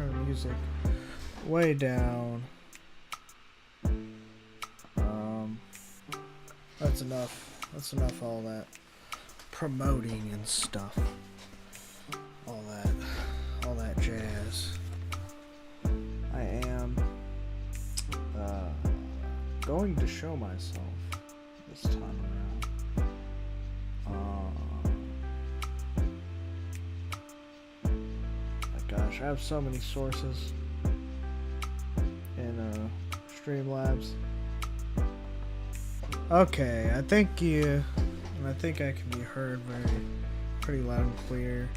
turn the music way down. That's enough. That's enough all that promoting and stuff. All that jazz. I am going to show myself this time around. Gosh, I have so many sources in Streamlabs. Okay, I think I can be heard pretty loud and clear.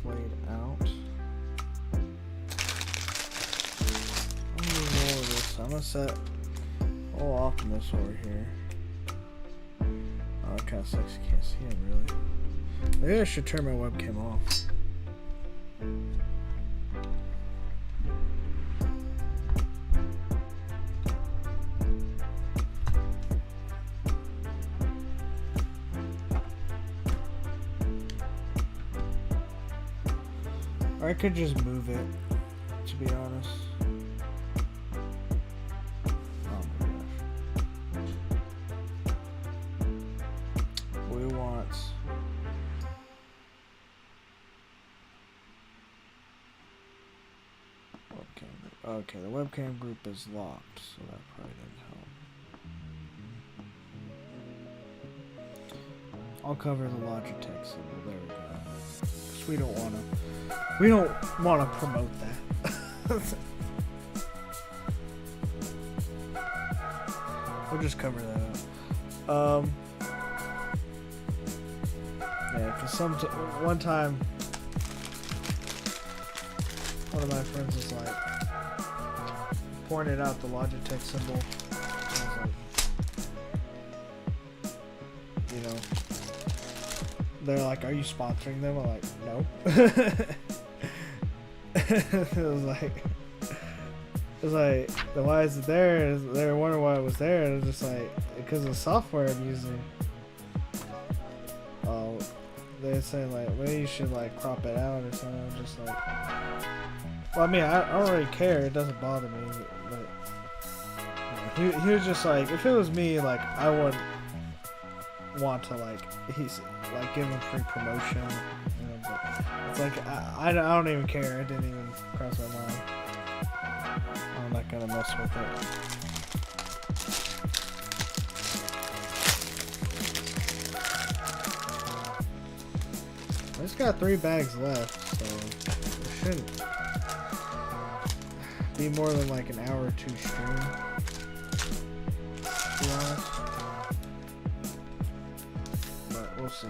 Laid out. I'm gonna set old Optimus over here. Oh, it kind of sucks. You can't see him really. Maybe I should turn my webcam off. Or I could just move it, to be honest. Oh my gosh. We want... webcam. Okay, the webcam group is locked, so that probably didn't help. I'll cover the Logitech symbol. There we go. Because we don't want to promote that. We'll just cover that up. Yeah, because one time one of my friends was like pointed out the Logitech symbol. I was like, you know, they're like, "Are you sponsoring them?" I'm like, "No." It was like, why is it there? They were wondering why it was there, and it's just like, because of the software I'm using. Oh, they're saying like, maybe you should like crop it out or something. I'm just like, well, I mean, I don't really care. It doesn't bother me, but you know, he was just like, if it was me, like, I wouldn't want to like, give him free promotion. You know, but it's like, I don't even care. It didn't even cross my mind. I'm not gonna mess with it. I just got 3 bags left, so it shouldn't be more than like an hour or 2 stream, to be honest. But we'll see.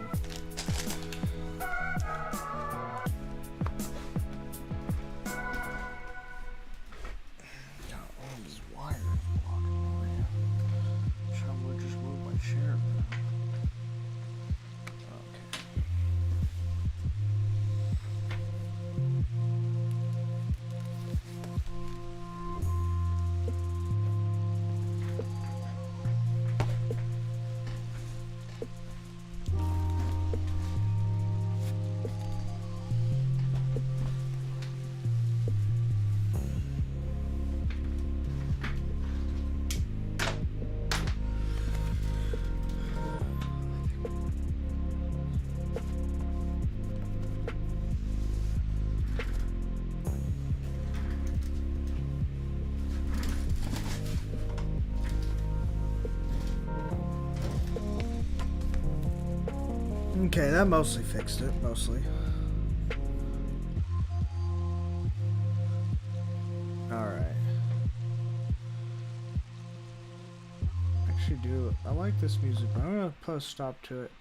Okay, that mostly fixed it, mostly. Alright. Actually I like this music, but I'm gonna put a stop to it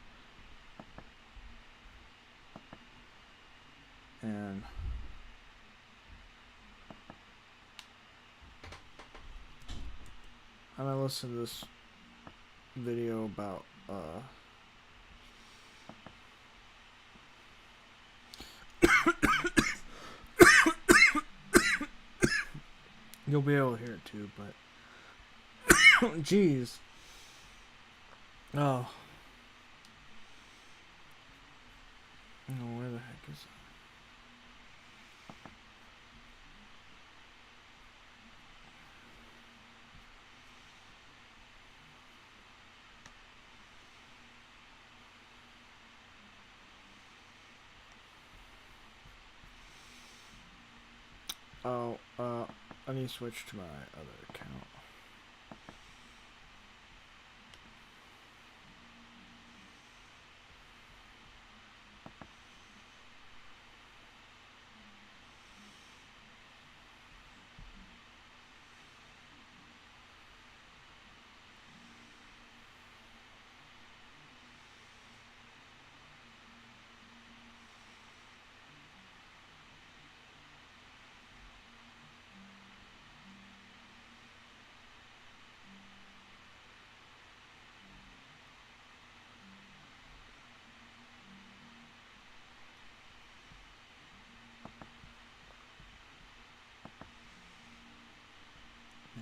and I listened to this video about you'll be able to hear it too, but jeez. Oh. Oh, where the heck is it? Oh, I need to switch to my other account.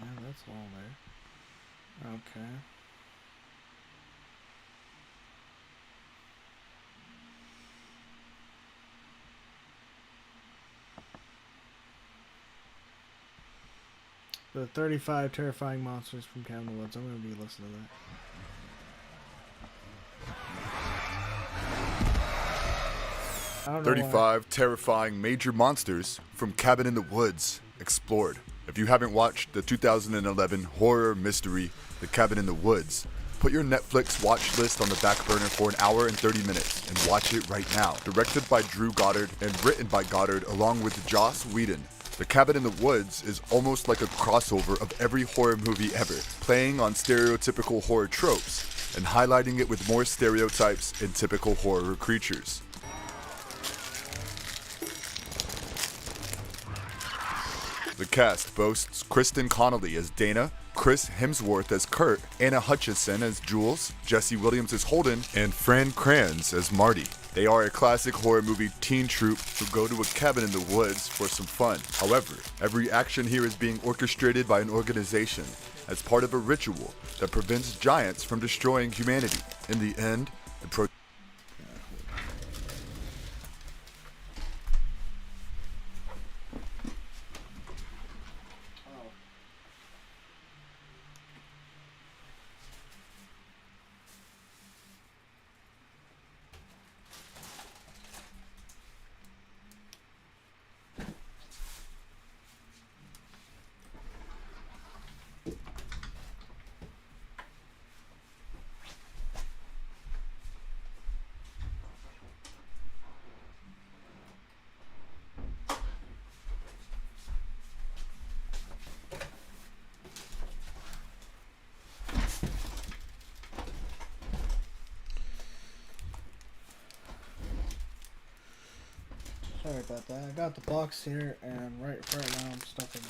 Yeah, that's all there. Okay. The 35 terrifying monsters from Cabin in the Woods. I'm going to be listening to that. I don't know 35 terrifying major monsters from Cabin in the Woods explored. If you haven't watched the 2011 horror mystery, The Cabin in the Woods, put your Netflix watch list on the back burner for an hour and 30 minutes and watch it right now. Directed by Drew Goddard and written by Goddard along with Joss Whedon, The Cabin in the Woods is almost like a crossover of every horror movie ever, playing on stereotypical horror tropes and highlighting it with more stereotypes and typical horror creatures. The cast boasts Kristen Connolly as Dana, Chris Hemsworth as Kurt, Anna Hutchison as Jules, Jesse Williams as Holden, and Fran Kranz as Marty. They are a classic horror movie teen troupe who go to a cabin in the woods for some fun. However, every action here is being orchestrated by an organization as part of a ritual that prevents giants from destroying humanity. In the end, Sorry about that. I got the box here, and right now I'm stuffing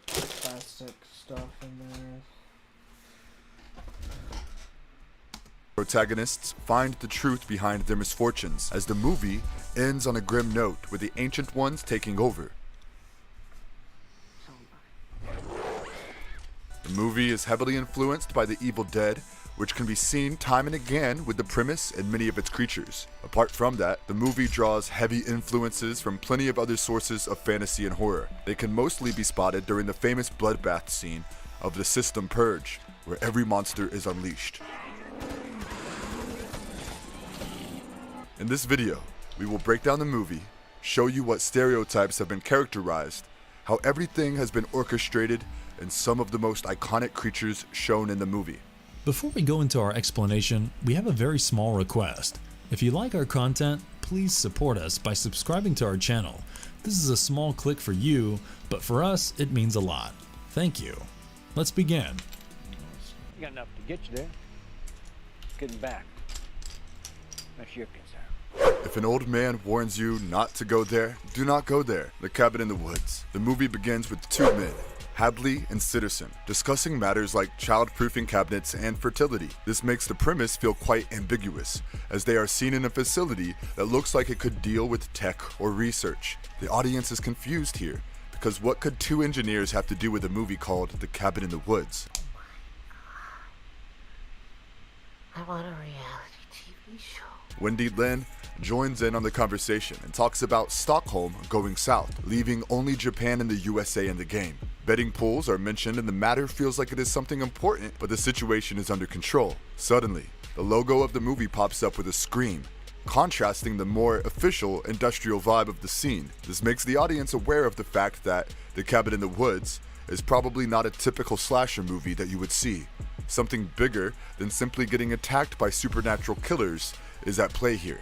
the plastic stuff in there. protagonists find the truth behind their misfortunes as the movie ends on a grim note with the Ancient Ones taking over. The movie is heavily influenced by The Evil Dead, which can be seen time and again with the premise and many of its creatures. Apart from that, the movie draws heavy influences from plenty of other sources of fantasy and horror. They can mostly be spotted during the famous bloodbath scene of the System Purge, where every monster is unleashed. In this video, we will break down the movie, show you what stereotypes have been characterized, how everything has been orchestrated, and some of the most iconic creatures shown in the movie. Before we go into our explanation, we have a very small request. If you like our content, please support us by subscribing to our channel. This is a small click for you, but for us, it means a lot. Thank you. Let's begin. You got enough to get you there. Getting back. That's your concern. If an old man warns you not to go there, do not go there. The Cabin in the Woods. The movie begins with two men, Hadley and Sitterson, discussing matters like child-proofing cabinets and fertility. This makes the premise feel quite ambiguous, as they are seen in a facility that looks like it could deal with tech or research. The audience is confused here, because what could two engineers have to do with a movie called The Cabin in the Woods? I want a reality TV show. Wendy Lin joins in on the conversation and talks about Stockholm going south, leaving only Japan and the USA in the game. Betting pools are mentioned and the matter feels like it is something important, but the situation is under control. Suddenly, the logo of the movie pops up with a scream, contrasting the more official industrial vibe of the scene. This makes the audience aware of the fact that The Cabin in the Woods is probably not a typical slasher movie that you would see. Something bigger than simply getting attacked by supernatural killers is at play here.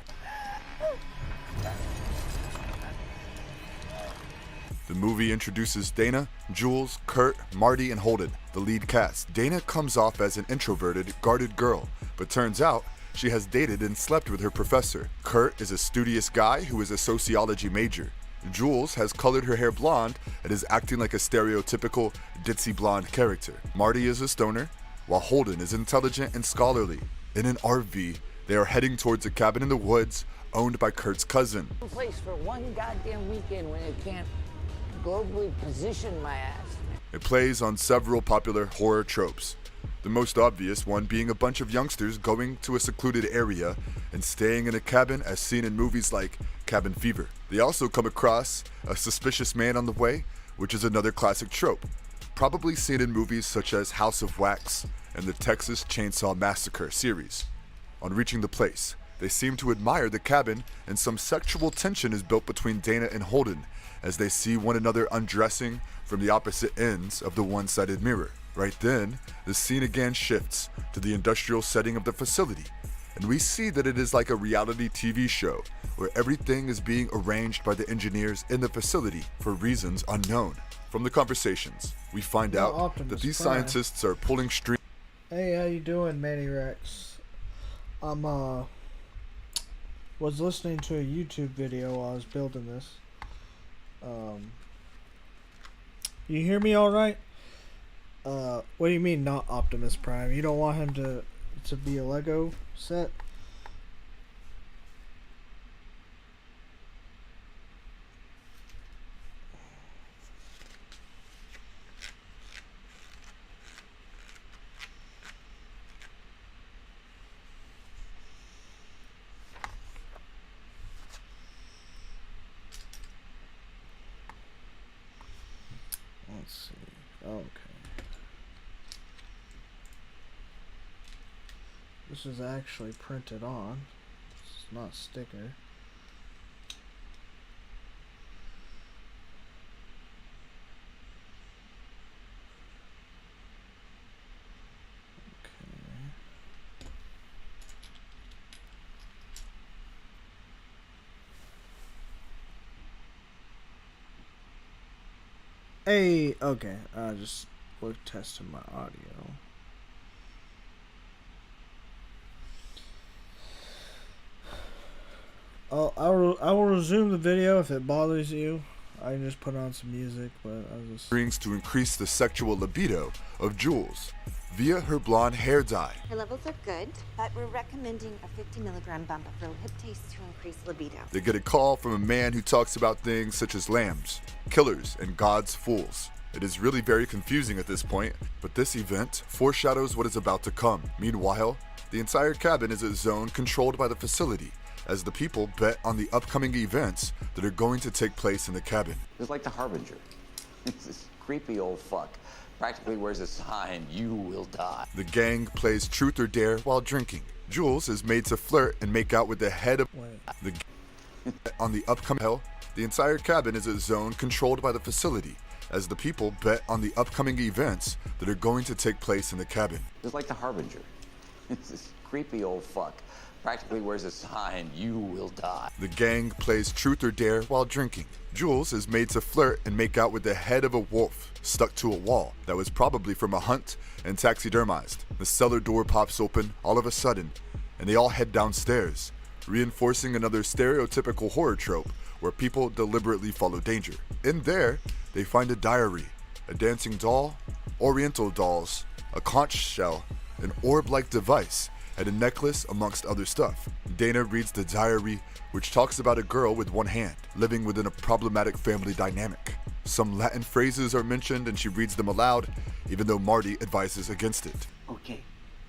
The movie introduces Dana, Jules, Kurt, Marty, and Holden, the lead cast. Dana comes off as an introverted, guarded girl, but turns out she has dated and slept with her professor. Kurt is a studious guy who is a sociology major. Jules has colored her hair blonde and is acting like a stereotypical ditzy blonde character. Marty is a stoner, while Holden is intelligent and scholarly. In an RV, they are heading towards a cabin in the woods owned by Kurt's cousin. Place for one goddamn weekend when it can't globally position my ass. It plays on several popular horror tropes, the most obvious one being a bunch of youngsters going to a secluded area and staying in a cabin as seen in movies like Cabin Fever. They also come across a suspicious man on the way, which is another classic trope, probably seen in movies such as House of Wax and the Texas Chainsaw Massacre series. On reaching the place, they seem to admire the cabin, and some sexual tension is built between Dana and Holden as they see one another undressing from the opposite ends of the one-sided mirror. Right then, the scene again shifts to the industrial setting of the facility, and we see that it is like a reality TV show where everything is being arranged by the engineers in the facility for reasons unknown. From the conversations, we find out Optimus that these Prime. scientists are pulling strings. Hey, how you doing, Manny Rex? Was listening to a YouTube video while I was building this. You hear me all right? What do you mean not Optimus Prime? You don't want him to be a Lego set? Let's see. Okay. This is actually printed on. It's not sticker. Hey, okay. I just was testing my audio. I will resume the video if it bothers you. I can just put on some music, but I'll just... Strings to increase the sexual libido of Jules via her blonde hair dye. Her levels are good, but we're recommending a 50 milligram bump of rohiptase to increase libido. They get a call from a man who talks about things such as lambs, killers, and God's fools. It is really very confusing at this point, but this event foreshadows what is about to come. Meanwhile, the entire cabin is a zone controlled by the facility, as the people bet on the upcoming events that are going to take place in the cabin. It's like the Harbinger. It's this creepy old fuck. Practically wears a sign, "You will die." The gang plays truth or dare while drinking. Jules is made to flirt and make out with the head of the on the upcoming hell. The entire cabin is a zone controlled by the facility, as the people bet on the upcoming events that are going to take place in the cabin. It's like the Harbinger. It's this creepy old fuck. Practically wears a sign, "You will die." The gang plays truth or dare while drinking. Jules is made to flirt and make out with the head of a wolf stuck to a wall that was probably from a hunt and taxidermized. The cellar door pops open all of a sudden, and they all head downstairs, reinforcing another stereotypical horror trope where people deliberately follow danger. In there, they find a diary, a dancing doll, oriental dolls, a conch shell, an orb-like device, and a necklace amongst other stuff. Dana reads the diary, which talks about a girl with one hand, living within a problematic family dynamic. Some Latin phrases are mentioned and she reads them aloud, even though Marty advises against it. Okay,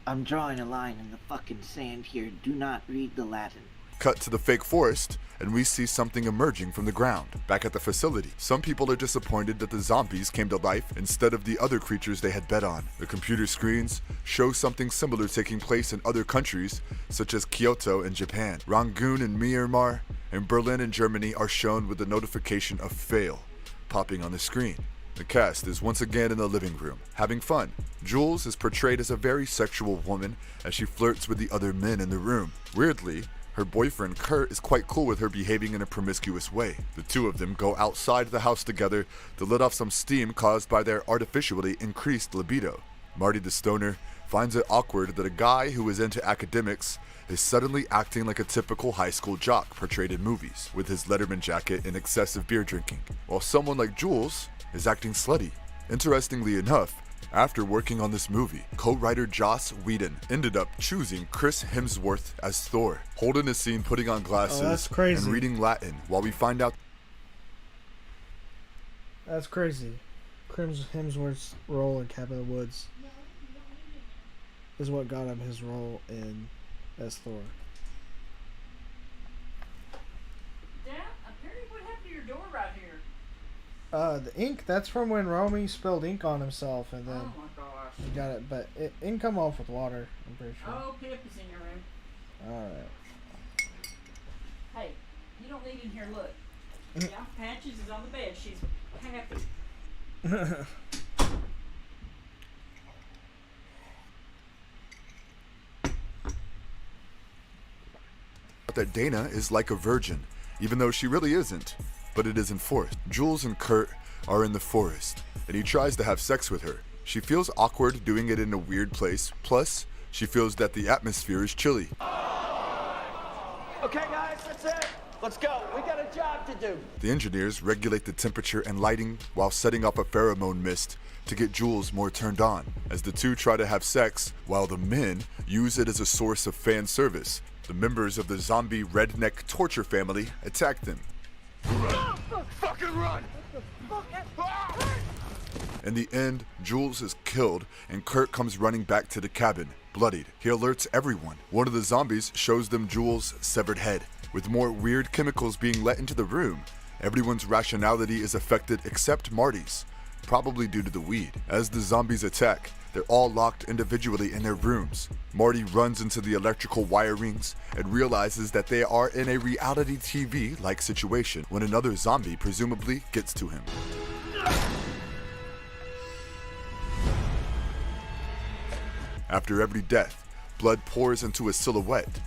I'm drawing a line in the fucking sand here. Do not read the Latin. Cut to the fake forest, and we see something emerging from the ground. Back at the facility, some people are disappointed that the zombies came to life instead of the other creatures they had bet on. The computer screens show something similar taking place in other countries, such as Kyoto in Japan. Rangoon in Myanmar and Berlin in Germany are shown with the notification of fail popping on the screen. The cast is once again in the living room, having fun. Jules is portrayed as a very sexual woman as she flirts with the other men in the room. Weirdly, her boyfriend Kurt is quite cool with her behaving in a promiscuous way. The two of them go outside the house together to let off some steam caused by their artificially increased libido. Marty the stoner finds it awkward that a guy who is into academics is suddenly acting like a typical high school jock portrayed in movies, with his Letterman jacket and excessive beer drinking, while someone like Jules is acting slutty. Interestingly enough, after working on this movie, co-writer Joss Whedon ended up choosing Chris Hemsworth as Thor. Holden is seen putting on glasses that's crazy. and reading Latin, while we find out That's crazy. Chris Hemsworth's role in Cabin in the Woods is what got him his role in as Thor. Dad, apparently what happened to your door right here? The ink, that's from when Romy spilled ink on himself and then Oh my gosh. he got it, but it didn't come off with water, I'm pretty sure. Oh, Pip is in your room. Alright. Hey, you don't need in here, look. Yeah, Patches is on the bed. She's happy. that Dana is like a virgin, even though she really isn't, but it is enforced. Jules and Kurt are in the forest, and he tries to have sex with her. She feels awkward doing it in a weird place, plus, she feels that the atmosphere is chilly. Okay, guys, that's it. Let's go. We got a job to do. The engineers regulate the temperature and lighting while setting off a pheromone mist to get Jules more turned on, as the two try to have sex while the men use it as a source of fan service. The members of the zombie redneck torture family attack them. Fucking run! In the end, Jules is killed and Kurt comes running back to the cabin, bloodied. He alerts everyone. One of the zombies shows them Jules' severed head. With more weird chemicals being let into the room, everyone's rationality is affected except Marty's, probably due to the weed. As the zombies attack, they're all locked individually in their rooms. Marty runs into the electrical wirings and realizes that they are in a reality TV-like situation when another zombie presumably gets to him. After every death, blood pours into a silhouette,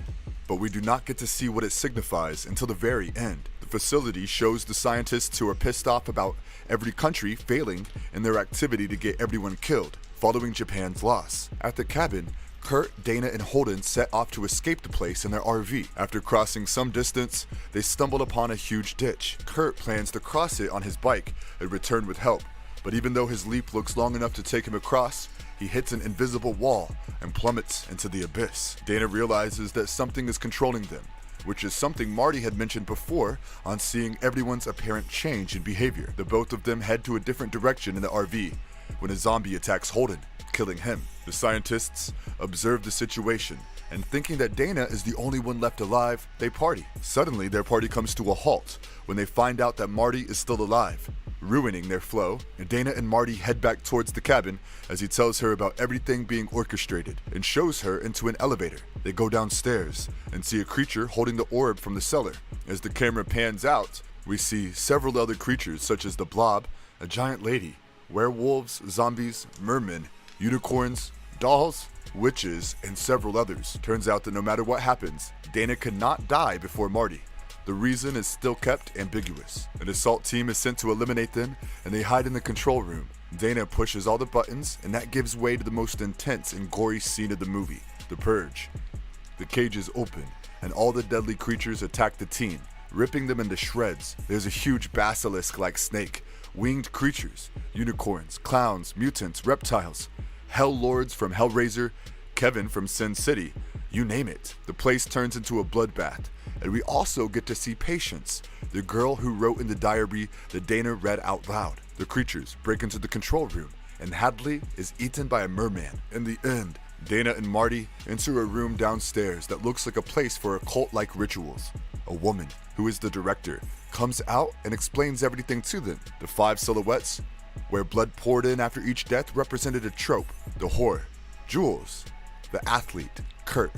but we do not get to see what it signifies until the very end. The facility shows the scientists who are pissed off about every country failing in their activity to get everyone killed, following Japan's loss. At the cabin, Kurt, Dana, and Holden set off to escape the place in their RV. After crossing some distance, they stumbled upon a huge ditch. Kurt plans to cross it on his bike and return with help, but even though his leap looks long enough to take him across, he hits an invisible wall and plummets into the abyss. Dana realizes that something is controlling them, which is something Marty had mentioned before on seeing everyone's apparent change in behavior. The both of them head to a different direction in the RV when a zombie attacks Holden, killing him. The scientists observe the situation, and thinking that Dana is the only one left alive, they party. Suddenly, their party comes to a halt when they find out that Marty is still alive, ruining their flow, and Dana and Marty head back towards the cabin as he tells her about everything being orchestrated and shows her into an elevator. They go downstairs and see a creature holding the orb from the cellar. As the camera pans out, we see several other creatures such as the Blob, a giant lady, werewolves, zombies, mermen, unicorns, dolls, witches, and several others. Turns out that no matter what happens, Dana cannot die before Marty. The reason is still kept ambiguous. An assault team is sent to eliminate them, and they hide in the control room. Dana pushes all the buttons, and that gives way to the most intense and gory scene of the movie, the purge. The cage is open, and all the deadly creatures attack the teen, ripping them into shreds. There's a huge basilisk-like snake, winged creatures, unicorns, clowns, mutants, reptiles, hell lords from Hellraiser, Kevin from Sin City, you name it. The place turns into a bloodbath, and we also get to see Patience, the girl who wrote in the diary that Dana read out loud. The creatures break into the control room, and Hadley is eaten by a merman. In the end, Dana and Marty enter a room downstairs that looks like a place for occult-like rituals. A woman, who is the director, comes out and explains everything to them. The 5 silhouettes, where blood poured in after each death, represented a trope: the whore, Jules, the athlete, Kurt,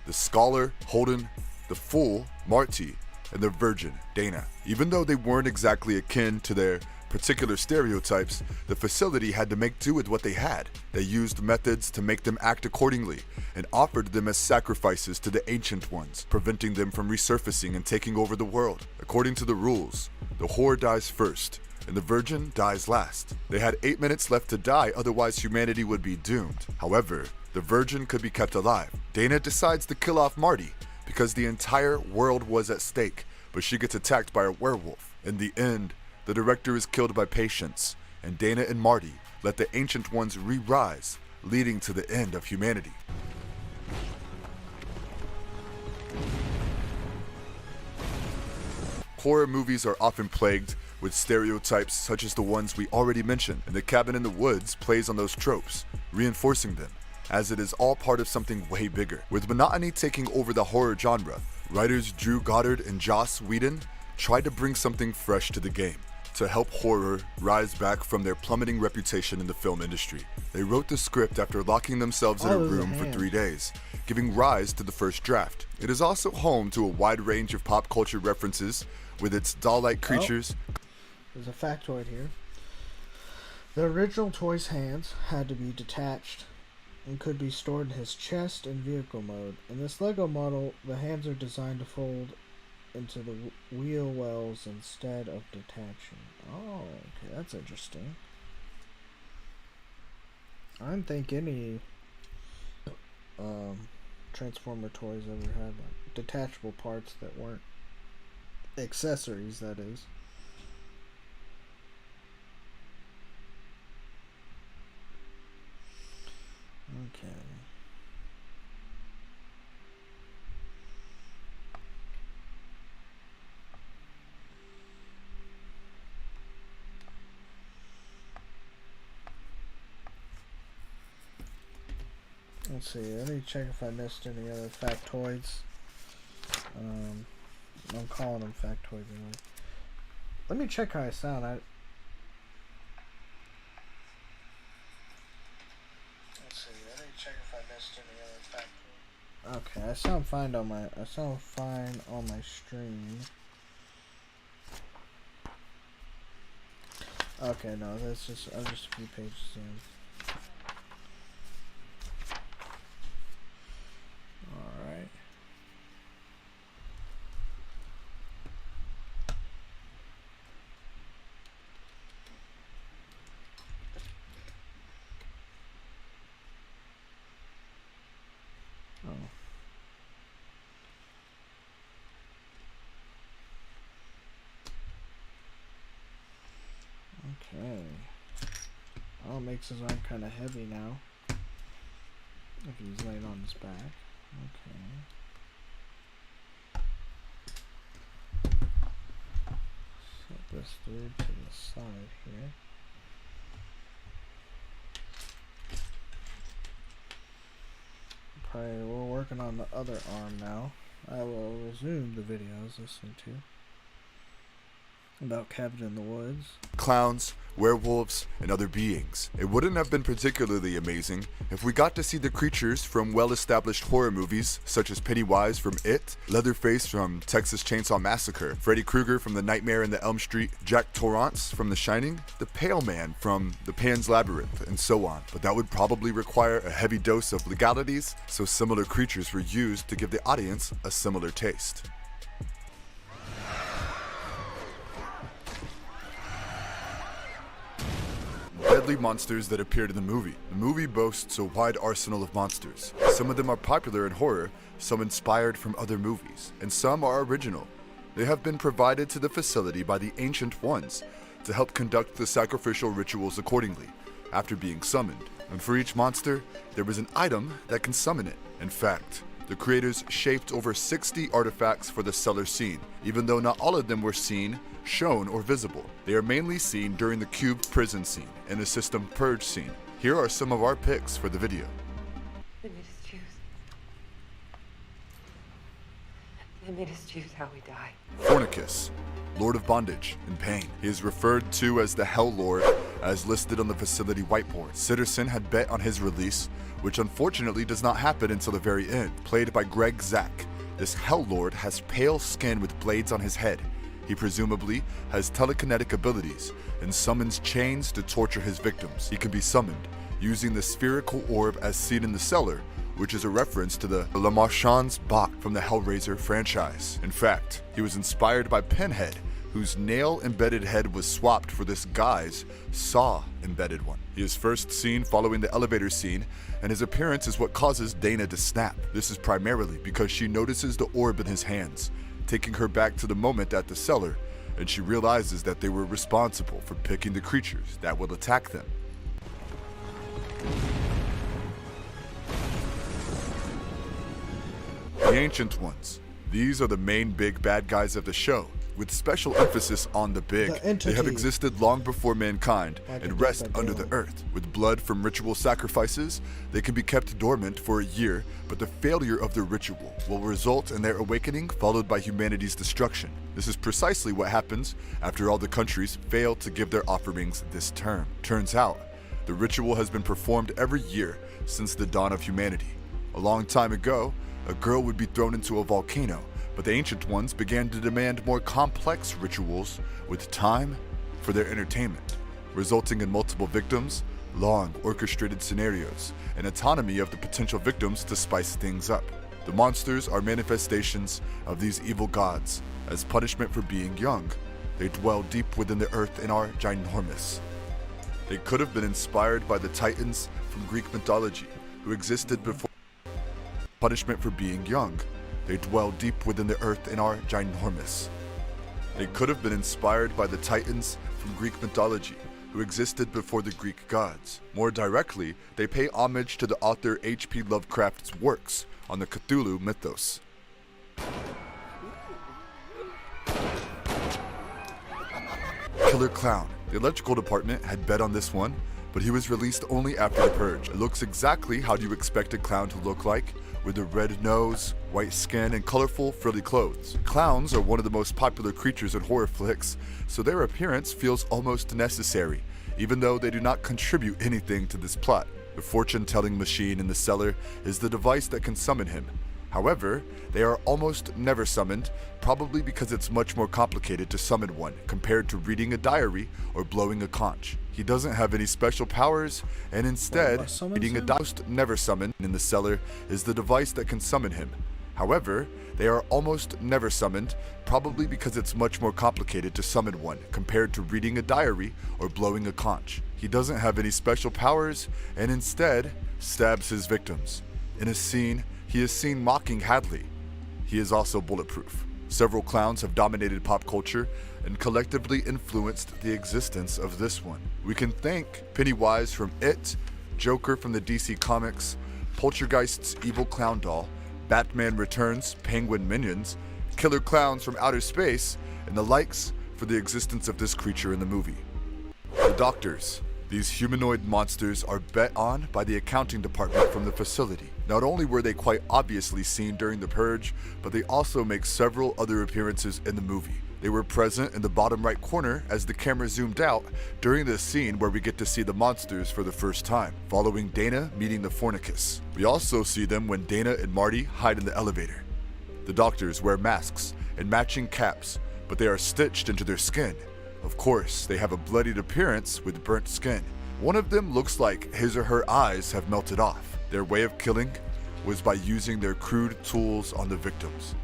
the scholar, Holden, the fool, Marty, and the virgin, Dana. Even though they weren't exactly akin to their particular stereotypes, the facility had to make do with what they had. They used methods to make them act accordingly and offered them as sacrifices to the Ancient Ones, preventing them from resurfacing and taking over the world. According to the rules, the whore dies first and the virgin dies last. They had 8 minutes left to die, otherwise humanity would be doomed. However, the virgin could be kept alive. Dana decides to kill off Marty because the entire world was at stake, but she gets attacked by a werewolf. In the end, the director is killed by Patience, and Dana and Marty let the Ancient Ones re-rise, leading to the end of humanity. Horror movies are often plagued with stereotypes such as the ones we already mentioned, and The Cabin in the Woods plays on those tropes, reinforcing them, as it is all part of something way bigger. With monotony taking over the horror genre, writers Drew Goddard and Joss Whedon tried to bring something fresh to the game, to help horror rise back from their plummeting reputation in the film industry. They wrote the script after locking themselves in a room for 3 days, giving rise to the first draft. It is also home to a wide range of pop culture references with its doll-like creatures. There's a factoid here. The original toy's hands had to be detached and could be stored in his chest in vehicle mode. In this Lego model, the hands are designed to fold into the wheel wells instead of detaching. Oh, okay, that's interesting. I didn't think any Transformer toys ever had like detachable parts that weren't accessories, that is. Okay. Let's see, let me check if I missed any other factoids. I'm calling them factoids anyway. Let me check how I sound. Let's see, let me check if I missed any other factoids. Okay, I sound fine on my stream. Okay, no, I'm just a few pages in. Alright. Oh. Okay. Oh, it makes his arm kind of heavy now. If he's laying on his back. Okay. Set this dude to the side here. We're working on the other arm now. I will resume the video I was listening to about Cabin in the Woods. Clowns, werewolves, and other beings. It wouldn't have been particularly amazing if we got to see the creatures from well-established horror movies such as Pennywise from It, Leatherface from Texas Chainsaw Massacre, Freddy Krueger from The Nightmare in the Elm Street, Jack Torrance from The Shining, the Pale Man from The Pan's Labyrinth, and so on. But that would probably require a heavy dose of legalities, so similar creatures were used to give the audience a similar taste. deadly monsters that appeared in the movie. The movie boasts a wide arsenal of monsters. Some of them are popular in horror, some inspired from other movies, and some are original. They have been provided to the facility by the Ancient Ones to help conduct the sacrificial rituals accordingly, after being summoned. And for each monster, there was an item that can summon it. In fact, the creators shaped over 60 artifacts for the cellar scene, even though not all of them were seen, shown, or visible. They are mainly seen during the Cube prison scene and the System Purge scene. Here are some of our picks for the video. They made us choose. They made us choose how we die. Fornicus, Lord of Bondage and Pain. He is referred to as the Hell Lord, as listed on the facility whiteboard. Sitterson had bet on his release, which unfortunately does not happen until the very end. Played by Greg Zack, this Hell Lord has pale skin with blades on his head. He presumably has telekinetic abilities and summons chains to torture his victims. He can be summoned using the spherical orb as seen in the cellar, which is a reference to the Le Marchand's Bach from the Hellraiser franchise. In fact, he was inspired by Pinhead, whose nail-embedded head was swapped for this guy's saw-embedded one. He is first seen following the elevator scene, and his appearance is what causes Dana to snap. This is primarily because she notices the orb in his hands, taking her back to the moment at the cellar, and she realizes that they were responsible for picking the creatures that will attack them. The Ancient Ones. These are the main big bad guys of the show, with special emphasis on the big. They have existed long before mankind and rest under the earth. With blood from ritual sacrifices, they can be kept dormant for a year, but the failure of the ritual will result in their awakening, followed by humanity's destruction. This is precisely what happens after all the countries fail to give their offerings this term. Turns out, the ritual has been performed every year since the dawn of humanity. A long time ago, a girl would be thrown into a volcano, but the Ancient Ones began to demand more complex rituals with time for their entertainment, resulting in multiple victims, long orchestrated scenarios, and autonomy of the potential victims to spice things up. The monsters are manifestations of these evil gods. As punishment for being young, they dwell deep within the earth and are ginormous. They could have been inspired by the Titans from Greek mythology, who existed before punishment for being young. They dwell deep within the earth and are ginormous. They could have been inspired by the Titans from Greek mythology, who existed before the Greek gods. More directly, they pay homage to the author H.P. Lovecraft's works on the Cthulhu mythos. Killer Clown. The electrical department had bet on this one, but he was released only after the purge. It looks exactly how you expect a clown to look like, with a red nose, white skin, and colorful, frilly clothes. Clowns are one of the most popular creatures in horror flicks, so their appearance feels almost necessary, even though they do not contribute anything to this plot. The fortune-telling machine in the cellar is the device that can summon him. However, they are almost never summoned, probably because it's much more complicated to summon one compared to reading a diary or blowing a conch. He doesn't have any special powers, and instead, reading a diary never summoned in the cellar is the device that can summon him. However, they are almost never summoned, probably because it's much more complicated to summon one compared to reading a diary or blowing a conch. He doesn't have any special powers, and instead, stabs his victims. In a scene, he is seen mocking Hadley. He is also bulletproof. Several clowns have dominated pop culture and collectively influenced the existence of this one. We can thank Pennywise from It, Joker from the DC Comics, Poltergeist's evil clown doll, Batman Returns, Penguin Minions, Killer Clowns from Outer Space, and the likes for the existence of this creature in the movie. The Doctors. These humanoid monsters are bet on by the accounting department from the facility. Not only were they quite obviously seen during the purge, but they also make several other appearances in the movie. They were present in the bottom right corner as the camera zoomed out during the scene where we get to see the monsters for the first time, following Dana meeting the Fornicus. We also see them when Dana and Marty hide in the elevator. The Doctors wear masks and matching caps, but they are stitched into their skin. Of course, they have a bloodied appearance with burnt skin. One of them looks like his or her eyes have melted off. Their way of killing was by using their crude tools on the victims.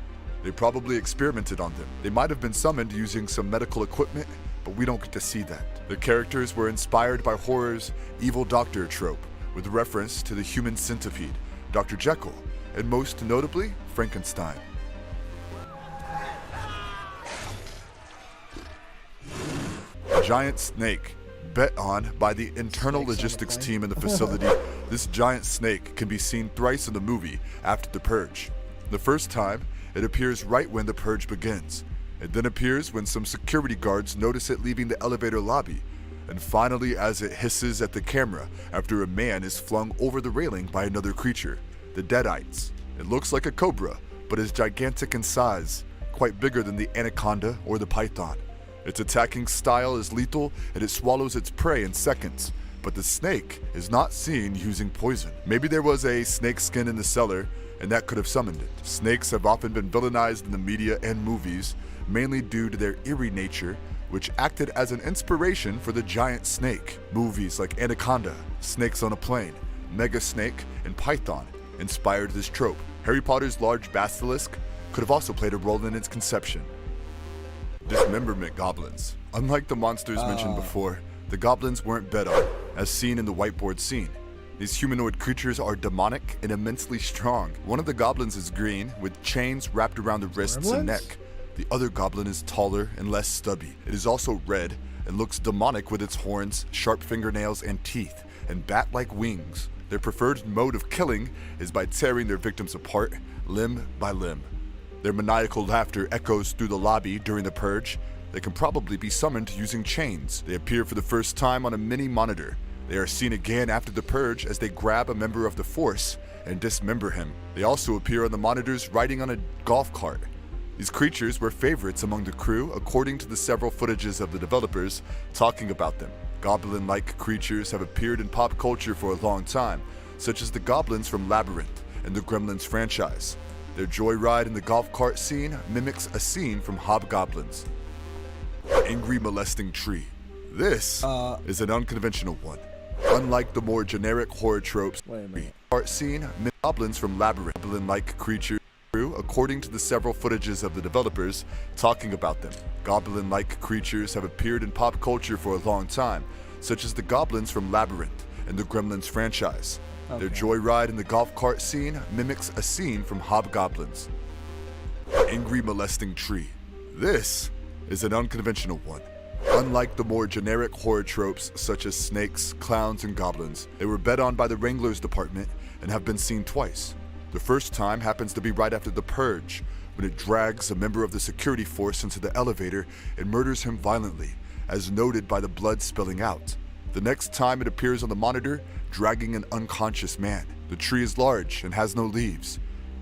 They probably experimented on them. They might have been summoned using some medical equipment but we don't get to see that. The characters were inspired by horror's evil doctor trope, with reference to the human centipede, Dr. Jekyll, and most notably, Frankenstein. A giant snake, bet on by the internal logistics team in the facility. This giant snake can be seen thrice in the movie after the purge. The first time, it appears right when the purge begins. It then appears when some security guards notice it leaving the elevator lobby. And finally, as it hisses at the camera after a man is flung over the railing by another creature, the Deadites. It looks like a cobra, but is gigantic in size, quite bigger than the anaconda or the python. Its attacking style is lethal and it swallows its prey in seconds, but the snake is not seen using poison. Maybe there was a snake skin in the cellar and that could have summoned it. Snakes have often been villainized in the media and movies, mainly due to their eerie nature, which acted as an inspiration for the giant snake. Movies like Anaconda, Snakes on a Plane, Mega Snake, and Python inspired this trope. Harry Potter's large basilisk could have also played a role in its conception. Dismemberment goblins. Unlike the monsters mentioned before, the goblins weren't bet on, as seen in the whiteboard scene. These humanoid creatures are demonic and immensely strong. One of the goblins is green, with chains wrapped around the wrists and neck. The other goblin is taller and less stubby. It is also red and looks demonic with its horns, sharp fingernails and teeth, and bat-like wings. Their preferred mode of killing is by tearing their victims apart, limb by limb. Their maniacal laughter echoes through the lobby during the purge. They can probably be summoned using chains. They appear for the first time on a mini monitor. They are seen again after the purge as they grab a member of the force and dismember him. They also appear on the monitors riding on a golf cart. These creatures were favorites among the crew according to the several footages of the developers talking about them. Goblin-like creatures have appeared in pop culture for a long time, such as the goblins from Labyrinth and the Gremlins franchise. Their joyride in the golf cart scene mimics a scene from Hobgoblins. Angry molesting tree. This is an unconventional one. Unlike the more generic horror tropes, cart scene goblins from Labyrinth, goblin-like creatures, according to the several footages of the developers talking about them. Goblin-like creatures have appeared in pop culture for a long time, such as the goblins from Labyrinth and the Gremlins franchise. Their joyride in the golf cart scene mimics a scene from Hobgoblins. Angry molesting tree. This is an unconventional one. Unlike the more generic horror tropes such as snakes, clowns, and goblins, they were bet on by the Wranglers department and have been seen twice. The first time happens to be right after the purge, when it drags a member of the security force into the elevator and murders him violently, as noted by the blood spilling out. The next time it appears on the monitor, dragging an unconscious man. The tree is large and has no leaves.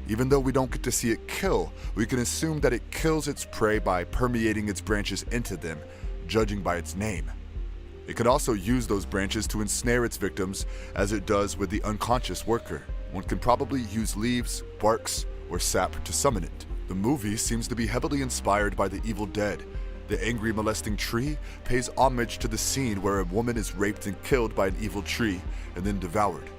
Even though we don't get to see it kill, we can assume that it kills its prey by permeating its branches into them, judging by its name. It can also use those branches to ensnare its victims, as it does with the unconscious worker. One can probably use leaves, barks, or sap to summon it. The movie seems to be heavily inspired by The Evil Dead. The angry molesting tree pays homage to the scene where a woman is raped and killed by an evil tree and then devoured.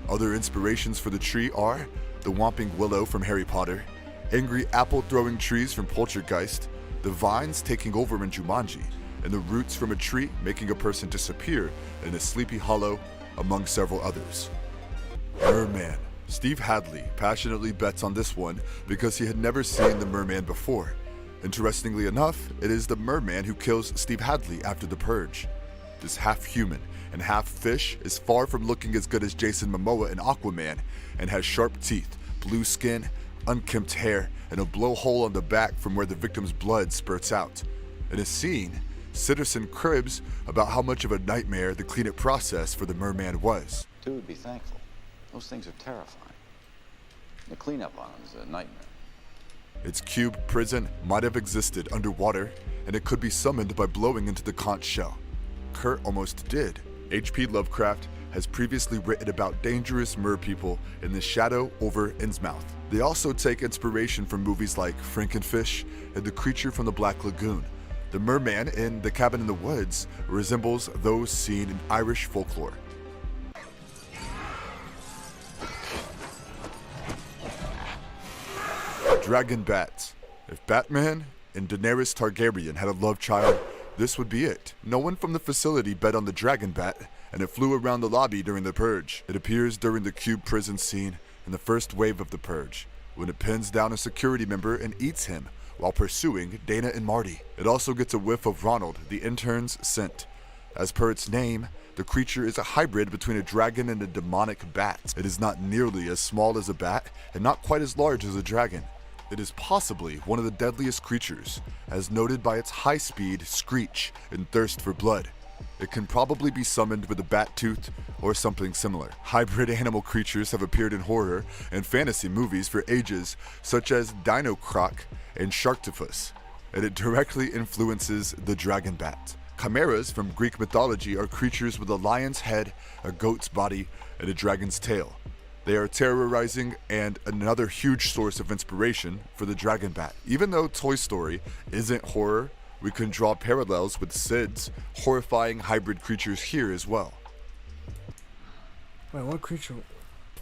Other inspirations for the tree are the Whomping Willow from Harry Potter, angry apple-throwing trees from Poltergeist, the vines taking over in Jumanji, and the roots from a tree making a person disappear in a Sleepy Hollow, among several others. Merman. Steve Hadley passionately bets on this one because he had never seen the merman before. Interestingly enough, it is the merman who kills Steve Hadley after the purge. This half-human and half-fish is far from looking as good as Jason Momoa in Aquaman and has sharp teeth, blue skin, unkempt hair, and a blowhole on the back from where the victim's blood spurts out. In a scene, Citizen cribs about how much of a nightmare the cleanup process for the merman was. Dude, be thankful. Those things are terrifying. The cleanup on them is a nightmare. Its cube prison might have existed underwater, and it could be summoned by blowing into the conch shell. Kurt almost did. H.P. Lovecraft has previously written about dangerous merpeople in The Shadow over Innsmouth. They also take inspiration from movies like Frankenfish and The Creature from the Black Lagoon. The merman in The Cabin in the Woods resembles those seen in Irish folklore. Dragon Bat. If Batman and Daenerys Targaryen had a love child, this would be it. No one from the facility bet on the Dragon Bat, and it flew around the lobby during the purge. It appears during the Cube prison scene in the first wave of the purge, when it pins down a security member and eats him while pursuing Dana and Marty. It also gets a whiff of Ronald, the intern's scent. As per its name, the creature is a hybrid between a dragon and a demonic bat. It is not nearly as small as a bat and not quite as large as a dragon. It is possibly one of the deadliest creatures, as noted by its high-speed screech and thirst for blood. It can probably be summoned with a bat tooth or something similar. Hybrid animal creatures have appeared in horror and fantasy movies for ages, such as Dino Croc and Sharktopus, and it directly influences the dragon bat. Chimeras from Greek mythology are creatures with a lion's head, a goat's body, and a dragon's tail. They are terrorizing and another huge source of inspiration for the dragon bat. Even though Toy Story isn't horror, we can draw parallels with Sid's horrifying hybrid creatures here as well. Wait, what creature?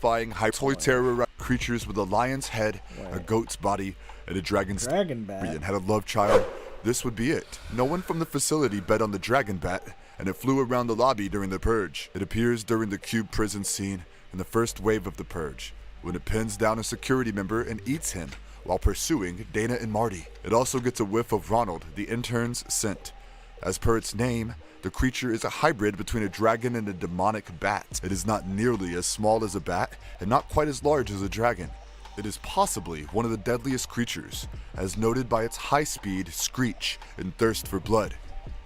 Toy terror creatures with a lion's head, a goat's body, and a dragon's Dragon bat. And had a love child. This would be it. No one from the facility bet on the Dragon Bat, and it flew around the lobby during the purge. It appears during the Cube prison scene in the first wave of the purge, when it pins down a security member and eats him while pursuing Dana and Marty. It also gets a whiff of Ronald, the intern's scent. As per its name, the creature is a hybrid between a dragon and a demonic bat. It is not nearly as small as a bat and not quite as large as a dragon. It is possibly one of the deadliest creatures, as noted by its high-speed screech and thirst for blood.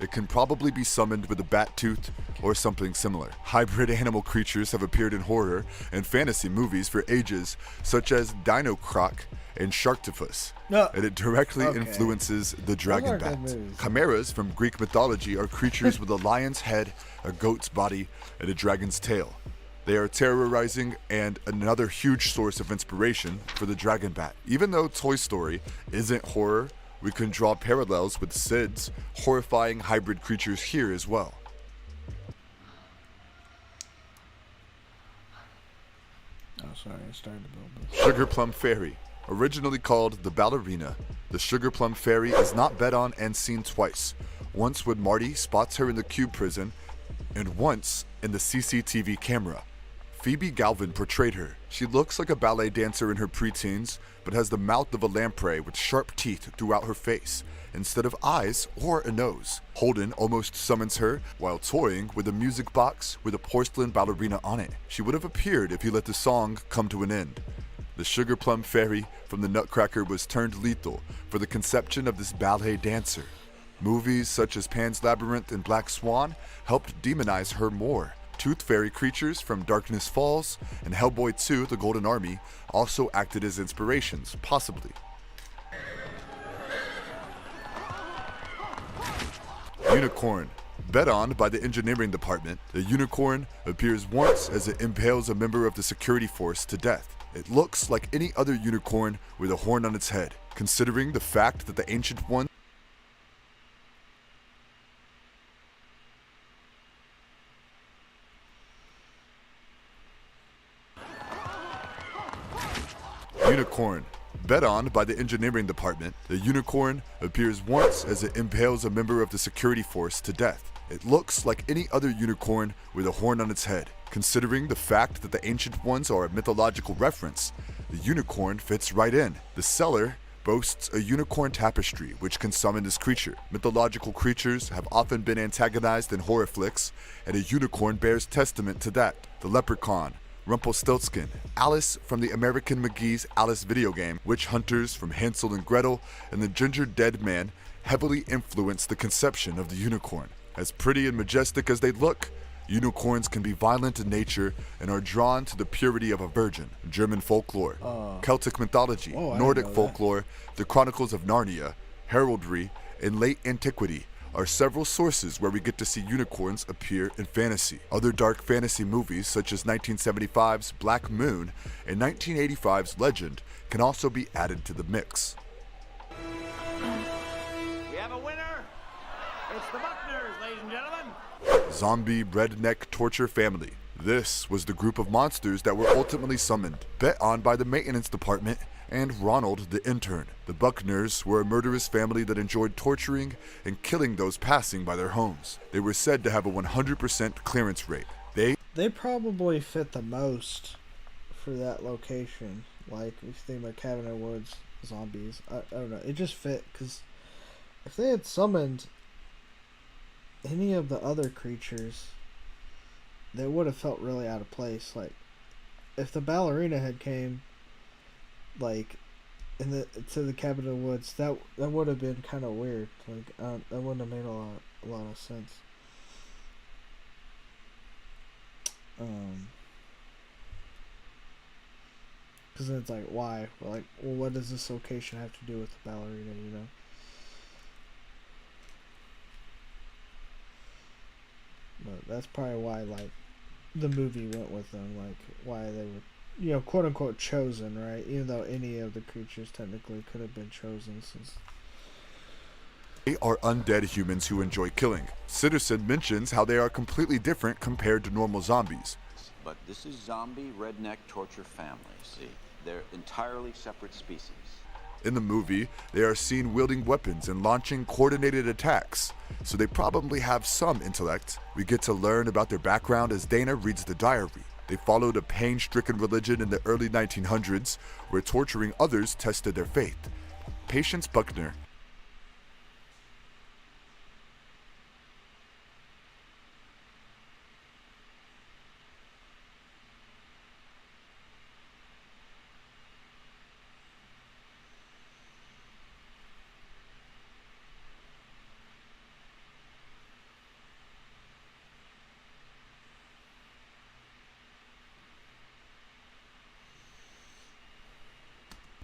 It can probably be summoned with a bat tooth or something similar. Hybrid animal creatures have appeared in horror and fantasy movies for ages, such as Dino Croc and Sharktopus, and it directly influences the dragon bat. Chimeras from Greek mythology are creatures with a lion's head, a goat's body, and a dragon's tail. They are terrorizing and another huge source of inspiration for the dragon bat. Even though Toy Story isn't horror, we can draw parallels with Sid's horrifying hybrid creatures here as well. Oh, sorry, I started to build this. Sugar Plum Fairy. Originally called the Ballerina, the Sugar Plum Fairy is not bet on and seen twice. Once when Marty spots her in the Cube prison, and once in the CCTV camera. Phoebe Galvin portrayed her. She looks like a ballet dancer in her preteens, but has the mouth of a lamprey with sharp teeth throughout her face, instead of eyes or a nose. Holden almost summons her while toying with a music box with a porcelain ballerina on it. She would have appeared if he let the song come to an end. The Sugar Plum Fairy from the Nutcracker was turned lethal for the conception of this ballet dancer. Movies such as Pan's Labyrinth and Black Swan helped demonize her more. Tooth Fairy creatures from Darkness Falls and Hellboy 2: The Golden Army also acted as inspirations, possibly. Unicorn. Bet on by the engineering department, the unicorn appears once as it impales a member of the security force to death. It looks like any other unicorn with a horn on its head, considering the fact that the Ancient One Unicorn. Bet on by the engineering department, the unicorn appears once as it impales a member of the security force to death. It looks like any other unicorn with a horn on its head. Considering the fact that the Ancient Ones are a mythological reference, the unicorn fits right in. The cellar boasts a unicorn tapestry which can summon this creature. Mythological creatures have often been antagonized in horror flicks, and a unicorn bears testament to that. The leprechaun, Rumpelstiltskin, Alice from the American McGee's Alice video game, witch hunters from Hansel and Gretel, and the Ginger Dead Man heavily influenced the conception of the unicorn. As pretty and majestic as they look, unicorns can be violent in nature and are drawn to the purity of a virgin. German folklore, Celtic mythology, Nordic folklore, the Chronicles of Narnia, heraldry, and late antiquity are several sources where we get to see unicorns appear in fantasy. Other dark fantasy movies such as 1975's Black Moon and 1985's Legend can also be added to the mix. We have a winner. It's the Buckners, ladies and gentlemen. Zombie Redneck Torture Family. This was the group of monsters that were ultimately summoned. Bet on by the maintenance department, and Ronald the intern. The Buckners were a murderous family that enjoyed torturing and killing those passing by their homes. They were said to have a 100% clearance rate. They probably fit the most for that location. Like, if you think about Cabin in the Woods zombies, I don't know. It just fit, because if they had summoned any of the other creatures, they would have felt really out of place. Like, if the ballerina had came, like, to the Cabin in the Woods, that would have been kind of weird. Like, that wouldn't have made a lot of sense. Because it's like, why? Like, well, what does this location have to do with the ballerina, you know? But that's probably why, like, the movie went with them, like, why they were, you know, quote unquote chosen, right? Even though any of the creatures technically could have been chosen, since they are undead humans who enjoy killing. Citizen mentions how they are completely different compared to normal zombies. But this is zombie redneck torture family, see? They're entirely separate species. In the movie, they are seen wielding weapons and launching coordinated attacks, so they probably have some intellect. We get to learn about their background as Dana reads the diary. They followed a pain-stricken religion in the early 1900s, where torturing others tested their faith. Patience Buckner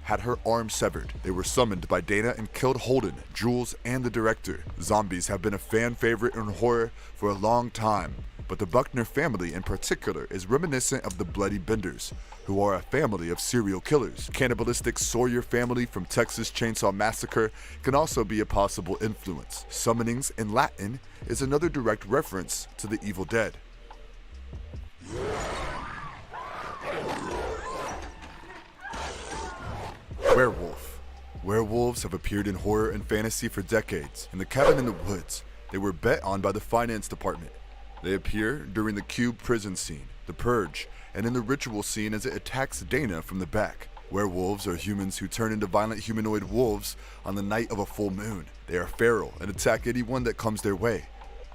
had her arm severed. They were summoned by Dana and killed Holden, Jules, and the director. Zombies have been a fan favorite in horror for a long time, but the Buckner family in particular is reminiscent of the Bloody Benders, who are a family of serial killers. Cannibalistic Sawyer family from Texas Chainsaw Massacre can also be a possible influence. Summonings in Latin is another direct reference to the Evil Dead. Werewolf. Werewolves have appeared in horror and fantasy for decades. In the Cabin in the Woods, they were bet on by the finance department. They appear during the Cube prison scene, the Purge, and in the ritual scene as it attacks Dana from the back. Werewolves are humans who turn into violent humanoid wolves on the night of a full moon. They are feral and attack anyone that comes their way.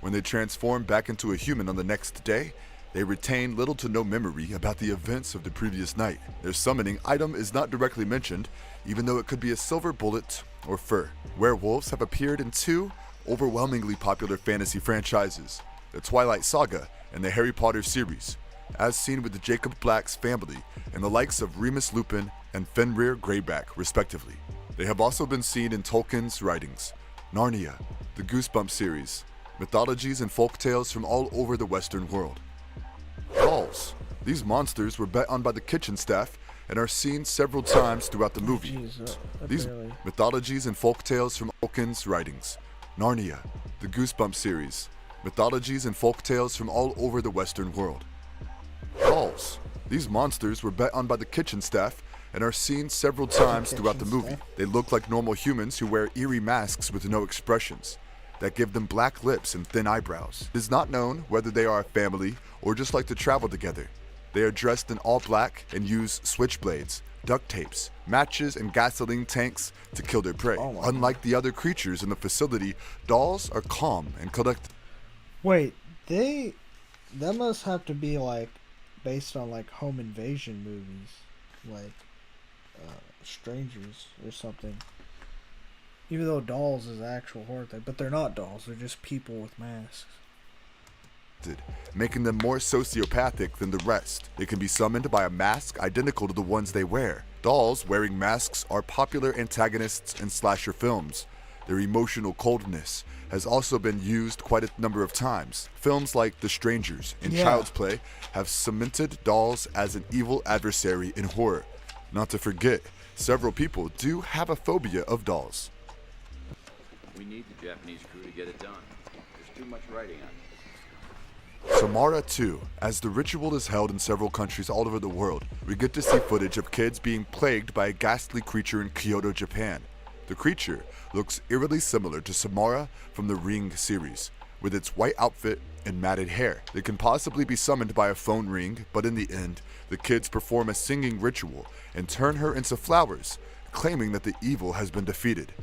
When they transform back into a human on the next day, they retain little to no memory about the events of the previous night. Their summoning item is not directly mentioned, even though it could be a silver bullet or fur. Werewolves have appeared in two overwhelmingly popular fantasy franchises, the Twilight Saga and the Harry Potter series, as seen with the Jacob Black's family and the likes of Remus Lupin and Fenrir Greyback, respectively. They have also been seen in Tolkien's writings, Narnia, the Goosebumps series, mythologies and folktales from all over the Western world. Dolls. These monsters were bet on by the kitchen staff and are seen several times throughout the movie. These mythologies and folktales from Tolkien's writings, Narnia, the Goosebumps series, mythologies and folktales from all over the Western world. Dolls. These monsters were bet on by the kitchen staff and are seen several times throughout the movie. They look like normal humans who wear eerie masks with no expressions that give them black lips and thin eyebrows. It is not known whether they are a family or just like to travel together. They are dressed in all black and use switchblades, duct tapes, matches, and gasoline tanks to kill their prey. Unlike the other creatures in the facility, dolls are calm and collected. Wait, that must have to be like based on like home invasion movies, like Strangers or something. Even though dolls is an actual horror thing, but they're not dolls, they're just people with masks. Making them more sociopathic than the rest. They can be summoned by a mask identical to the ones they wear. Dolls wearing masks are popular antagonists in slasher films. Their emotional coldness has also been used quite a number of times. Films like The Strangers and Child's Play have cemented dolls as an evil adversary in horror. Not to forget, several people do have a phobia of dolls. We need the Japanese crew to get it done. There's too much writing on this. Samara 2. As the ritual is held in several countries all over the world, we get to see footage of kids being plagued by a ghastly creature in Kyoto, Japan. The creature looks eerily similar to Samara from the Ring series, with its white outfit and matted hair. They can possibly be summoned by a phone ring, but in the end, the kids perform a singing ritual and turn her into flowers, claiming that the evil has been defeated.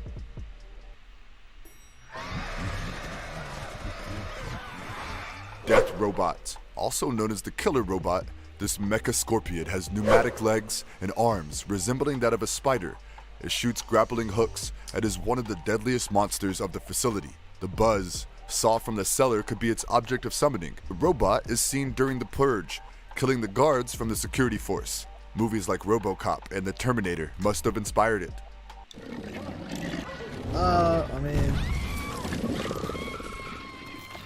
Death Robot. Also known as the Killer Robot, this mecha scorpion has pneumatic legs and arms resembling that of a spider. It shoots grappling hooks and is one of the deadliest monsters of the facility. The buzz saw from the cellar could be its object of summoning. The robot is seen during the Purge, killing the guards from the security force. Movies like RoboCop and The Terminator must have inspired it. I mean...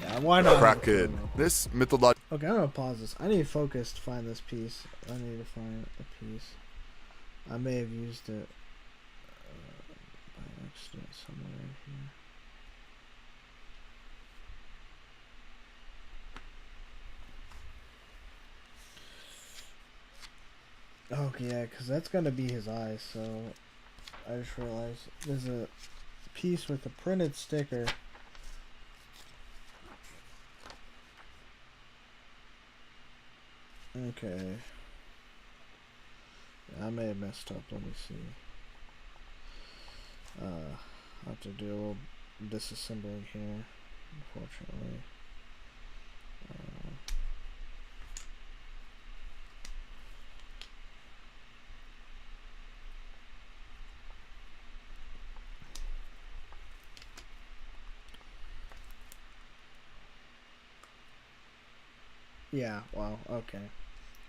yeah, why not? Kraken. This mythological... Okay, I'm gonna pause this. I need focus to find this piece. I need to find a piece. I may have used it by accident somewhere here. Okay, yeah, because that's gonna be his eyes, so I just realized there's a piece with a printed sticker. Okay. Yeah, I may have messed up. Let me see. I have to do a little disassembling here, unfortunately. Yeah, wow, okay.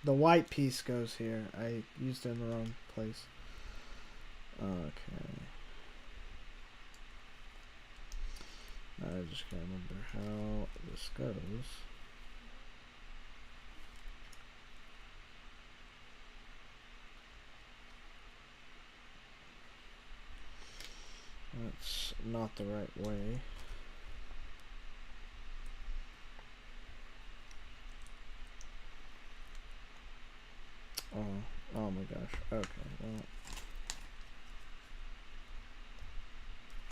The white piece goes here. I used it in the wrong place. Okay. I just can't remember how this goes. That's not the right way. Oh my gosh. Okay,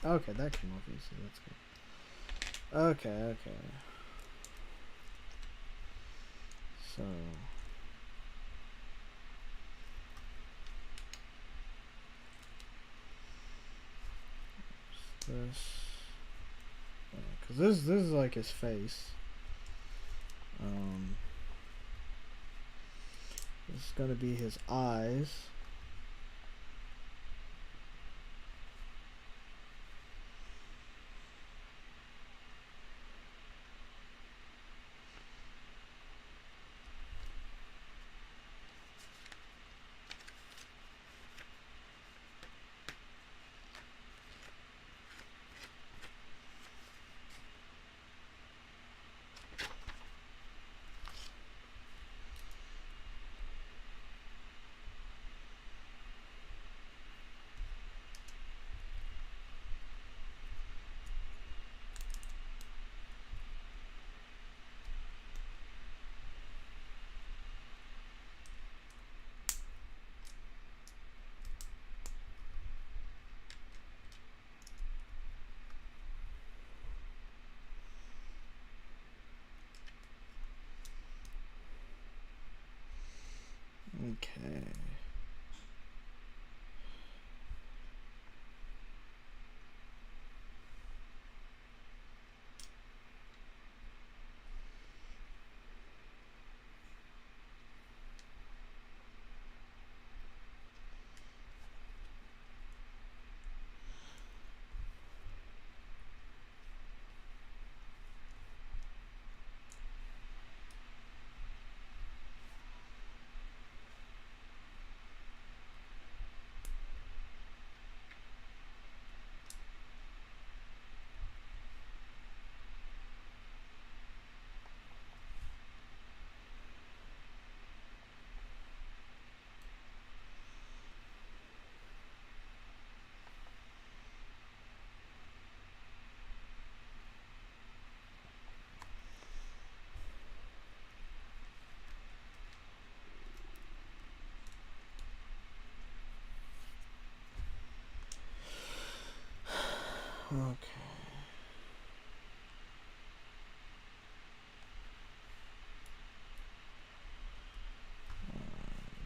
well. Okay, that came off easy. That's good. Okay. So. This. Because this is like his face. This is going to be his eyes. Okay.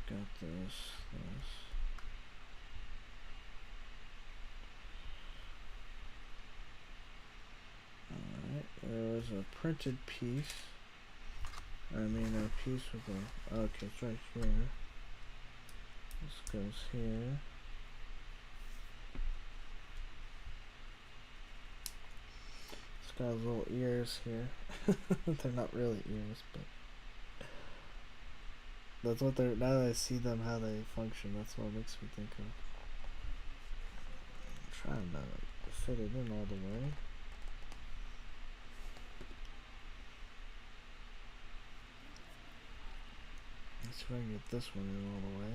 Got this. Alright, there was a printed piece. I mean, a piece with a. Okay, it's right here. This goes here. It's got little ears here. They're not really ears, but that's what they're. Now that I see them, how they function, that's what it makes me think of. I'm trying to fit it in all the way. Let's see if I can get this one in all the way.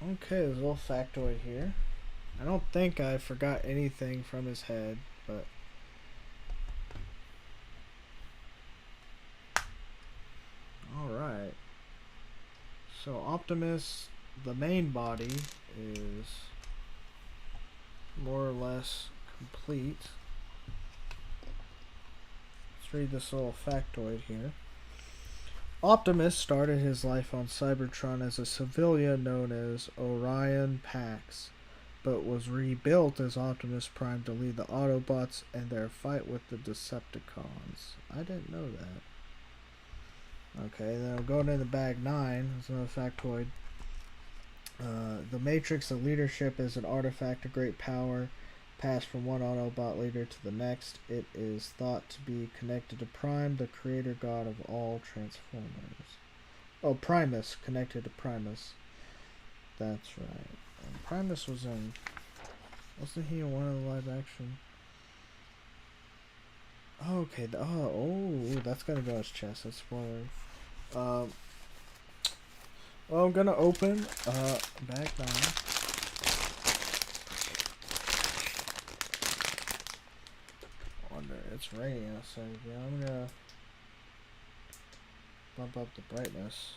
Okay, there's a little factoid here. I don't think I forgot anything from his head, but alright. So Optimus, the main body, is more or less complete. Let's read this little factoid here. Optimus started his life on Cybertron as a civilian known as Orion Pax, but was rebuilt as Optimus Prime to lead the Autobots in their fight with the Decepticons. I didn't know that. Okay, then I'm going into bag 9. There's another factoid. The Matrix of Leadership is an artifact of great power, passed from one Autobot leader to the next. It is thought to be connected to Prime, the creator god of all Transformers. Oh, Primus, connected to Primus. That's right. And Primus was in... Wasn't he in one of the live action? Oh, okay. Oh, that's gonna go as chest. That's spoiler. Well, I'm gonna open bag 9. It's raining outside again. I'm gonna bump up the brightness.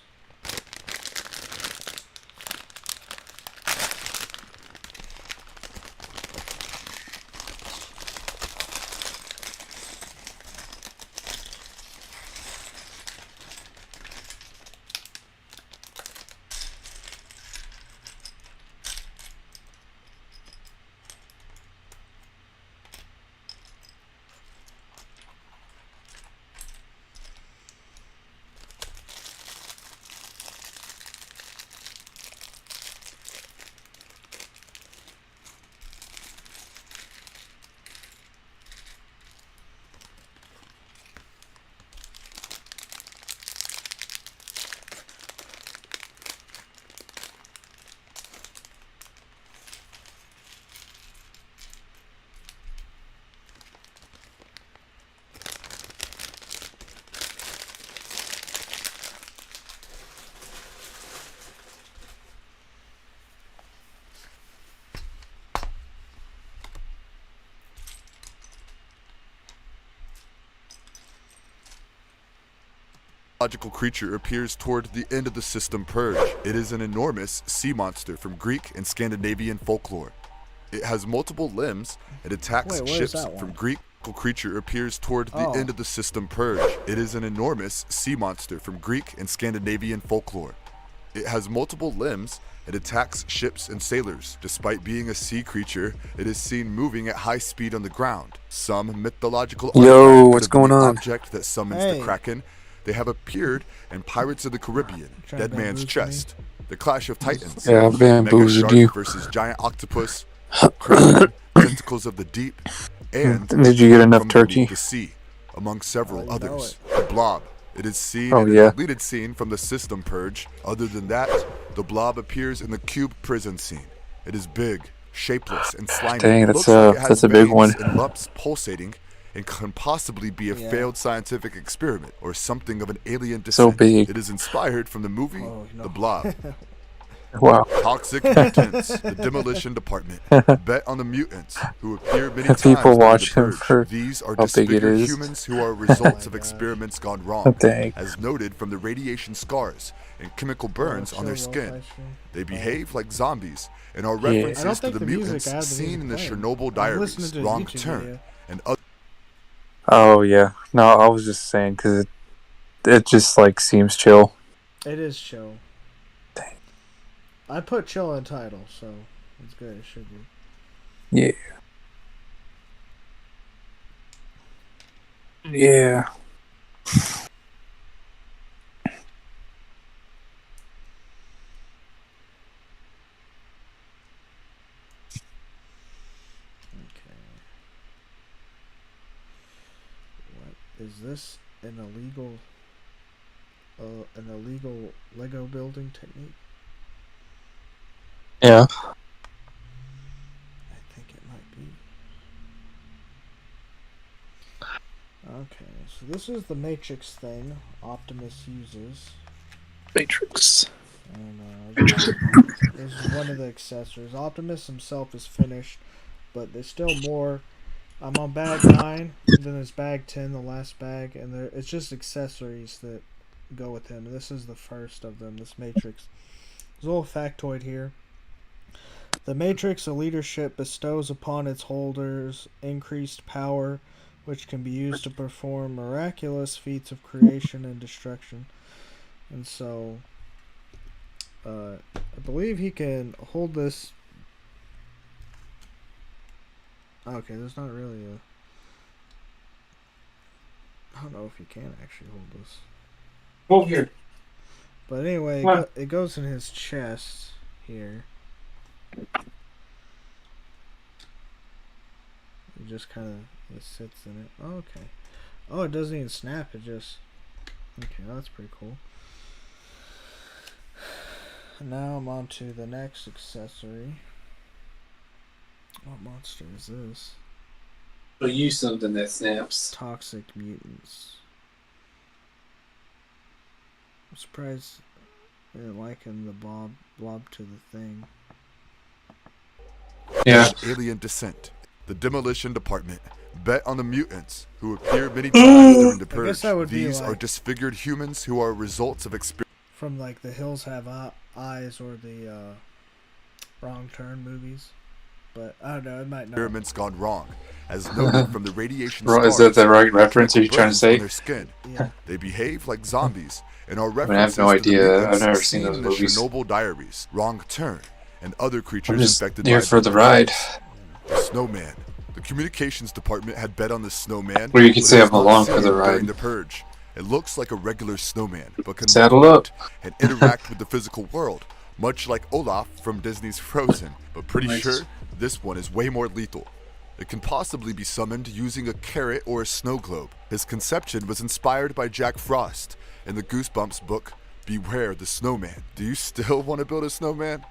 Logical creature appears toward the end of the system purge. It is an enormous sea monster from Greek and Scandinavian folklore. It has multiple limbs. It attacks ships from Greek. Creature appears toward the end of the system purge. It is an enormous sea monster from Greek and Scandinavian folklore. It has multiple limbs. It attacks ships and sailors. Despite being a sea creature, it is seen moving at high speed on the ground. Some mythological what's going on? Object that summons the Kraken. They have appeared in Pirates of the Caribbean, Dead Man's Chest, The Clash of Titans, yeah, I bamboozled you. versus Giant Octopus, Kraken, Tentacles of the Deep, and did you get enough turkey? The Sea, among several others. The Blob. It is seen in a deleted scene from the system purge. Other than that, the Blob appears in the Cube prison scene. It is big, shapeless, and slimy. Dang, that's a big one. And lumps pulsating and can possibly be a Yeah. failed scientific experiment or something of an alien So descent. big. It is inspired from the movie Oh, no. The Blob. Wow. Toxic mutants. The Demolition Department. Bet on the mutants, who appear many times People during the watch him purge. for These are how big it disfigured is. humans who are results of gosh. experiments gone Oh, wrong, dang. as noted from the radiation scars and chemical burns on their skin. They behave like zombies and are Yeah. I don't references to think the the music mutants ad seen in the playing. Chernobyl I'm Diaries, listening to a Wrong YouTube Turn, video. and other. Oh yeah. No, I was just saying because it just like seems chill. It is chill. Dang. I put chill in title, so it's good. It should be. Yeah. Yeah. Okay. What is this? An illegal Lego building technique? Yeah. I think it might be. Okay, so this is the Matrix thing Optimus uses. Matrix. And this is one of the accessories. Optimus himself is finished, but there's still more. I'm on bag 9, and then there's bag 10, the last bag, and it's just accessories that go with him. And this is the first of them, this Matrix. There's a little factoid here. The Matrix of leadership bestows upon its holders increased power, which can be used to perform miraculous feats of creation and destruction. And so, I believe he can hold this. Okay, there's not really a. I don't know if he can actually hold this. Over here. But anyway, What? it goes in his chest here. It just kind of sits in it. Oh, okay. Oh, it doesn't even snap. It just. Okay, that's pretty cool. Now I'm on to the next accessory. What monster is this? We'll use something that snaps. Toxic mutants. I'm surprised they didn't liken the blob to the thing. Yeah. Alien descent. The Demolition Department. Bet on the mutants, who appear many times during the I guess purge. that would be These are like- disfigured humans who are results of experiments. From like The Hills Have Eyes or the Wrong Turn movies. But I don't know, it might not. Experiments gone wrong, as noted from the radiation Is scars that the right and reference chemical are you trying to burns say? on their skin. Yeah. They behave like zombies and are I have references no to the idea. mutants I've never seen seen those in the movies. Chernobyl Diaries, Wrong Turn, and other I'm creatures just infected here by for the ride. The Snowman. The communications department had bet on the snowman. Or you could but say it was I'm not along for seen the ride. During the purge. It looks like a regular snowman, but can Saddle move up. and interact with the physical world, much like Olaf from Disney's Frozen. But pretty Nice. sure this one is way more lethal. It can possibly be summoned using a carrot or a snow globe. His conception was inspired by Jack Frost in the Goosebumps book, Beware the Snowman. Do you still want to build a snowman?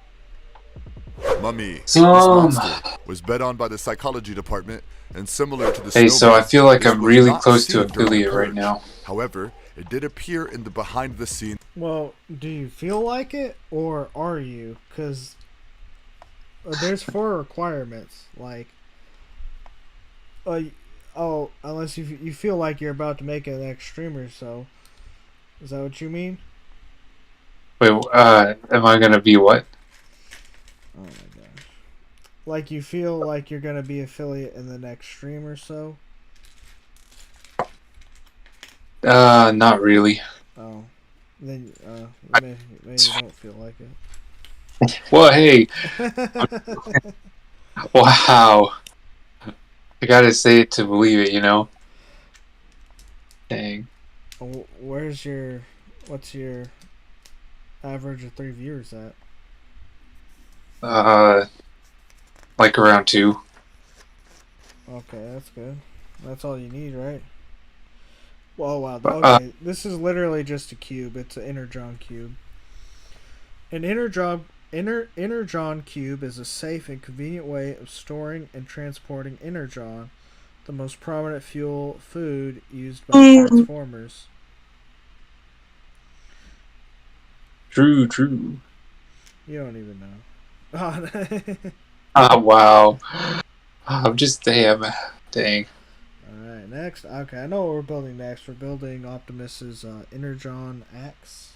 Mummy. This monster was bet on by the psychology department, and similar to the Hey, so snowman, I feel like this I'm was really not close to seen during the affiliate right purge. now. However, it did appear in the behind the scenes. Well, do you feel like it, or are you? Because there's 4 requirements. Like, unless you feel like you're about to make it an next stream or so. Is that what you mean? Wait, am I gonna be what? Oh my gosh. Like you feel like you're gonna be affiliate in the next stream or so? Not really. Oh. Then maybe you don't feel like it. Well, hey. Wow. I gotta say it to believe it, you know? Dang. What's your average of 3 viewers at? Like around 2. Okay, that's good. That's all you need, right? Well, wow. Okay, this is literally just a cube. It's an Energon cube. An Energon cube is a safe and convenient way of storing and transporting Energon The most prominent food used by Transformers. True, true. You don't even know. Ah, wow. I'm just damn. Dang. Alright, next. Okay, I know what we're building next. We're building Optimus's Energon axe.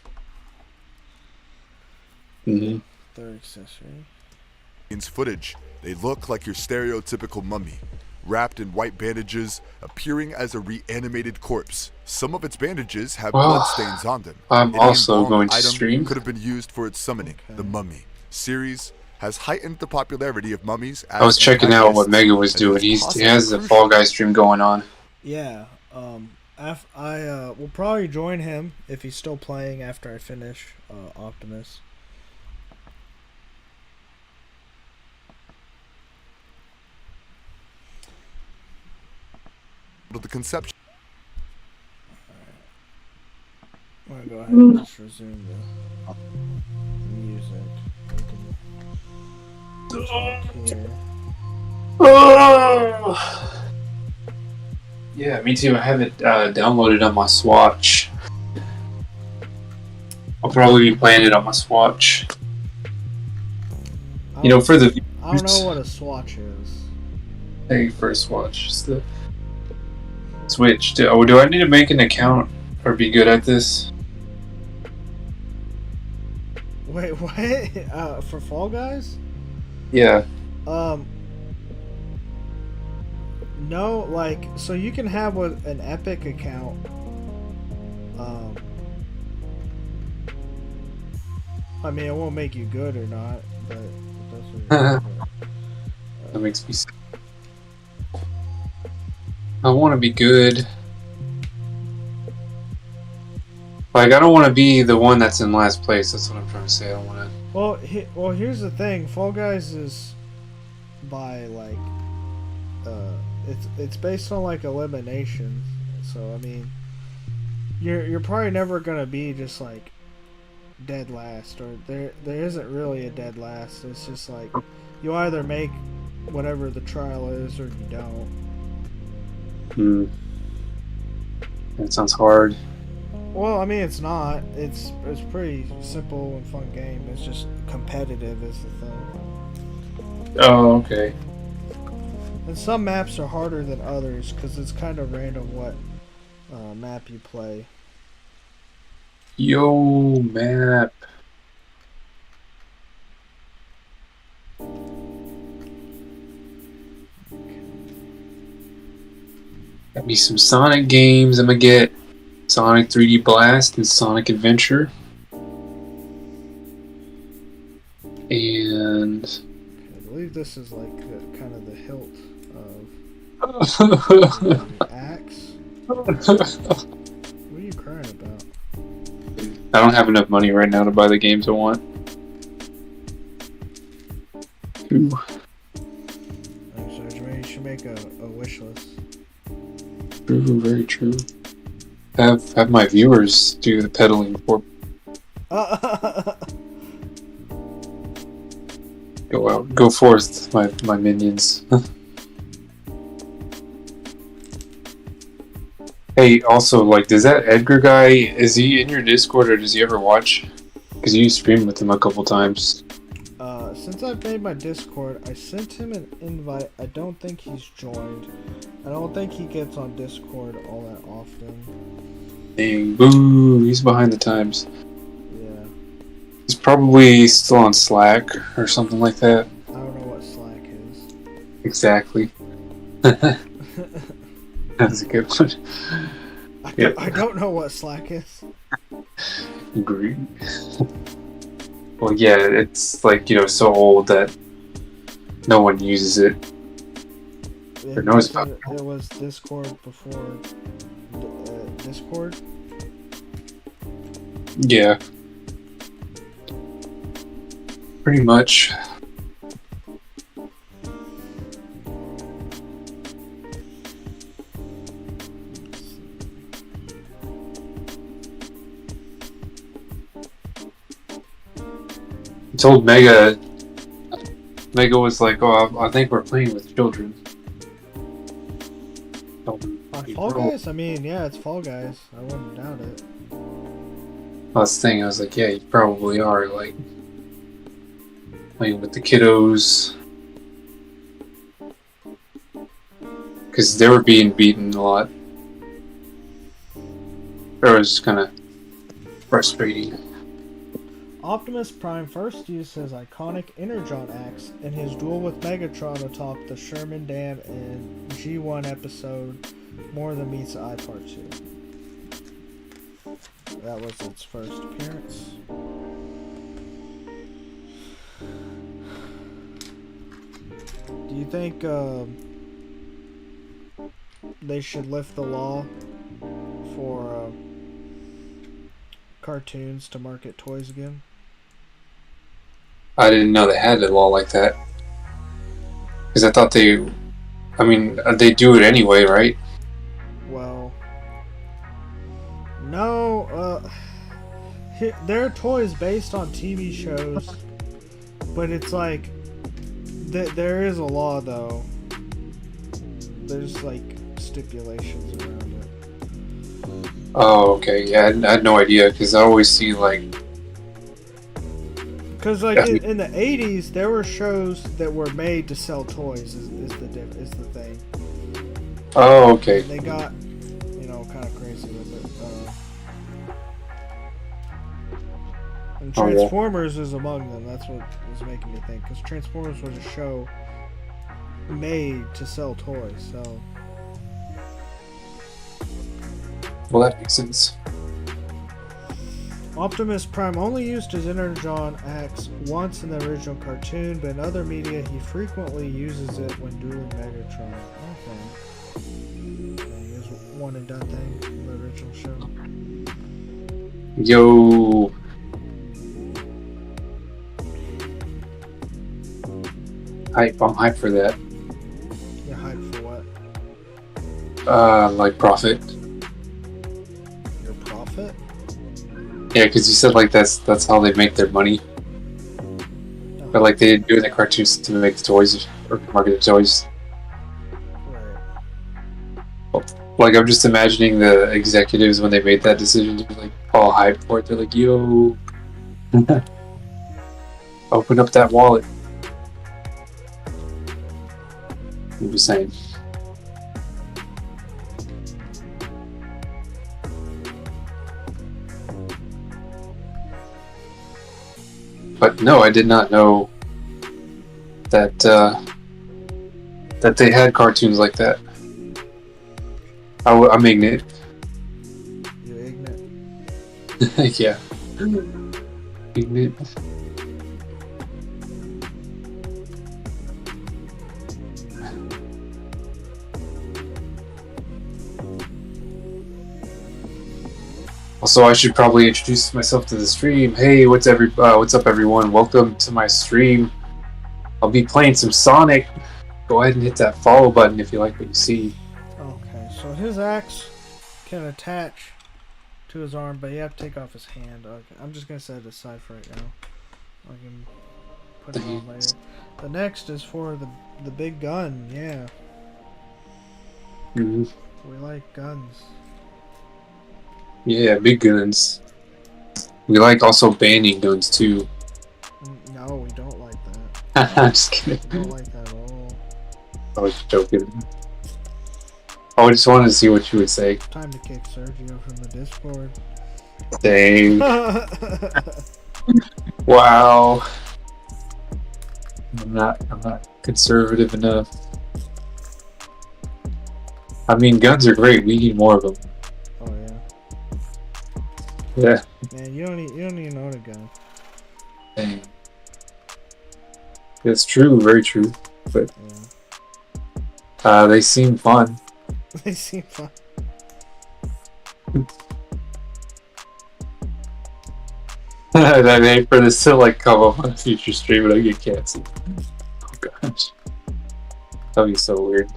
Mm-hmm. Third accessory. Footage. They look like your stereotypical mummy, wrapped in white bandages, appearing as a reanimated corpse. Some of its bandages have bloodstains on them. I'm Any also embalmed going to item stream. could have been used for its summoning. Okay. The Mummy series has heightened the popularity of mummies as I was checking out what antagonists, Mega was and it doing. is He has the possibly Fall Guy stream going on. Yeah. I will probably join him if he's still playing after I finish Optimus. But the conception. I'm gonna go ahead and just resume the music. We can talk here. Yeah, me too. I have it downloaded on my Swatch. I'll probably be playing it on my Swatch. You know, for the I don't know what a swatch is. Hey, for a Swatch, it's the Switch. Do I need to make an account or be good at this? Wait, what? For Fall Guys? Yeah. No, like, so you can have an Epic account. I mean, it won't make you good or not, but that's what That makes me sick. I want to be good. Like, I don't want to be the one that's in last place. That's what I'm trying to say. I don't want to. Well, here's the thing. Fall Guys is by like, it's based on like elimination. So I mean, you're probably never gonna be just like dead last, or there isn't really a dead last. It's just like you either make whatever the trial is or you don't. That sounds hard. Well, I mean, it's not. It's pretty simple and fun game. It's just competitive is the thing. Oh, okay. And some maps are harder than others because it's kind of random what map you play. Yo, map. Got me some Sonic games. I'm gonna get Sonic 3D Blast and Sonic Adventure. And I believe this is like kind of the hilt of the axe. What are you crying about? I don't have enough money right now to buy the games I want. Ooh. So you should make a wish list. True, very true. Have my viewers do the peddling for. Go forth, my minions. Hey, also, like, does that Edgar guy, is he in your Discord or does he ever watch? Because you streamed with him a couple times. Since I've made my Discord, I sent him an invite. I don't think he's joined. I don't think he gets on Discord all that often. Dang, boo, he's behind the times. Yeah. He's probably still on Slack or something like that. I don't know what Slack is. Exactly. That's a good one. I don't know what Slack is. Agree. Well, yeah, it's like, you know, so old that no one uses it. Or knows about it. It was Discord before Discord. Yeah. Pretty much. I told Mega was like, oh, I think we're playing with children. Fall Guys? I mean, yeah, it's Fall Guys. I wouldn't doubt it. That's the thing. I was like, yeah, you probably are like playing with the kiddos because they were being beaten a lot. It was kind of frustrating. Optimus Prime first used his iconic Energon axe in his duel with Megatron atop the Sherman Dam in G1 episode More Than Meets the Eye Part 2. That was its first appearance. Do you think they should lift the law for cartoons to market toys again? I didn't know they had a law like that. Because I thought they do it anyway, right? Well, no, there are toys based on TV shows, but it's like, there is a law though. There's like stipulations around it. Oh, okay. Yeah, I had no idea, because I always see like... Because like in the 80s, there were shows that were made to sell toys. Is the thing. Oh, okay. And they got, kind of crazy with it. And Transformers is among them. That's what was making me think. Because Transformers was a show made to sell toys. So. Well, that makes sense. Optimus Prime only used his Energon axe once in the original cartoon, but in other media he frequently uses it when dueling Megatron. Okay. He was a one and done thing in the original show. Yo. I'm hyped for that. You're hyped for what? Like Profit. Your Profit? Yeah, because you said like that's how they make their money. But like they didn't do it in the cartoons to make the toys or market the toys. Right. Like I'm just imagining the executives when they made that decision to be like all hyped for it. They're like, "Yo, open up that wallet." I'm just saying. But no, I did not know that that they had cartoons like that. I'm ignorant. You're ignorant. Yeah. Ignorant. Also, I should probably introduce myself to the stream. Hey, what's up, everyone? Welcome to my stream. I'll be playing some Sonic. Go ahead and hit that follow button if you like what you see. Okay, so his axe can attach to his arm, but you have to take off his hand. Okay, I'm just gonna set it aside for right now. I can put it on later. The next is for the big gun. Yeah. Mm-hmm. We like guns. Yeah, big guns. We like also banning guns too. No, we don't like that. I'm just kidding. We don't like that at all. I was joking. I just wanted to see what you would say. Time to kick Sergio from the Discord. Dang. Wow. I'm not conservative enough. I mean, guns are great. We need more of them. Oh yeah. Yeah. Man, you don't even own a gun. Dang. It's true, very true. But they seem fun. They seem fun. I made for this to like come up on a future stream and I get canceled. Oh gosh. That'd be so weird.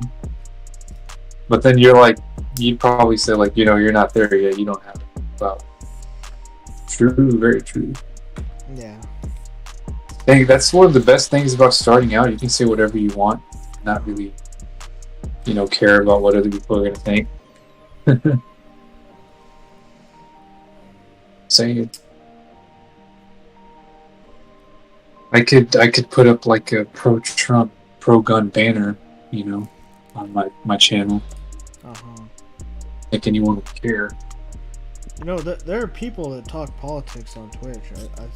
But then you'd probably say like, you're not there yet, you don't have it. Wow. True, very true. Yeah. Dang, that's one of the best things about starting out. You can say whatever you want, not really, care about what other people are gonna think. Saying I could put up like a pro-Trump, pro-gun banner, you know, on my channel. Uh-huh. Think anyone would care. You know, there are people that talk politics on Twitch. I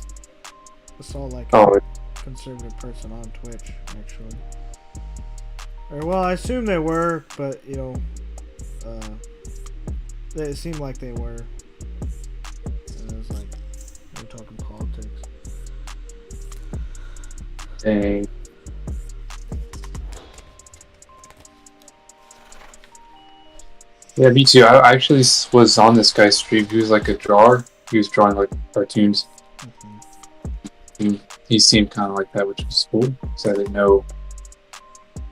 saw like Oh, a conservative person on Twitch, actually. Or, well, I assume they were, but, you know, it seemed like they were. And it was like, they were talking politics. dang. Yeah, me too. I actually was on this guy's stream. He was like a drawer. He was drawing like cartoons. He seemed kind of like that, which was cool. So I didn't know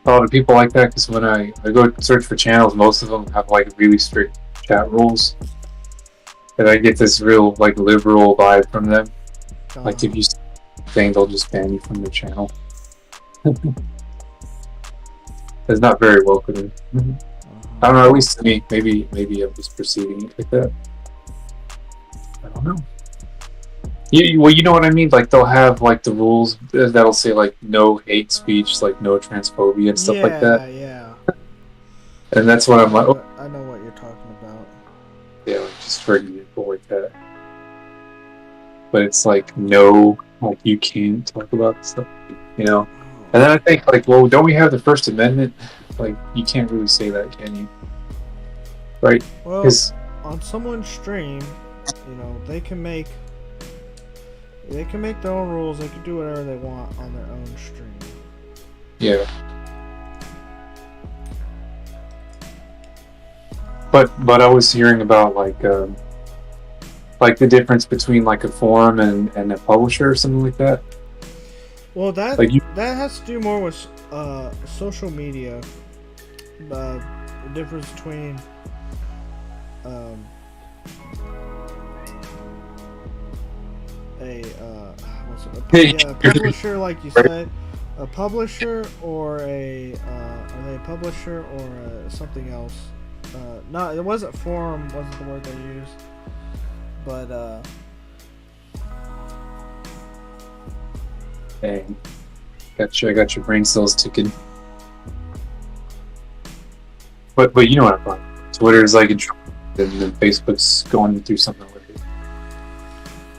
a lot of people like that, because when I go search for channels, most of them have like really strict chat rules. And I get this real like liberal vibe from them. Like if you say anything, they'll just ban you from the channel. It's not very welcoming. I don't know, at least to me. Maybe I was perceiving it like that. I don't know. Well, you know what I mean? Like, they'll have, like, the rules that'll say, like, no hate speech, like, no transphobia and stuff like that. Yeah. And that's what I'm like, oh. I know what you're talking about. Yeah, like, just for example, like that. But it's like, no, like, you can't talk about stuff, you know? And then I think, like, well, don't we have the First Amendment? Like, you can't really say that, can you? Right? Well, on someone's stream, you know, they can make their own rules. They can do whatever they want on their own stream. Yeah. But I was hearing about like the difference between like a forum and a publisher or something like that. Well, that like that has to do more with social media. The difference between a publisher, like you said, a publisher or are they a publisher or something else? No, it wasn't forum. Wasn't the word they used, but dang, I got your brain cells ticking. But you know what I'm talking about. Twitter's like and then Facebook's going through something with it.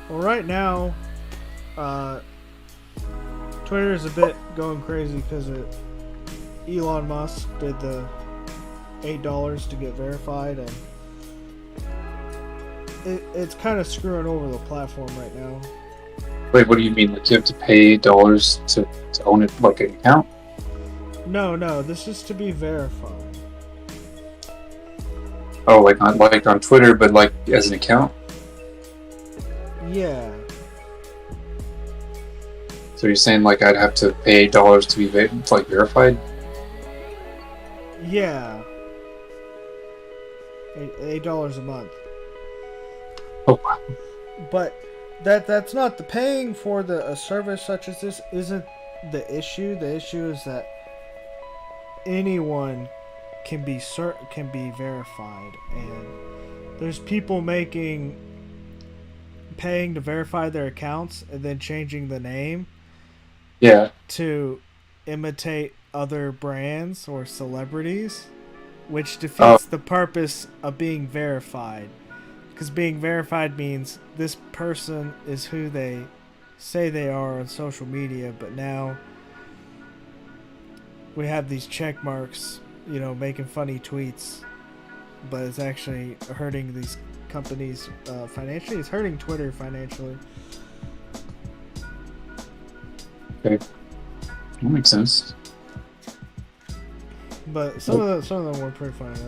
Well, right now, Twitter is a bit going crazy because Elon Musk did the $8 to get verified, and it's kind of screwing over the platform right now. Wait, what do you mean? Like you have to pay $8 to own it, like an account? No, this is to be verified. Oh, like on Twitter, but like as an account? Yeah. So you're saying like I'd have to pay $8 to be verified? Yeah. $8 a month. Oh wow. But that's not the paying for a service such as this isn't the issue. The issue is that anyone can be verified, and there's people paying to verify their accounts and then changing the name to imitate other brands or celebrities, which defeats the purpose of being verified, because being verified means this person is who they say they are on social media, but now we have these check marks, you know, making funny tweets, but it's actually hurting these companies financially. It's hurting Twitter financially. Okay, that makes sense. But some of them were pretty funny.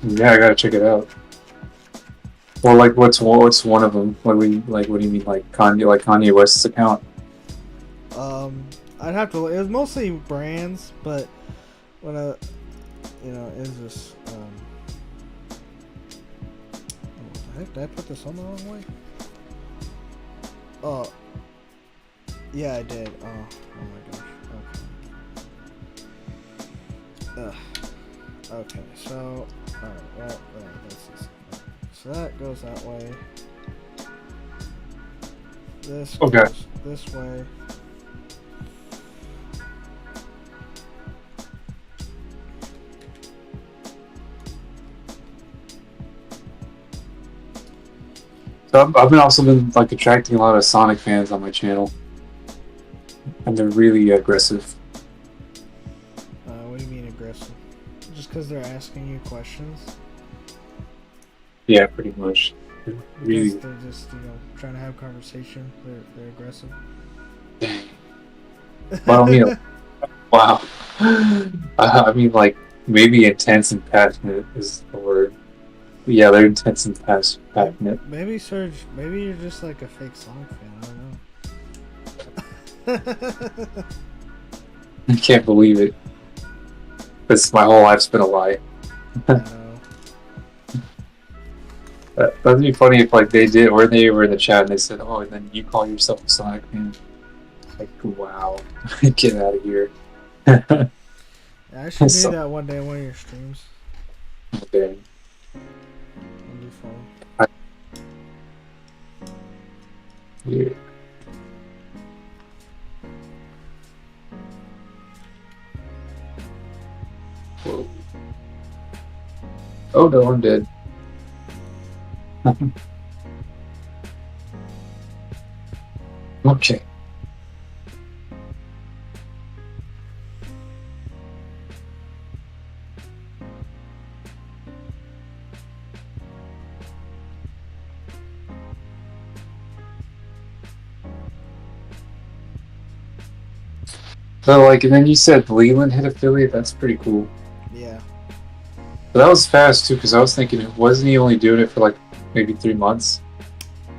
Yeah, I gotta check it out. Well, like, what's one of them? What do you mean, like Kanye West's account? I'd have to. It was mostly brands, but when it was this. What the heck? Did I put this on the wrong way? Oh, yeah, I did. Oh my gosh. Okay. Ugh. Okay, so alright, well, that's just, so that goes that way. This goes this way. So I've been also been like attracting a lot of Sonic fans on my channel, and they're really aggressive. What do you mean aggressive? Just because they're asking you questions? Yeah, pretty much. Really. They're just trying to have conversation. They're aggressive. Well, wow. I mean, like maybe intense and passionate is the word. Yeah, they're intense and passionate. Maybe Serge, maybe you're just like a fake Sonic fan. I don't know. I can't believe it. Because my whole life's been a lie. That'd be funny if like they did, or they were in the chat and they said, "Oh, and then you call yourself a Sonic fan." Like, wow, get out of here. Yeah, I should do that one day on one of your streams. Okay. That'd be fun. Yeah. Whoa. Oh no, I'm dead. Okay. So like, and then you said Leland hit affiliate. That's pretty cool. Yeah. But that was fast too, because I was thinking, wasn't he only doing it for like maybe 3 months?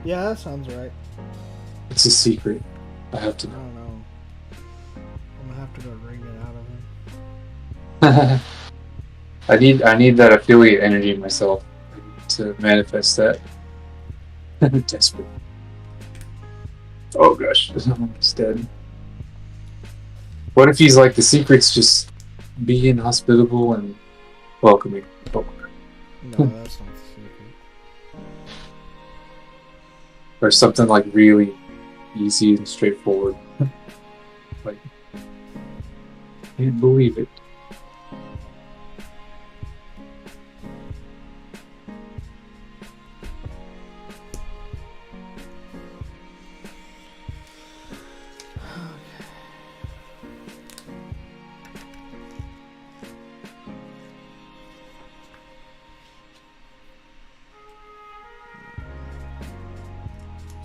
Yeah, that sounds right. It's a secret. I have to know. I don't know. I'm gonna have to go wring it out of him. I need that affiliate energy myself to manifest that. Desperate. Oh gosh, I'm almost dead. What if he's like, the secret's just being hospitable and welcoming? Oh. No, that's not the secret. Or something like really easy and straightforward. Like, can't believe it.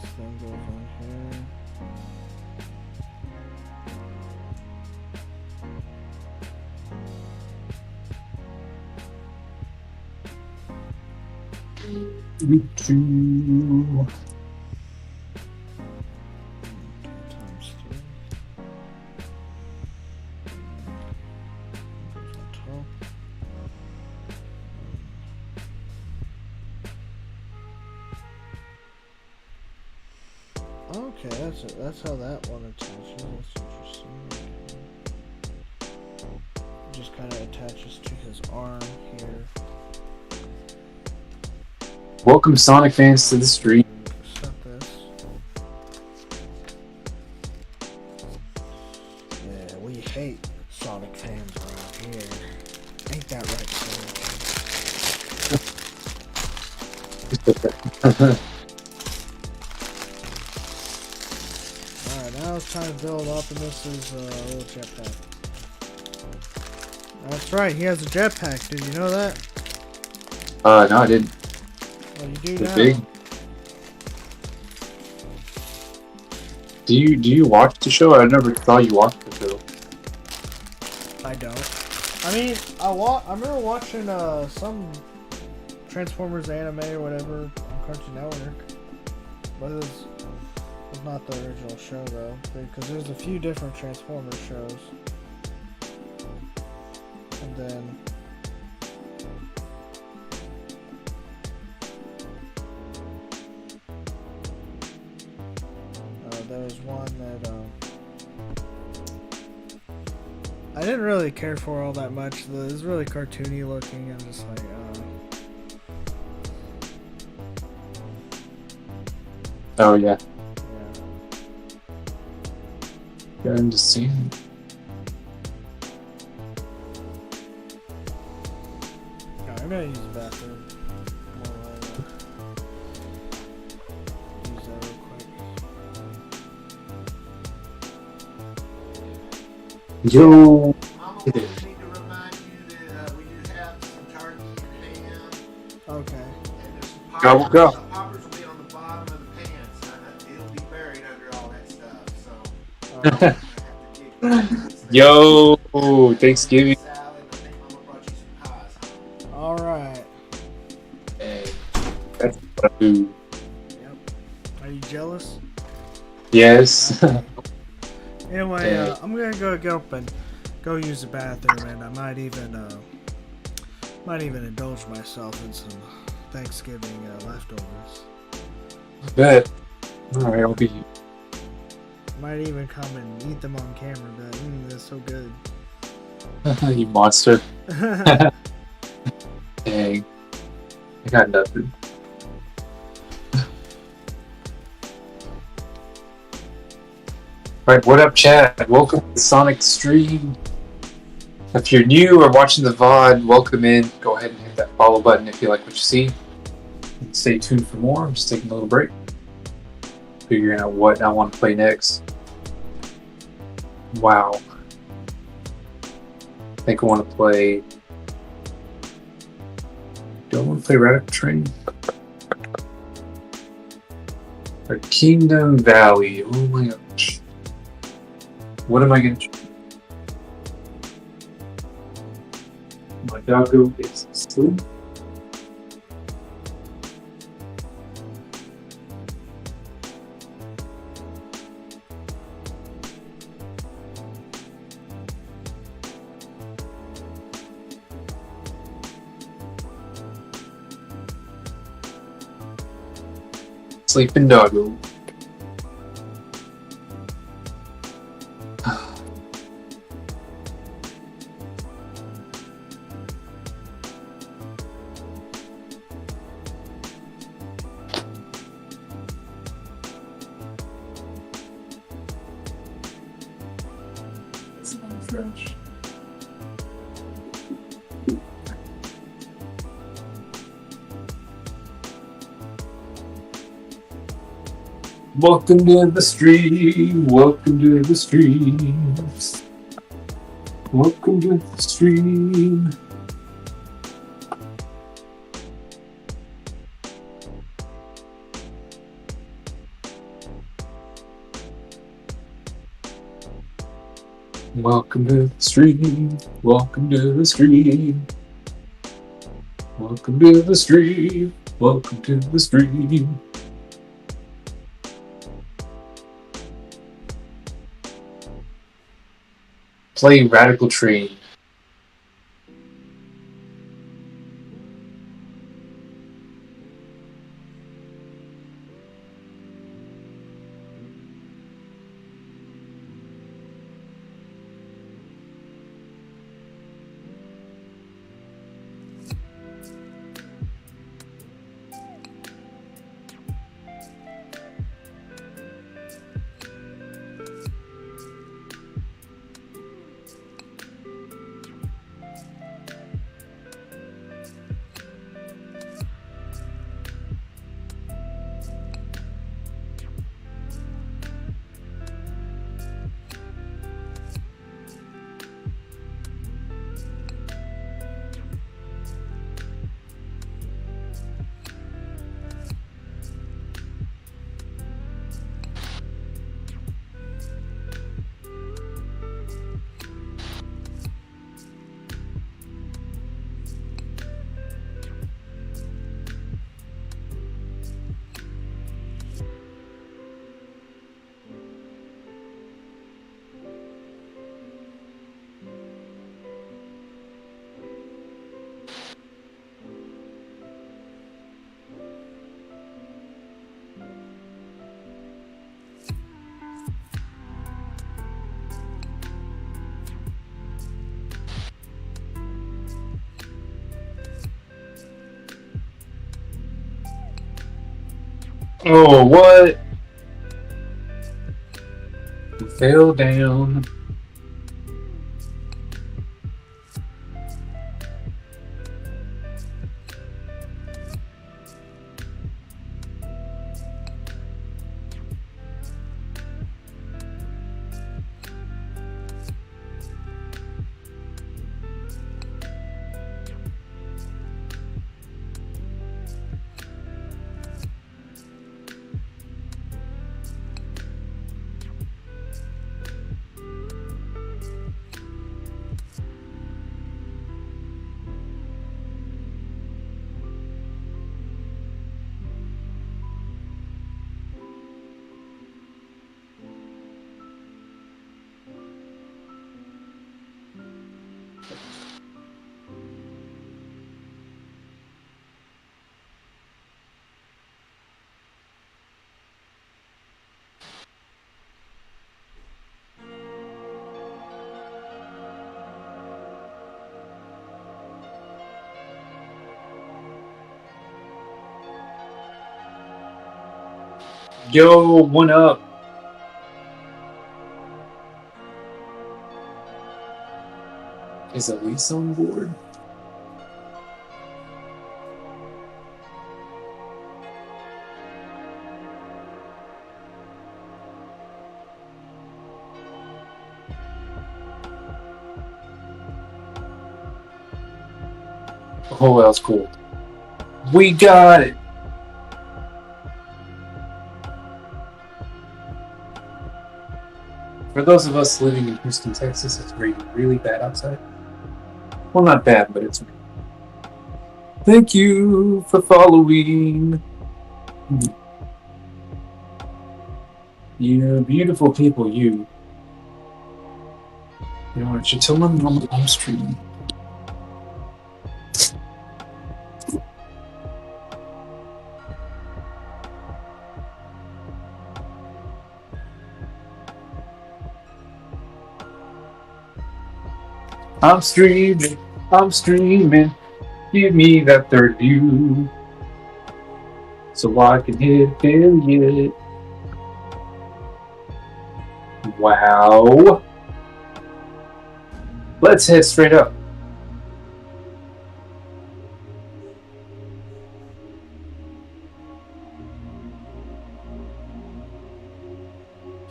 This thing goes on here. Me too. Times 3. Goes on top. Okay, that's how that one attaches. That's interesting. Just kind of attaches to his arm here. Welcome, Sonic fans, to the stream. Stop this. Yeah, we hate Sonic fans around here. Ain't that right, Serge? Alright, now it's time to build Optimus's little jetpack. That's right, he has a jetpack. Did you know that? No, I didn't. Well, you do It's now. big. Do you watch the show? I never thought you watched the show. I don't. I mean, I remember watching some Transformers anime or whatever on Cartoon Network, but it was not the original show though, because there's a few different Transformers shows, and then there was one that I didn't really care for all that much. It was really cartoony looking. I'm just like, Oh yeah. yeah. Yeah, I'm just seeing. Alright, I'm gonna use the bathroom. While I, use that real quick. Yo. Mama, we need to remind you that we do have some turkey in hand. Okay. And there's some Go, poppers. go. The poppers will be on the bottom of the pants. It'll be buried under all that stuff. So I have to dig Yo, Thanksgiving. salad. I think Mama brought you some pies. Alright. Hey, that's what I do. Yep. Are you jealous? Yes. Anyway, Hey. I'm gonna go get up and go use the bathroom, and I might even indulge myself in some Thanksgiving leftovers. I bet. Alright, I'll be. Might even come and eat them on camera, but that's so good. You monster. Dang. I got nothing. Alright, what up, chat? Welcome to the Sonic stream. If you're new or watching the VOD, welcome in. Go ahead and hit that follow button if you like what you see. And stay tuned for more. I'm just taking a little break. Figuring out what I want to play next. Wow. I think I want to play... Do I want to play Radical Train? Or Kingdom Valley. Oh my gosh. What am I going to... My doggo is asleep. Sleeping doggo. French. Welcome to the stream. Welcome to the stream. Welcome to the stream. Welcome to the stream. Welcome to the stream. Welcome to the stream. Welcome to the stream. Play Radical Train. Oh, what? He fell down. Yo, one up. Is Elise on board? Oh, that was cool. We got it! For those of us living in Houston, Texas, it's raining really bad outside. Well, not bad, but it's raining. Thank you for following. You beautiful people, you. You know what? You tell them I'm streaming. I'm streaming. I'm streaming. Give me that third view, so I can hit affiliate. Wow. Let's head straight up.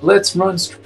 Let's run straight up.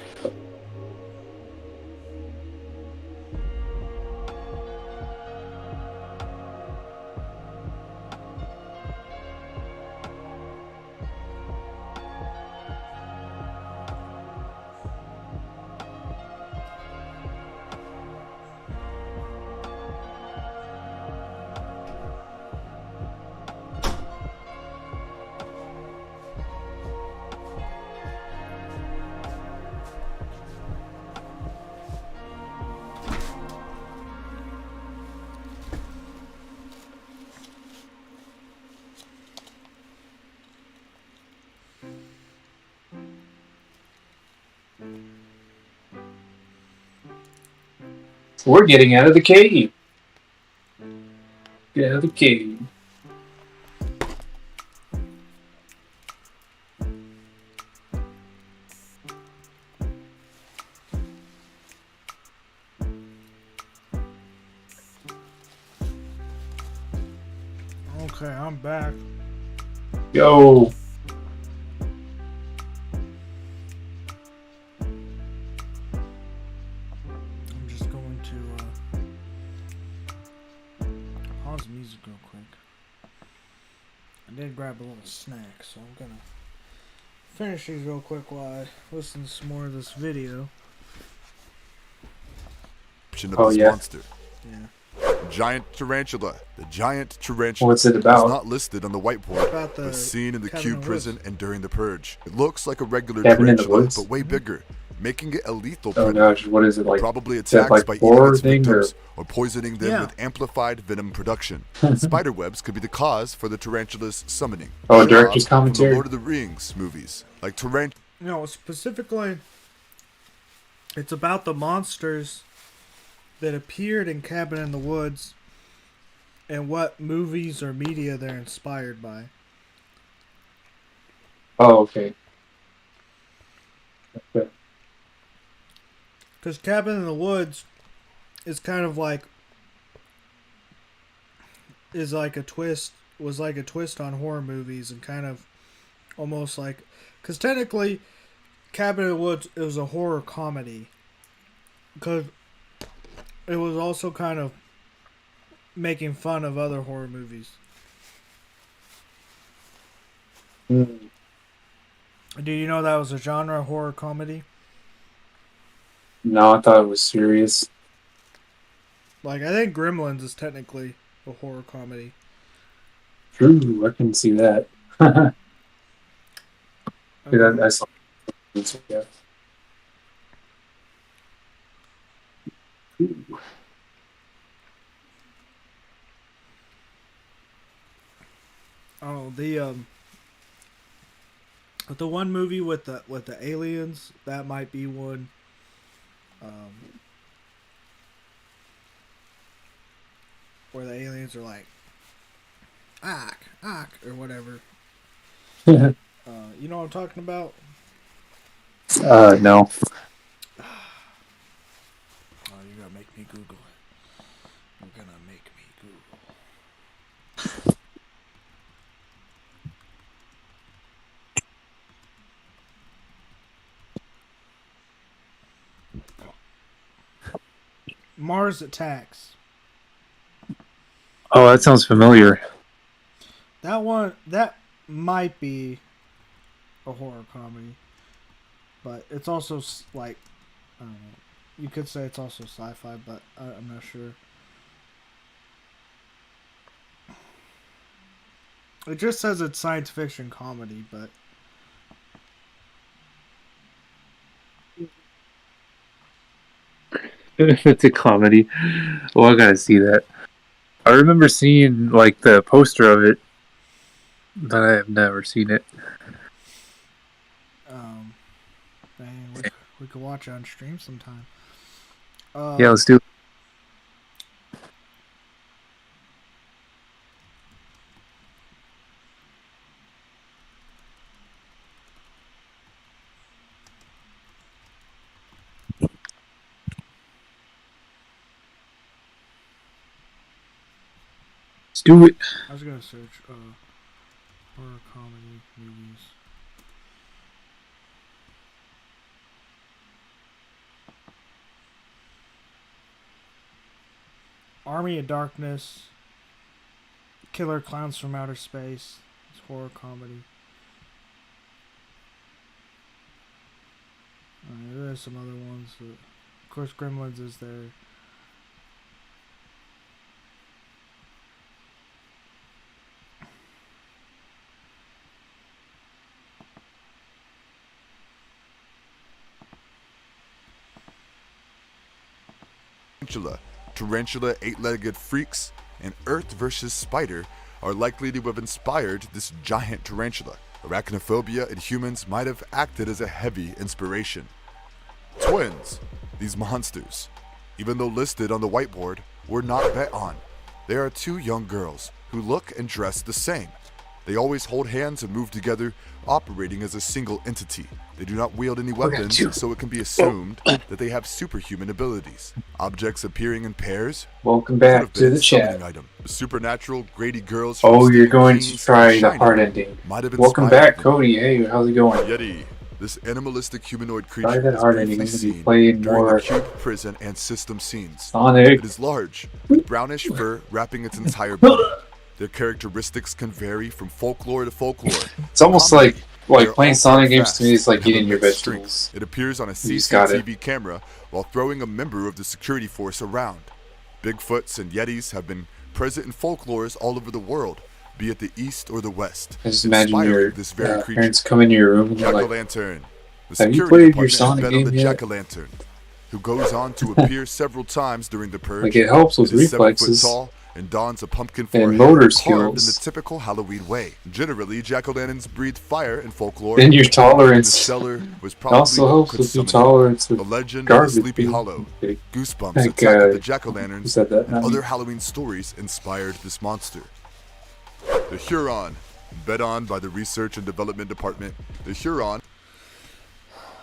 We're getting out of the cave. Get out of the cave. Okay, I'm back. Yo. I'm just going to pause the music real quick. I did grab a little snack, so I'm gonna finish these real quick while I listen to some more of this video. Of this monster. Yeah. Giant tarantula. The giant tarantula. What's it about? It's not listed on the whiteboard, but seen in the Cube prison and during the purge. It looks like a regular tarantula, but way bigger, making it a lethal predator. Oh gosh, what is it like? Probably attacks like by eating its thing, victims or poisoning them with amplified venom production. Spider webs could be the cause for the tarantula's summoning. Oh, director's commentary. From the Lord of the Rings movies, like tarantula. No, specifically, it's about the monsters that appeared in Cabin in the Woods and what movies or media they're inspired by. Oh, okay. Okay. Because Cabin in the Woods is kind of like was like a twist on horror movies and kind of almost like because technically Cabin in the Woods it was a horror comedy because it was also kind of making fun of other horror movies. Mm. Do you know that was a genre horror comedy? No, I thought it was serious. Like I think Gremlins is technically a horror comedy. True, I can see that. Okay. I saw yeah. Oh, the one movie with the aliens that might be one. Where the aliens are like, "Ack, or whatever. You know what I'm talking about? No. Oh, you're gonna make me Google it. You're gonna make me Google. Mars Attacks. Oh, that sounds familiar. That might be a horror comedy, but it's also like, I don't know. You could say it's also sci-fi, but I'm not sure. It just says it's science fiction comedy, but It's a comedy. Well, I gotta see that. I remember seeing like the poster of it, but I have never seen it. dang, we could watch it on stream sometime. Yeah, let's do it. Let's do it. I was gonna search horror comedy movies. Army of Darkness, Killer Clowns from Outer Space. It's horror comedy. There are some other ones. Of course, Gremlins is there. Tarantula, eight-legged freaks, and Earth vs. Spider are likely to have inspired this giant tarantula. Arachnophobia in humans might have acted as a heavy inspiration. Twins, these monsters, even though listed on the whiteboard, were not bet on. They are two young girls who look and dress the same. They always hold hands and move together, operating as a single entity. They do not wield any weapons, so it can be assumed that they have superhuman abilities. Objects appearing in pairs. Welcome back to the chat. Item. Supernatural, Grady girls. Oh, you're going to try the hard ending. Welcome back, Cody. Hey, how's it going? Yeti, this animalistic humanoid Try creature, that is hard ending. briefly I'm going to be seen playing during more the cube prison and system scenes. Sonic. It is large, with brownish fur wrapping its entire body. Their characteristics can vary from folklore to folklore. It's almost Comedy, like playing Sonic games fast to me is like and have eating your immense vegetables. strength. It appears on a You just got it. CCTV camera while throwing a member of the security force around. Bigfoots and Yetis have been present in folklores all over the world, be it the East or the West. I just imagine inspiring your this very creature. parents come into your room and you're like, Jack-o'-lantern. The have you security played your department Sonic has bet on game the yet? Jack-o'-lantern, who goes on to appear several times during the purge. Like, it helps with It is 7 foot reflexes tall and dons a pumpkin and forehead motor carved skills. in the typical Halloween way. Generally, jack-o'-lanterns breathe fire in folklore. Then your The tolerance cellar was it probably also what helps could with your summon it. tolerance with The legend of garbage. the Sleepy being- Hollow, Okay. Goosebumps, Like, Attack of the who Jack-o'-lanterns, said that? and Not me. other Halloween stories inspired this monster. The Huron, Bet on by the Research and Development Department, the Huron.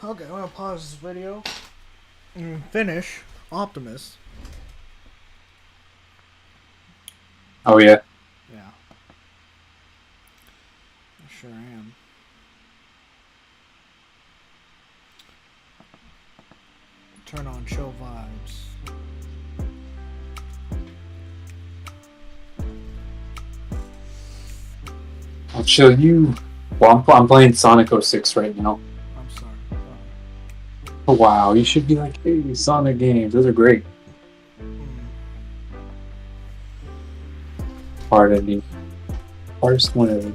Okay, I'm gonna pause this video and finish Optimus. Oh yeah. Yeah. I sure am. Turn on chill vibes. I'll show you. Well, I'm playing Sonic 06 right now. I'm sorry. Oh wow, you should be like, hey, Sonic games, those are great. Pardon me. Hardest one ever.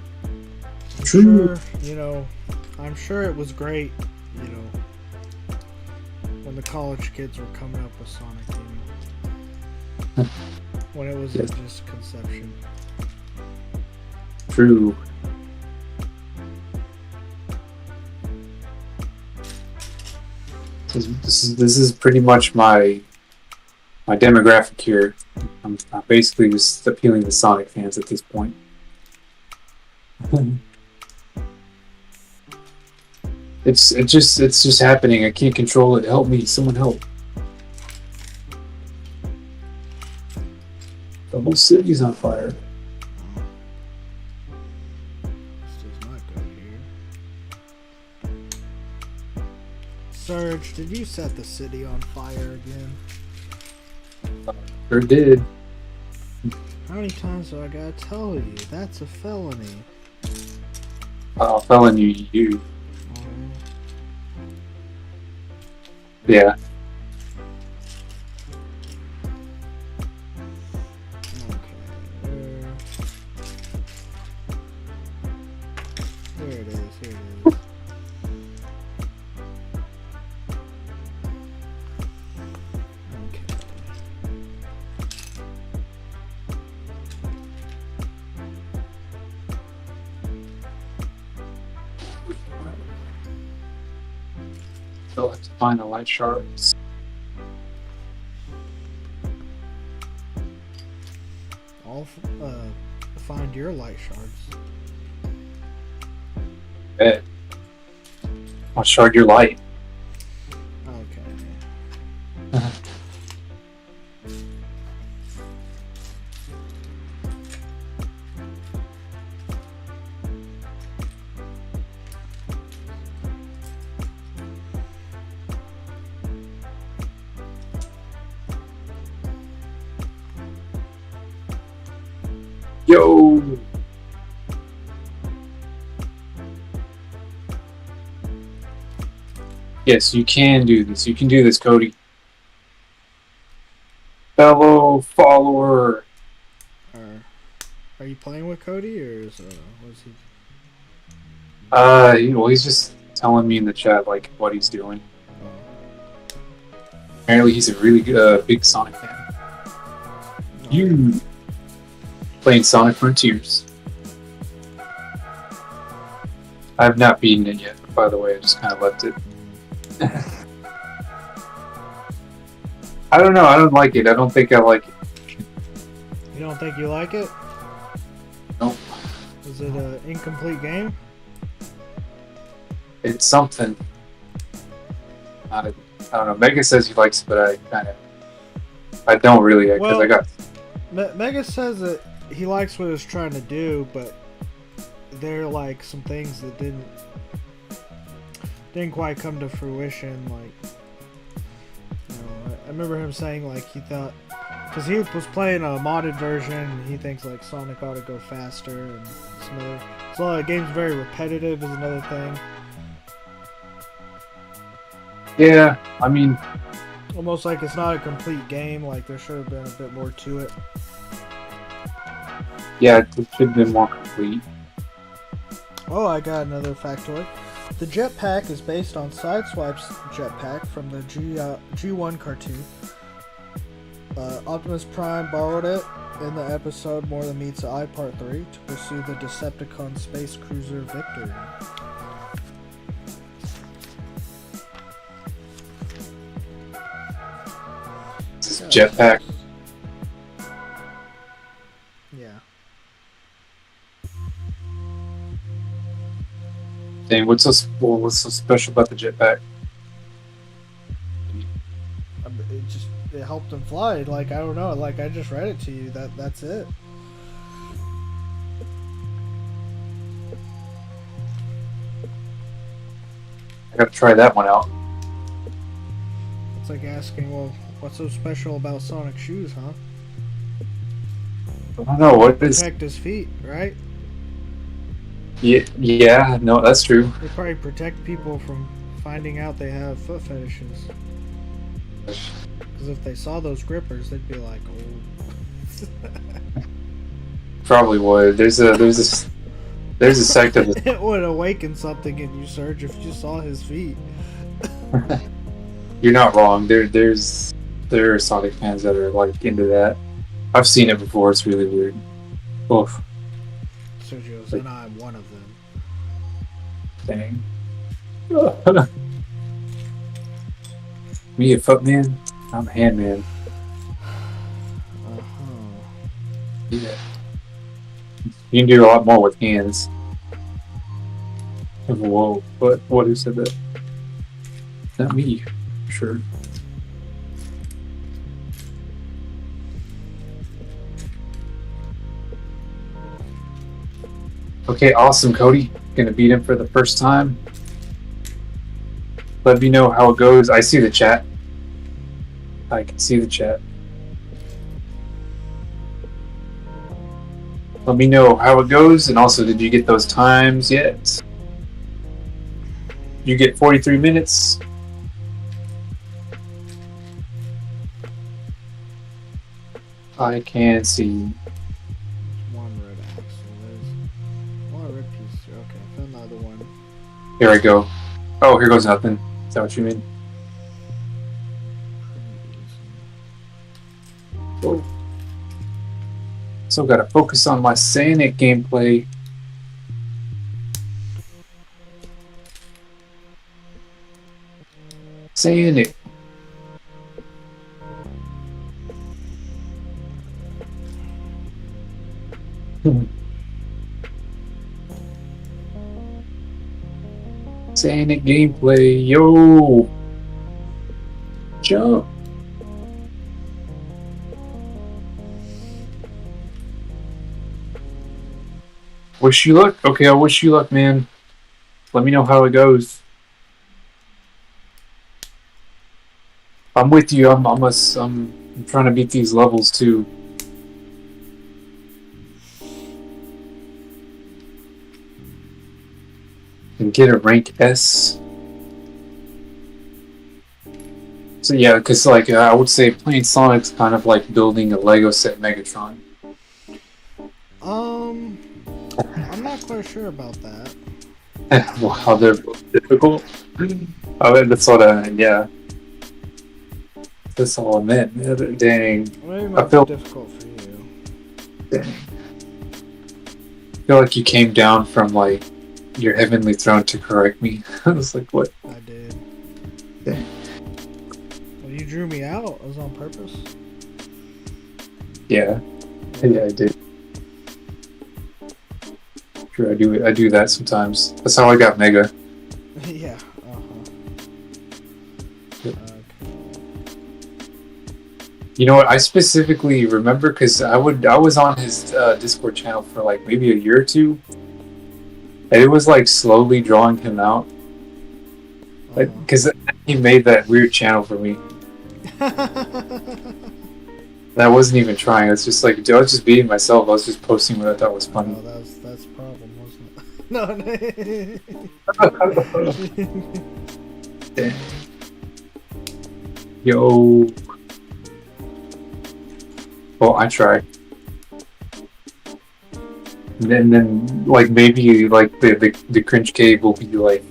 True. I'm sure it was great, when the college kids were coming up with Sonic gaming. When it was just conception. True. This is pretty much my demographic here. I'm basically just appealing to Sonic fans at this point. It's just happening. I can't control it. Help me! Someone help! The whole city's on fire. This does not go here. Surge, did you set the city on fire again? Sure did. How many times do I gotta tell you? That's a felony. Felony you. Yeah. Here it is. Still have to find the light shards. I'll find your light shards. Bet. I'll shard your light. Okay. Yo! Yes, you can do this. You can do this, Cody. Fellow follower. Are you playing with Cody, or is what is he? Well, he's just telling me in the chat like what he's doing. Apparently, he's a really good, big Sonic fan. You playing Sonic Frontiers? I have not beaten it yet. By the way, I just kind of left it. I don't know. I don't like it. I don't think I like it. You don't think you like it? Nope. Is it an incomplete game? It's something. I don't know. Mega says he likes it, but I don't really, because I got. Mega says that he likes what it's trying to do, but there are like some things that didn't quite come to fruition. Like, I remember him saying like he thought, because he was playing a modded version, and he thinks like Sonic ought to go faster and smoother. So the game's very repetitive is another thing. Yeah, I mean, almost like it's not a complete game. Like there should have been a bit more to it. Yeah, it should have been more complete. Oh, I got another factoid. The jetpack is based on Sideswipe's jetpack from the G1 cartoon. Optimus Prime borrowed it in the episode More Than Meets the Eye Part 3 to pursue the Decepticon space cruiser Victory. Jetpack. Yeah. Dang, what's so special about the jetpack? It helped him fly. Like, I don't know. Like, I just read it to you. That's it. I gotta try that one out. It's like asking, well, what's so special about Sonic shoes, huh? I don't know what is. Protect his feet, right? Yeah, no, that's true. They probably protect people from finding out they have foot fetishes. Because if they saw those grippers, they'd be like, oh. Probably would. There's a sect of It would awaken something in you, Serge, if you saw his feet. You're not wrong. There are Sonic fans that are like into that. I've seen it before. It's really weird. Oof. Sergio's, and I'm one of them. Dang. Me a foot man? I'm a hand man. Yeah. You can do a lot more with hands. Whoa, what who said that? Not me, sure. Okay, awesome, Cody. Gonna beat him for the first time. Let me know how it goes. I see the chat. I can see the chat. Let me know how it goes, and also, did you get those times yet? You get 43 minutes. I can see. One red axle. There's one red piece. Okay, found another one. Here I go. Oh, here goes nothing. Is that what you mean? Oh. So gotta focus on my Sonic gameplay. Sonic. Sonic gameplay, yo! Jump! Wish you luck. Okay, I wish you luck, man. Let me know how it goes. I'm with you. I'm trying to beat these levels too. And get a rank S. So yeah, because like I would say playing Sonic's kind of like building a Lego set Megatron. I'm not quite sure about that. Wow, they're difficult. I mean, that's what yeah. That's all I meant. Dang. Maybe it I might feel be difficult for you. Dang. I feel like you came down from like your heavenly throne to correct me. I was like, what? I did. Dang. Well, you drew me out. It was on purpose. Yeah. Yeah, I did. Sure, I do that sometimes. That's how I got Mega. Yeah. Yep. You know what? I specifically remember because I was on his Discord channel for like maybe a year or two, and it was like slowly drawing him out. Like, because he made that weird channel for me. And I wasn't even trying. It's just like I was just beating myself. I was just posting what I thought was funny. Oh, that's the problem, wasn't it? No. Yo. Well, I try. And then like maybe like the cringe cave will be like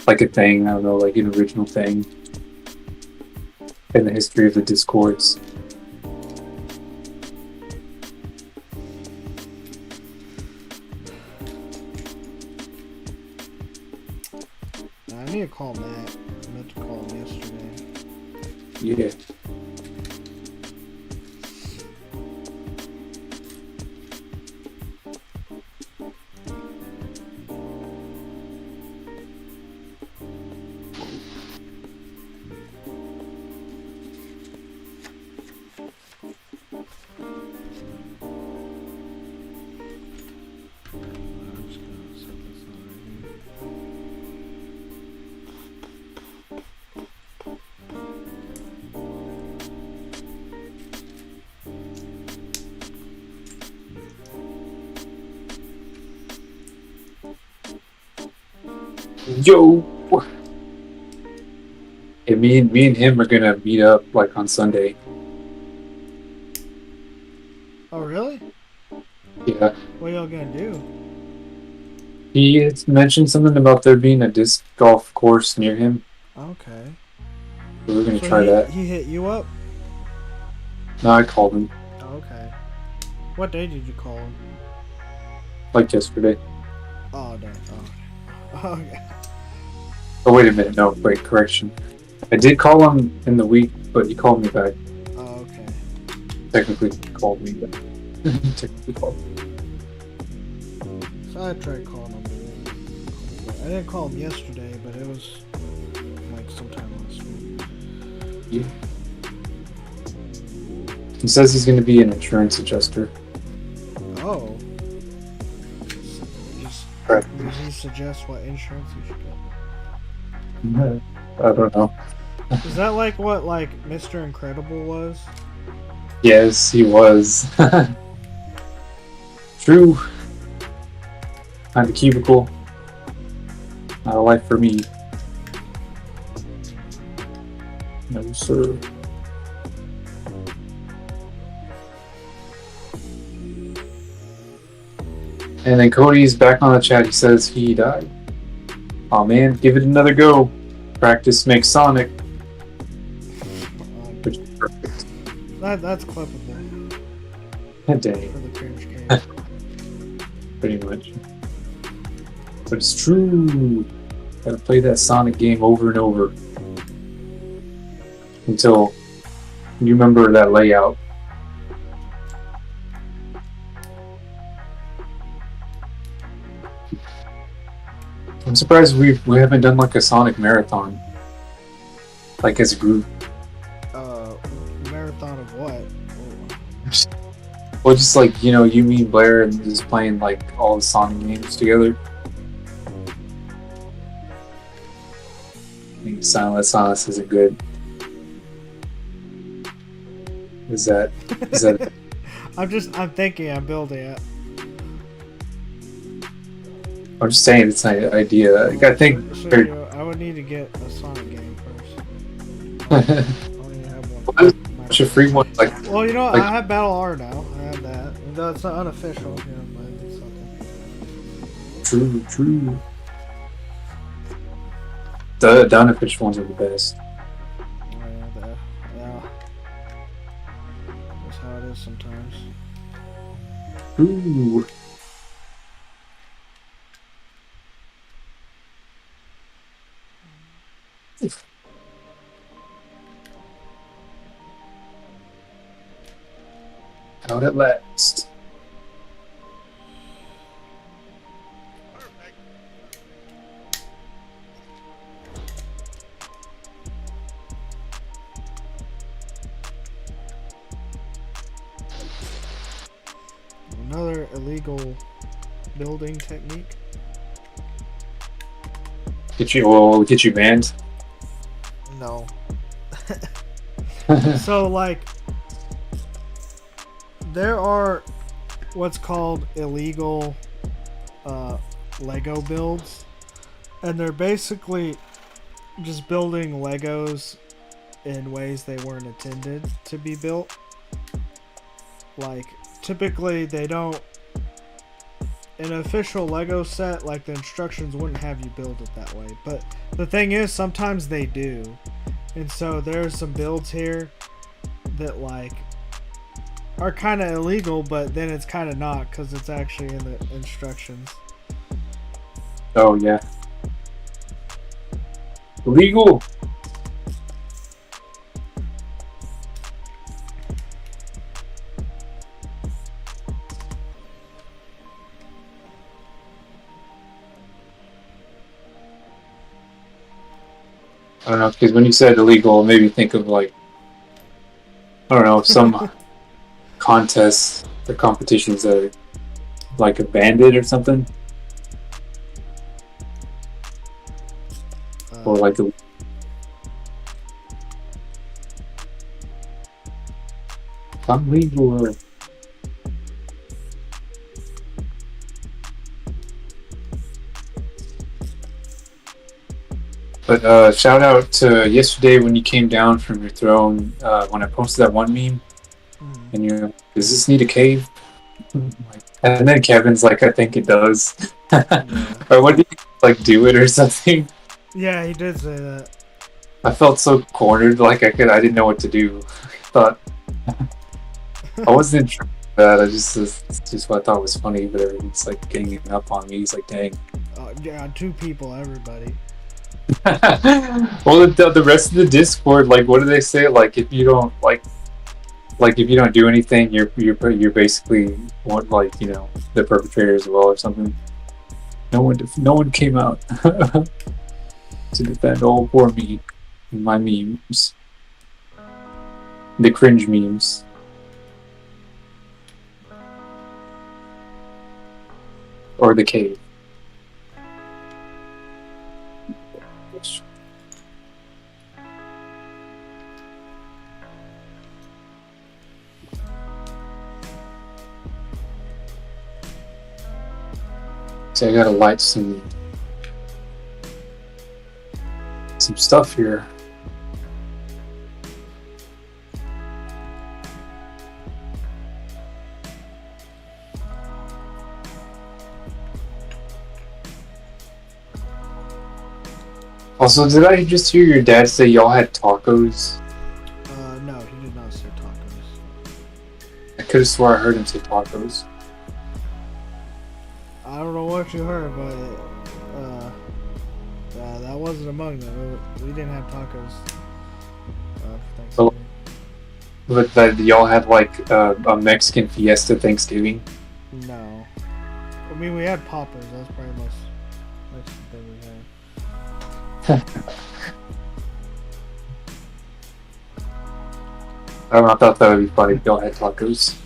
a thing. I don't know, like an original thing in the history of the Discords. I need to call Matt. I meant to call him yesterday. Yeah. Yo. Yeah, me and him are gonna meet up like on Sunday. Oh, really? Yeah. What y'all gonna do? He had mentioned something about there being a disc golf course near him. Okay. So we're gonna So try that. he hit you up? No, I called him Okay. What day did you call him? like yesterday. Oh, no. Oh, okay. Oh wait a minute, no, wait, correction. I did call him in the week, but he called me back. Oh, okay. Technically, he called me back. Technically called me. So I tried calling him. But I didn't call him yesterday, but it was like sometime last week. Yeah. He says he's gonna be an insurance adjuster. Oh. Just, Right. Did he suggest what insurance you should get? I don't know. Is that like what like Mr. Incredible was? Yes, he was. True. Not a cubicle. Not a life for me. No, sir. And then Cody's back on the chat. He says he died. Oh man, give it another go. Practice makes Sonic. Which is perfect. That's clippable Dang. for the cringe game. Pretty much. But it's true. Gotta play that Sonic game over and over. Until you remember that layout. I'm surprised we haven't done like a Sonic marathon. Like as a group. Marathon of what? Well, just like, you know, you, me, and Blair, and just playing like all the Sonic games together. I think Silent Silence isn't good. Is that? I'm thinking, I'm building it. I'm just saying it's an idea. I think. I would need to get a Sonic game first. I don't even have one. What's your free one? Like, Well, you know, like, I have Battle R now. I have that. Though it's not unofficial, you know, but it's something. True. The unofficial ones are the best. Yeah. That's how it is sometimes. Ooh. Out at last. Another illegal building technique. Get you banned. No. So, like, there are what's called illegal Lego builds, and they're basically just building Legos in ways they weren't intended to be built. Like, typically they don't, in an official Lego set, like, the instructions wouldn't have you build it that way, but the thing is, sometimes they do. And so there's some builds here that, like, are kind of illegal, but then it's kind of not, because it's actually in the instructions. Oh yeah. Illegal. I don't know, because when you said illegal, it made me think of like, I don't know, some contests or competitions that are like a bandit or something. Or like a... Unlegal. But shout out to yesterday when you came down from your throne, when I posted that one meme, and you're like, does this need a cave? And then Kevin's like, I think it does. Or what did you like do it or something? Yeah, he did say that. I felt so cornered, like I didn't know what to do. I thought I wasn't sure that. It's just what I thought was funny, but everything's like ganging up on me. He's like, dang. Yeah, 2 people, everybody. Well, the rest of the Discord, like, what do they say? Like, if you don't if you don't do anything, you're basically like, you know, the perpetrator as well or something. No one came out to defend old poor me and my memes, the cringe memes. Or the cave. So I gotta light some stuff here. Also, did I just hear your dad say y'all had tacos? No, he did not say tacos. I could have swore I heard him say tacos. I don't know what you heard, but that wasn't among them. We didn't have tacos for Thanksgiving. But that y'all had like a Mexican fiesta Thanksgiving? No. I mean, we had poppers. That's probably the most Mexican thing we had. I don't know, I thought that would be funny if y'all had tacos.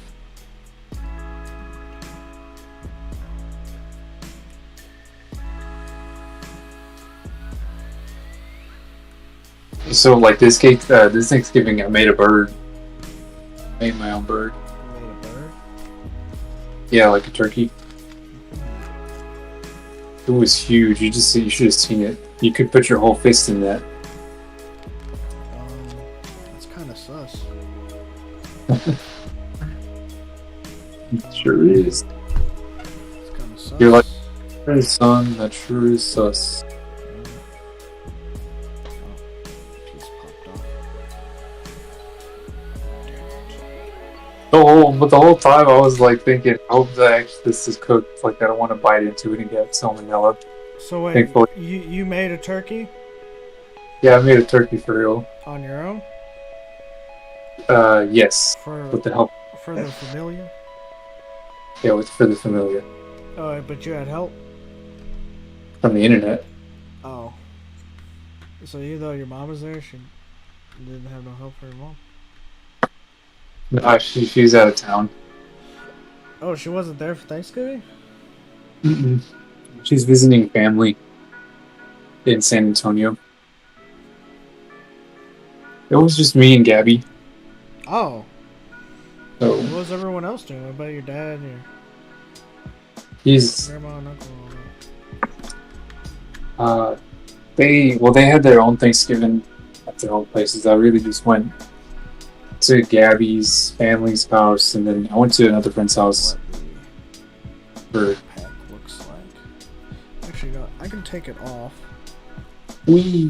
So, like, this Thanksgiving, I made a bird. I made my own bird. You made a bird? Yeah, like a turkey. It was huge. You should have seen it. You could put your whole fist in that. That's kind of sus. It sure is. It's kind of sus. You're like, hey, son, that sure is sus. The whole time I was like thinking, I hope that actually this is cooked. Like, I don't want to bite into it and get salmonella. So wait, Thankfully. you made a turkey? Yeah, I made a turkey for real. On your own? Yes. With the help. For the familia? Yeah, for the familia. Oh, but you had help? From the internet. Oh. So even though your mom was there, she didn't have no help for your mom? No, she's out of town. Oh, she wasn't there for Thanksgiving? Mm-mm. She's visiting family in San Antonio. It was just me and Gabby. Oh. So, what was everyone else doing? What about your dad and your grandma and uncle? They had their own Thanksgiving at their own places. I really just went to Gabby's family's house, and then I went to another friend's house. For pack looks like. Actually, no, I can take it off. Wee.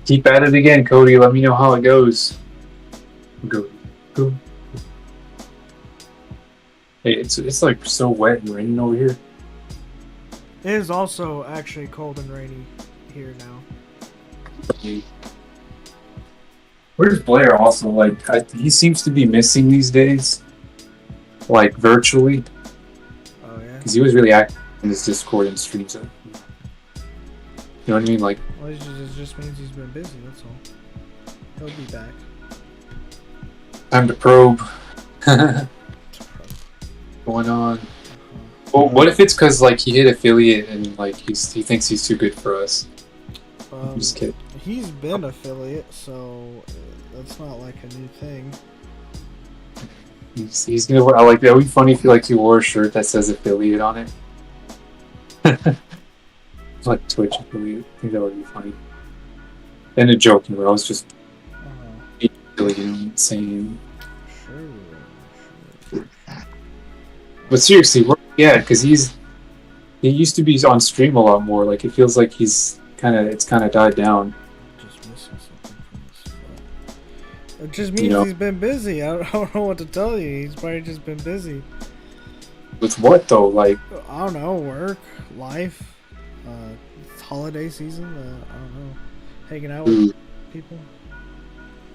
Keep at it again, Cody. Let me know how it goes. Go. Hey, it's like so wet and raining over here. It is also actually cold and rainy here now. Where's Blair also? Like, he seems to be missing these days. Like, virtually. Oh, yeah? Because he was really active in his Discord and streams. You know what I mean? Like, well, it just means he's been busy, that's all. He'll be back. Time to probe. Going on. Well, what if it's because, like, he hit affiliate and, like, he thinks he's too good for us? I'm just kidding. He's been affiliate, so that's not like a new thing. He's gonna wear, like, that would be funny if he wore a shirt that says affiliate on it. like Twitch. I think that would be funny. And a joking, but I was just really insane. Sure. But seriously, yeah, because he used to be on stream a lot more. Like it feels like it's kind of died down. Just missing something from his foot. It just means he's been busy. I don't know what to tell you. He's probably just been busy. With what though? Like I don't know, work, life, it's holiday season. I don't know, hanging out with people.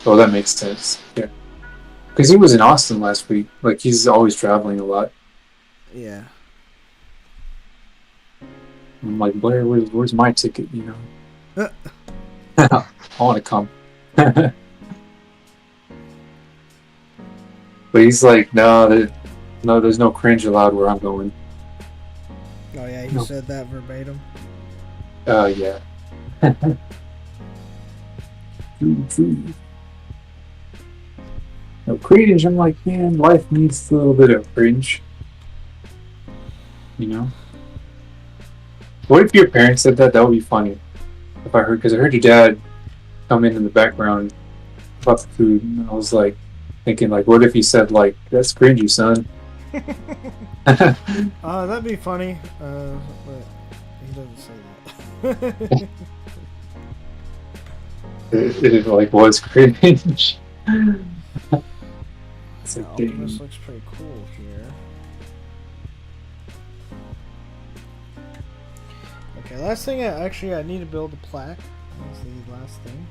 Oh, that makes sense. Yeah, because he was in Austin last week. Like he's always traveling a lot. Yeah. I'm like, Blair, where's my ticket? You know. I want to come. But he's like, no, there's no cringe allowed where I'm going. Oh yeah, he said that verbatim. Yeah. No cringe. I'm like, man, life needs a little bit of cringe. You know. What if your parents said that? That would be funny. If I heard, because I heard your dad come in the background about the food, and I was like thinking, like, what if he said, like, that's cringy, son? That'd be funny. But he doesn't say that. it like was cringe. It's like, Optimus looks pretty cool here. Okay, last thing I need to build a plaque. That's the last thing.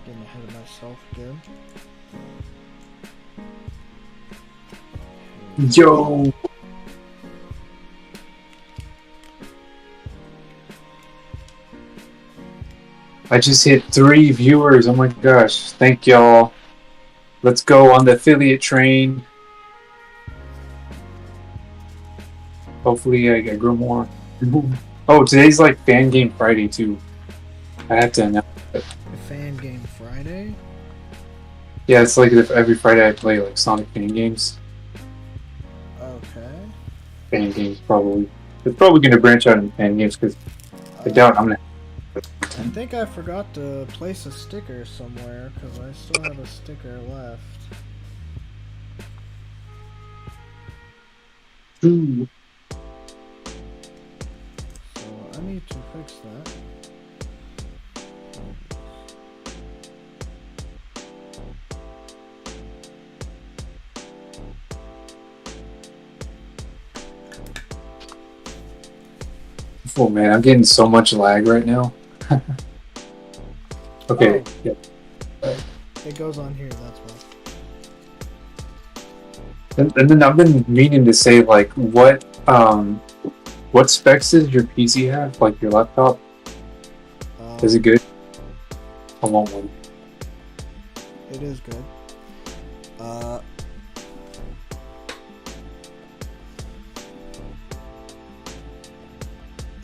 Getting ahead of myself again. Yo. I just hit 3 viewers. Oh my gosh. Thank y'all. Let's go on the affiliate train. Hopefully I grow more. Oh, today's like Fan Game Friday too. I have to announce it. Fan Game Friday? Yeah, it's like every Friday I play like Sonic fan games. Okay. Fan games probably. It's probably going to branch out into fan games because I doubt I'm going to. I think I forgot to place a sticker somewhere because I still have a sticker left. Ooh. So I need to fix that. Oh man, I'm getting so much lag right now. Okay. Oh. Yeah. It goes on here, that's why. And then I've been meaning to say like what specs does your PC have? Like your laptop? Is it good? I want one. It is good.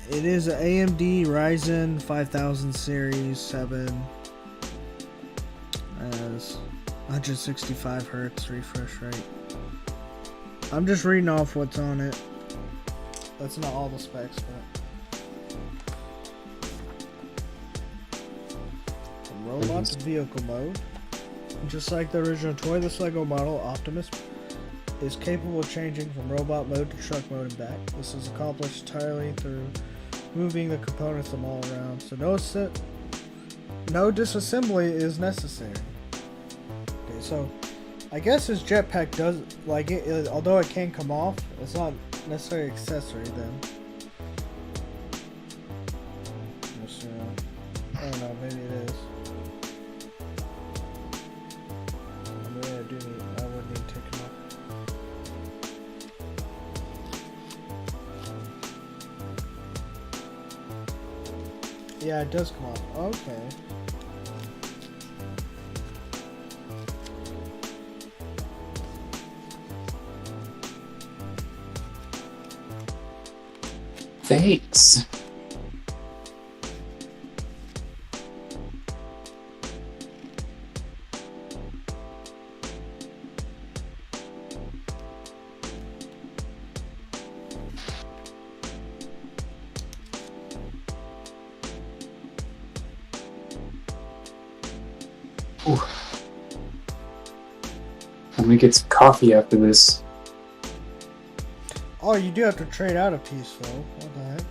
It is an AMD Ryzen 5000 Series 7. Has 165 Hz refresh rate. I'm just reading off what's on it. That's not all the specs, but from robot to vehicle mode. Just like the original toy, this LEGO model, Optimus, is capable of changing from robot mode to truck mode and back. This is accomplished entirely through moving the components from all around, so no disassembly is necessary. Okay, so I guess his jetpack does, like, although it can come off, it's not necessarily an accessory then. I don't know, maybe it is. I would need to take him off. Yeah, it does come off. Okay. Thanks. Ooh. Let me get some coffee after this. Oh, you do have to trade out a piece though. What the heck?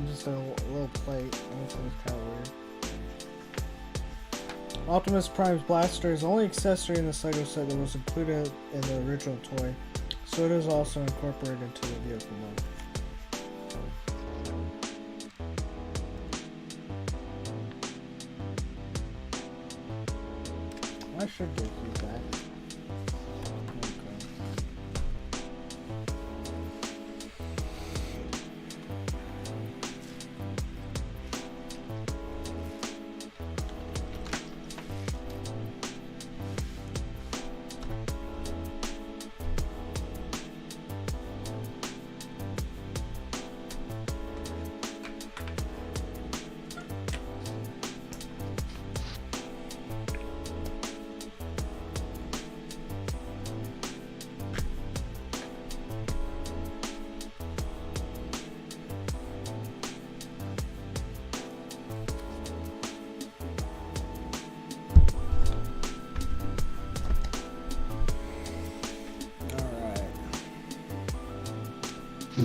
Just a little plate. That sounds kind of weird. Optimus Prime's blaster is the only accessory in this LEGO set that was included in the original toy, so it is also incorporated into the vehicle mode. I should get these back.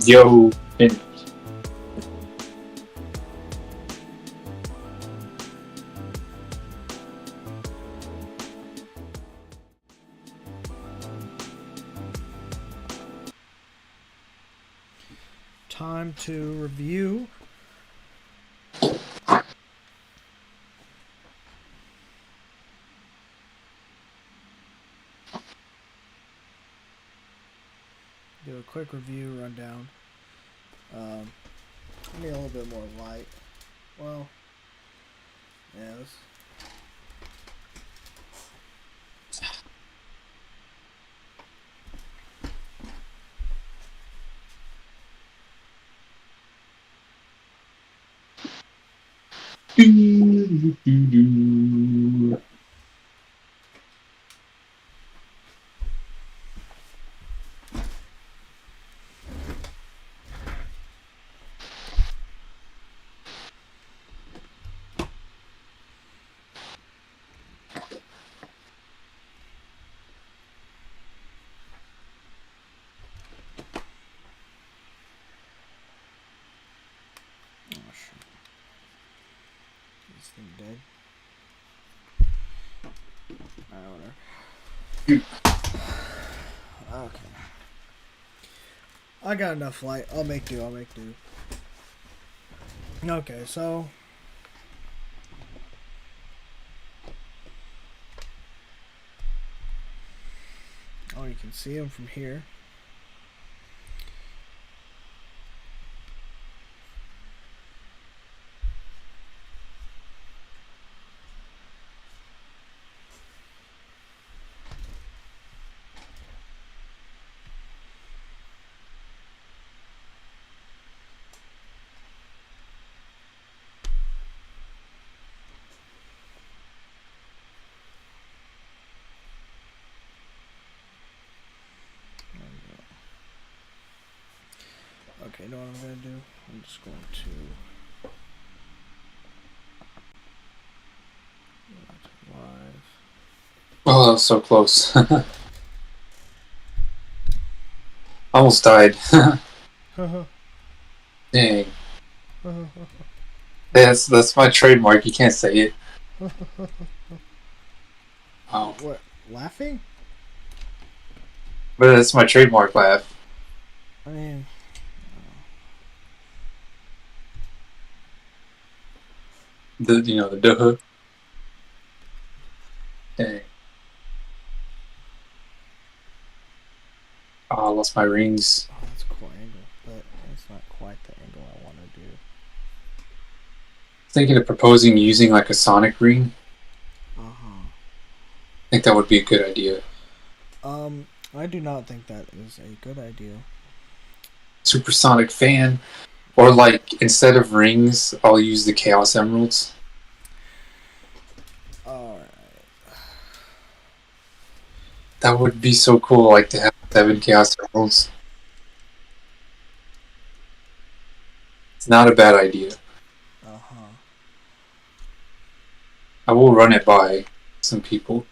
Yo, and Time to review. Do a quick review rundown. I need a little bit more light. Well, yeah. Dead. Alright, whatever. Okay. I got enough light. I'll make do. Okay, so you can see him from here. Okay, you know what I'm going to do? I'm just going to live. oh, that was so close. Almost died. Dang. That's my trademark. You can't say it. Oh. What? Laughing? But that's my trademark laugh. I mean, the duh. Dang. Oh, I lost my rings. oh, that's a cool angle, but it's not quite the angle I want to do. Thinking of proposing using like a sonic ring. I think that would be a good idea. I do not think that is a good idea. supersonic fan, or like instead of rings, I'll use the Chaos Emeralds. Alright. That would be so cool, like to have 7 Chaos Emeralds. It's not a bad idea. Uh-huh. I will run it by some people.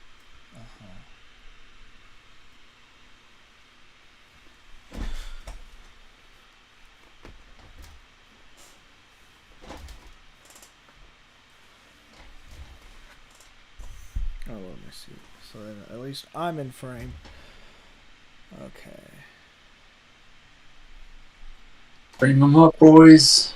Oh, let me see. So then at least I'm in frame. Okay. Bring them up, boys.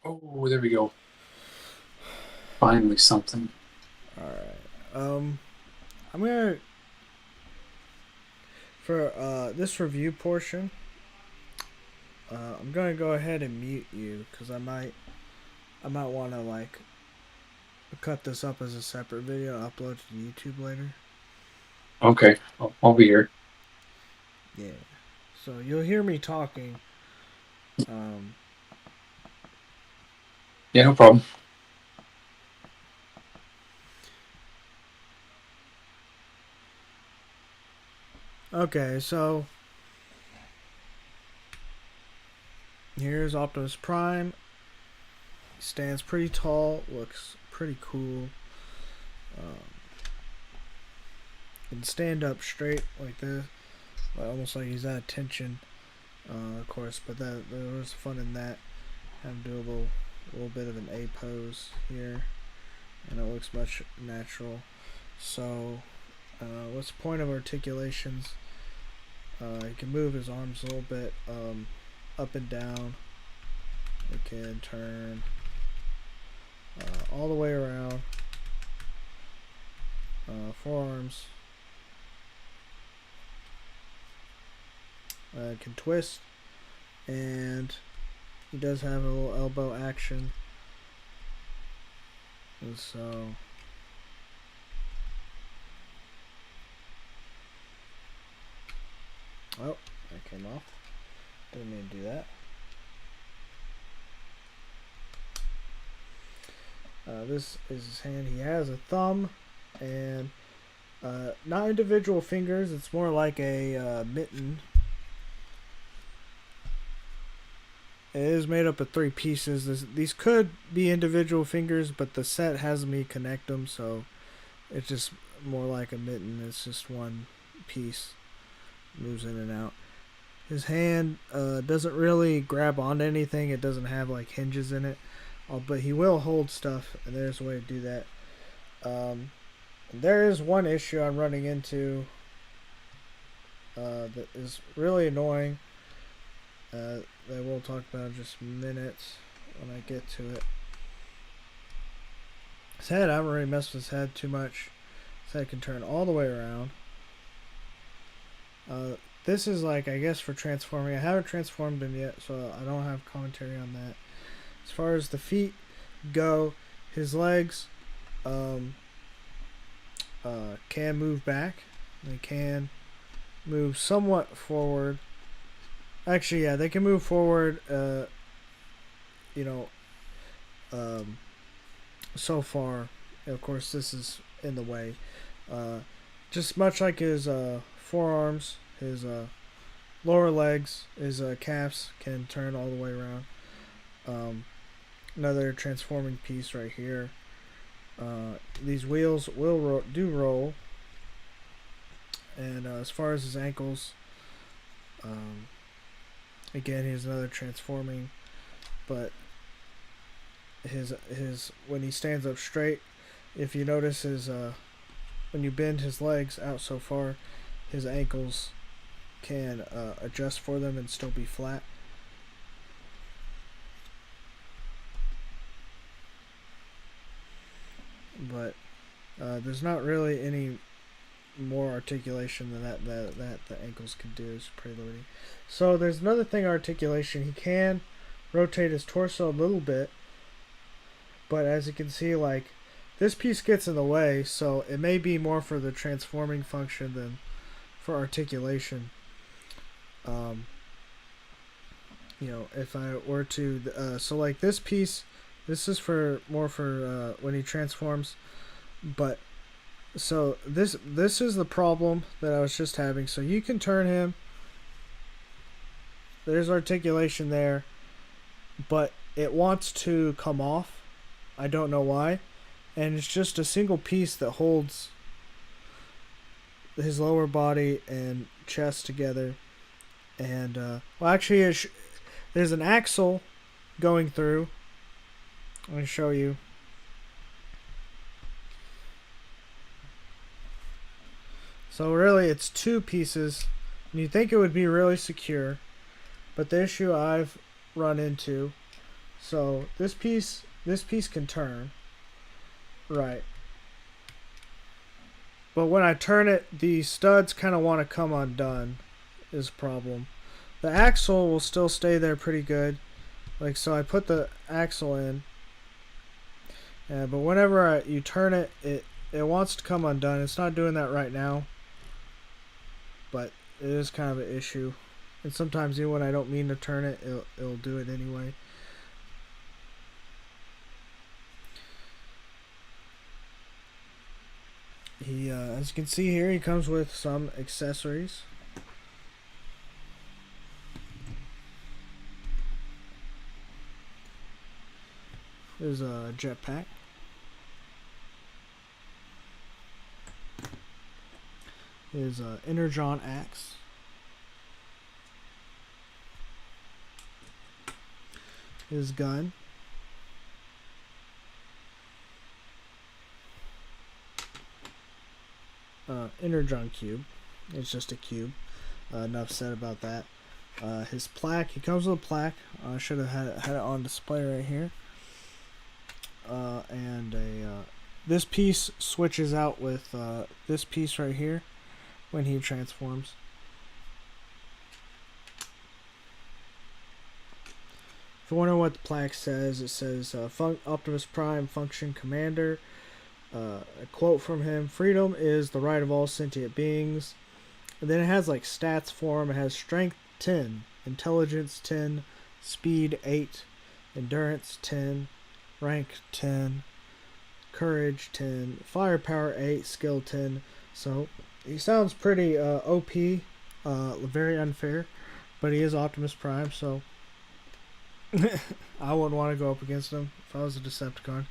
Oh, there we go. Finally something. Alright. I'm gonna for this review portion, I'm gonna go ahead and mute you because I might want to like cut this up as a separate video, upload to YouTube later. Okay, I'll be here. Yeah. So you'll hear me talking. Yeah, no problem. Okay, so here's Optimus Prime. He stands pretty tall, looks pretty cool. Can stand up straight like this, almost like he's at attention, of course. But there was fun in that. Have him do a little bit of an A pose here, and it looks much natural. So, what's the point of articulations? He can move his arms a little bit up and down. He can turn all the way around. Forearms. Can twist, and he does have a little elbow action. And so oh, that came off. Didn't mean to do that. This is his hand. He has a thumb and not individual fingers. It's more like a mitten. It is made up of 3 pieces. These could be individual fingers, but the set has me connect them, so it's just more like a mitten. It's just one piece. Moves in and out. His hand doesn't really grab onto anything. It doesn't have like hinges in it. But he will hold stuff, and there's a way to do that. There is one issue I'm running into that is really annoying. That we'll talk about in just minutes when I get to it. His head, I haven't really messed with his head too much. His head can turn all the way around. This is like, I guess, for transforming. I haven't transformed him yet, so I don't have commentary on that. As far as the feet go, his legs can move back. They can move somewhat forward. Actually, yeah, they can move forward, so far. Of course, this is in the way. Just much like his forearms, his lower legs, his calves can turn all the way around. Another transforming piece right here. These wheels will roll. And as far as his ankles, again, here's another transforming, but his when he stands up straight, if you notice his when you bend his legs out so far, his ankles can adjust for them and still be flat. But there's not really any more articulation than that the ankles can do. Is pretty limiting. So there's another thing, articulation. He can rotate his torso a little bit, but as you can see, like this piece gets in the way, so it may be more for the transforming function than for articulation. You know, if I were to, so like this piece, this is for more for when he transforms, but so this is the problem that I was just having. So you can turn him. There's articulation there, but it wants to come off. I don't know why, and it's just a single piece that holds his lower body and chest together. And well, actually, there's an axle going through. Let me show you. So really, it's two pieces, and you think it would be really secure, but the issue I've run into. So this piece can turn, right? But when I turn it, the studs kind of want to come undone. Is a problem. The axle will still stay there pretty good. Like, so I put the axle in. But whenever you turn it, it wants to come undone. It's not doing that right now. But it is kind of an issue. And sometimes even when I don't mean to turn it, it'll do it anyway. He, as you can see here, he comes with some accessories. There's a jetpack. There's a Energon axe. His gun. Energon cube. It's just a cube. Enough said about that. His plaque. He comes with a plaque. I should have had it on display right here. And this piece switches out with this piece right here when he transforms. If you wonder what the plaque says, it says Optimus Prime Function Commander. A quote from him: "Freedom is the right of all sentient beings." And then it has like stats for him. It has strength 10, intelligence 10, speed 8, endurance 10, rank 10, courage 10, firepower 8, skill 10. So he sounds pretty OP, very unfair, but he is Optimus Prime, so I wouldn't want to go up against him if I was a Decepticon.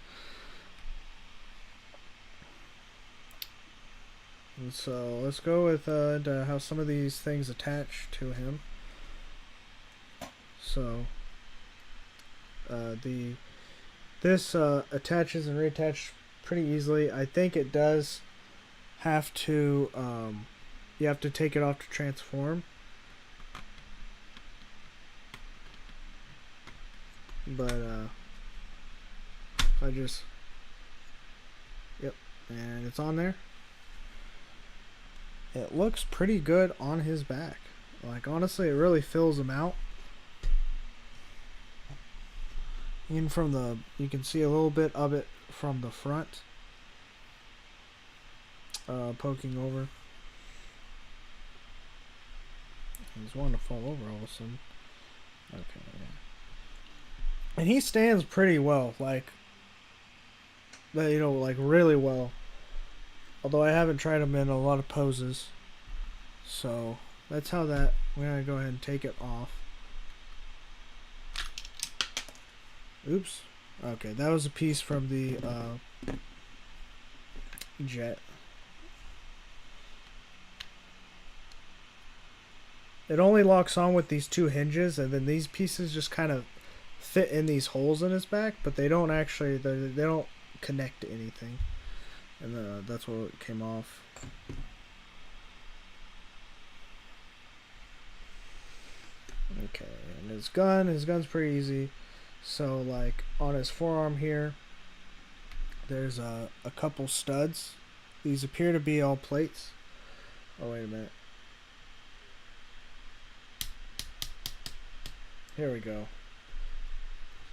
And so let's go with how some of these things attach to him. So this attaches and reattaches pretty easily. I think it does have to you have to take it off to transform. But if I just, yep, and it's on there. It looks pretty good on his back. Like, honestly, it really fills him out. Even from the, you can see a little bit of it from the front, poking over. He's wanting to fall over all of a sudden. Okay, yeah. And he stands pretty well, like, you know, like really well. Although I haven't tried him in a lot of poses. So that's how that, we're going to go ahead and take it off. Oops. Okay, that was a piece from the jet. It only locks on with these two hinges, and then these pieces just kind of fit in these holes in his back, but they don't actually, they don't connect to anything. And that's what it came off. Okay, and his gun's pretty easy. So, like, on his forearm here, there's a couple studs. These appear to be all plates. Oh, wait a minute. Here we go.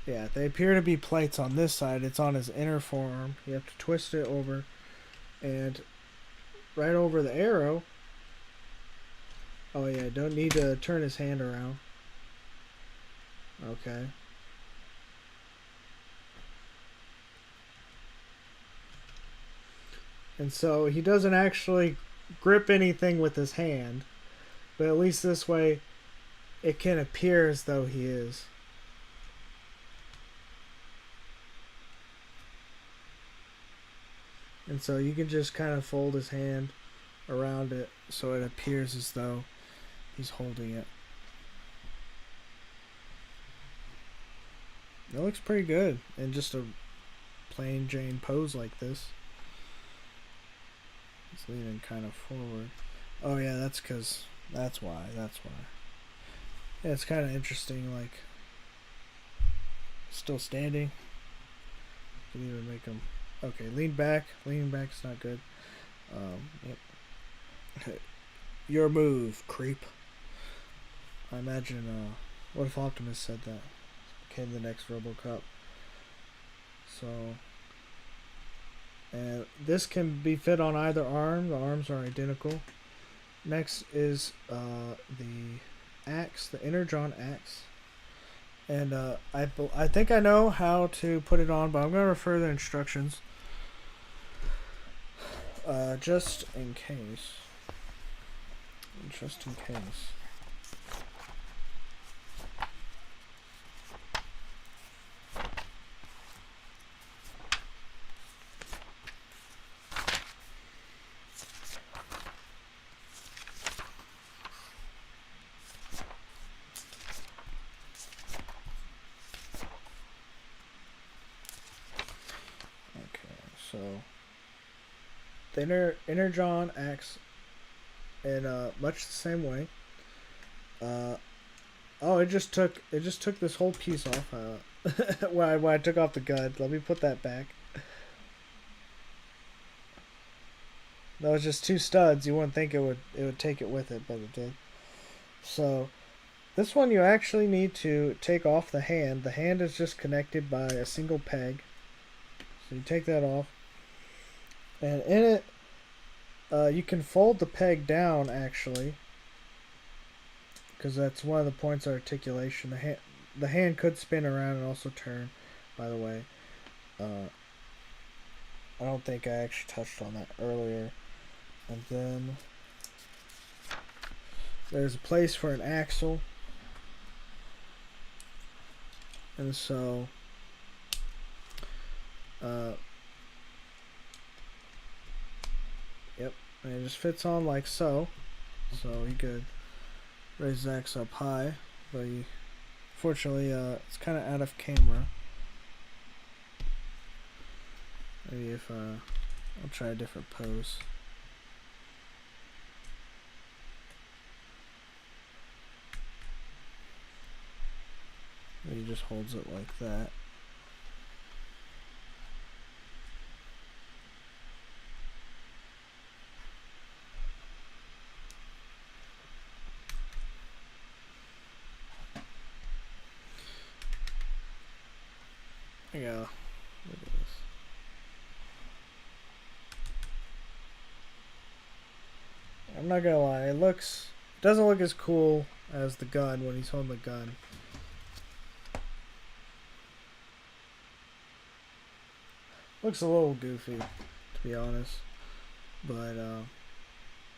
Yeah, they appear to be plates on this side. It's on his inner forearm. You have to twist it over, and right over the arrow. Oh yeah, don't need to turn his hand around. Okay. And so he doesn't actually grip anything with his hand, but at least this way it can appear as though he is. And so you can just kind of fold his hand around it so it appears as though he's holding it. It looks pretty good in just a plain Jane pose like this. It's leaning kind of forward. Oh yeah, that's why. Yeah, it's kind of interesting, like still standing. You can even make him. Okay, lean back. Leaning back is not good. Yep. Your move, creep. I imagine. What if Optimus said that? Became the next RoboCop. So. And this can be fit on either arm. The arms are identical. Next is the axe, the Energon axe. And I think I know how to put it on, but I'm going to refer to the instructions. Just in case. Just in case. So the Energon acts in much the same way. Oh, it just took this whole piece off. When I took off the gun. Let me put that back. That was just two studs. You wouldn't think it would take it with it, but it did. So this one you actually need to take off the hand. The hand is just connected by a single peg. So you take that off. And in it, you can fold the peg down, actually, because that's one of the points of articulation. The hand could spin around and also turn, by the way. I don't think I actually touched on that earlier. And then there's a place for an axle. And so yep, and it just fits on like so. So you could raise the axe up high, but fortunately it's kind of out of camera. Maybe if I'll try a different pose. He just holds it like that. There you go. Look at this. I'm not gonna lie, it doesn't look as cool as the gun when he's holding the gun. Looks a little goofy, to be honest. But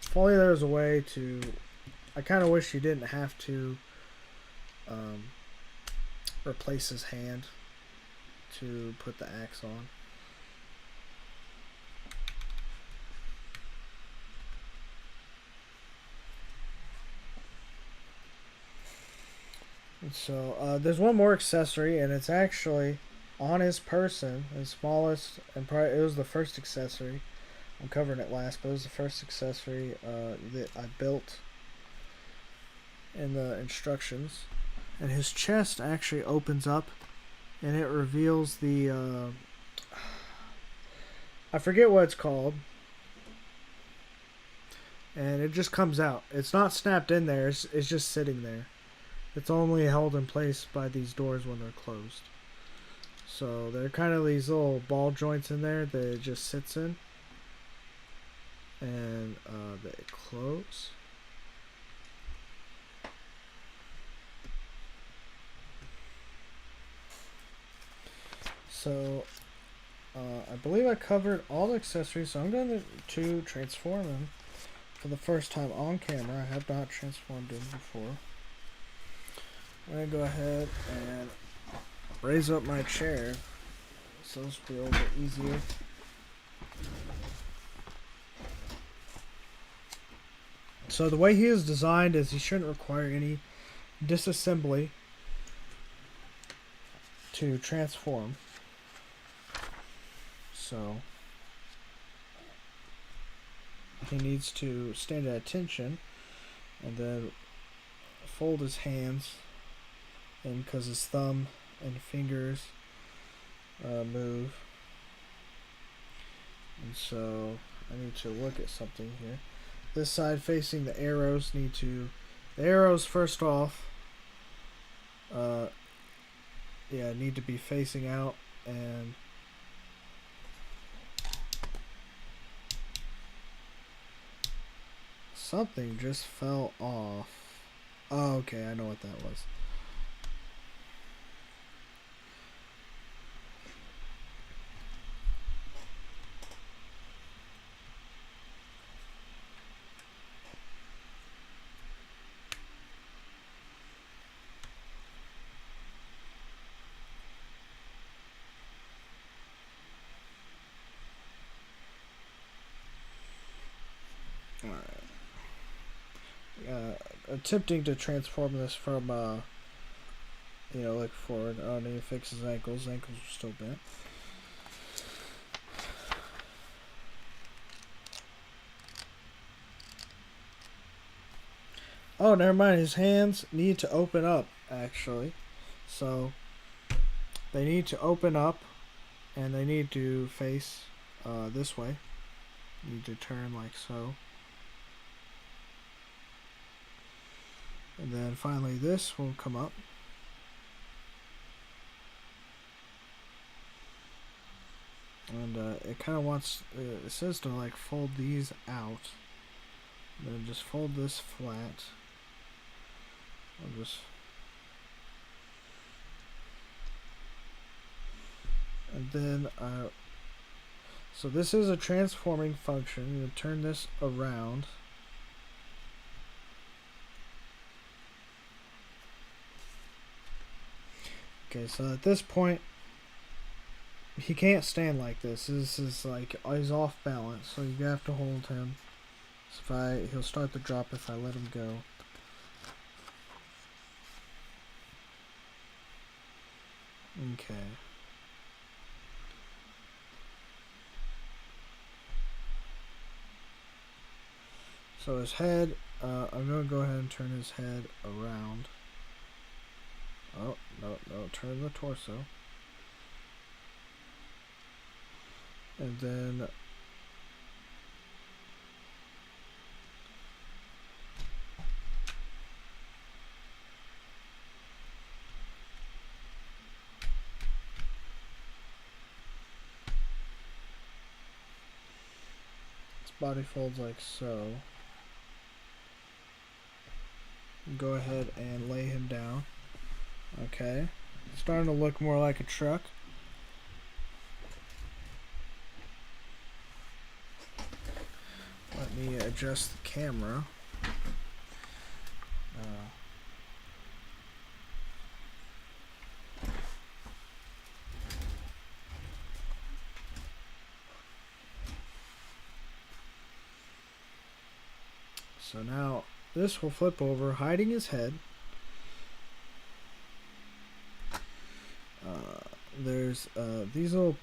if only there was a way to. I kind of wish you didn't have to replace his hand to put the axe on. And so there's one more accessory, and it's actually on his person, his smallest, and probably it was the first accessory. I'm covering it last, but it was the first accessory that I built in the instructions. And his chest actually opens up, and it reveals the I forget what it's called, and it just comes out. It's not snapped in there. It's just sitting there. It's only held in place by these doors when they're closed. So they're kind of these little ball joints in there that it just sits in. And they close. So I believe I covered all the accessories, so I'm going to transform him for the first time on camera. I have not transformed him before. I'm going to go ahead and raise up my chair so this will be a little bit easier. So the way he is designed is he shouldn't require any disassembly to transform. So he needs to stand at attention and then fold his hands, and because his thumb and fingers move. And so I need to look at something here. This side facing the arrows the arrows first off need to be facing out, and something just fell off. Oh, okay, I know what that was. Attempting to transform this from look forward. Oh, I need to fix his ankles. Ankles are still bent. Oh, never mind. His hands need to open up, actually. So they need to open up, and they need to face this way. You need to turn like so. And then finally this will come up. And it kind of wants, it says to like fold these out. And then just fold this flat. I'll just, and then so this is a transforming function. You turn this around. Okay, so at this point, he can't stand like this. This is like, he's off balance, so you have to hold him. So he'll start to drop if I let him go. Okay. So his head, I'm going to go ahead and turn his head around. Oh, no, turn the torso. And then its body folds like so. Go ahead and lay him down. Okay, starting to look more like a truck. Let me adjust the camera. So now this will flip over, hiding his head. There's these little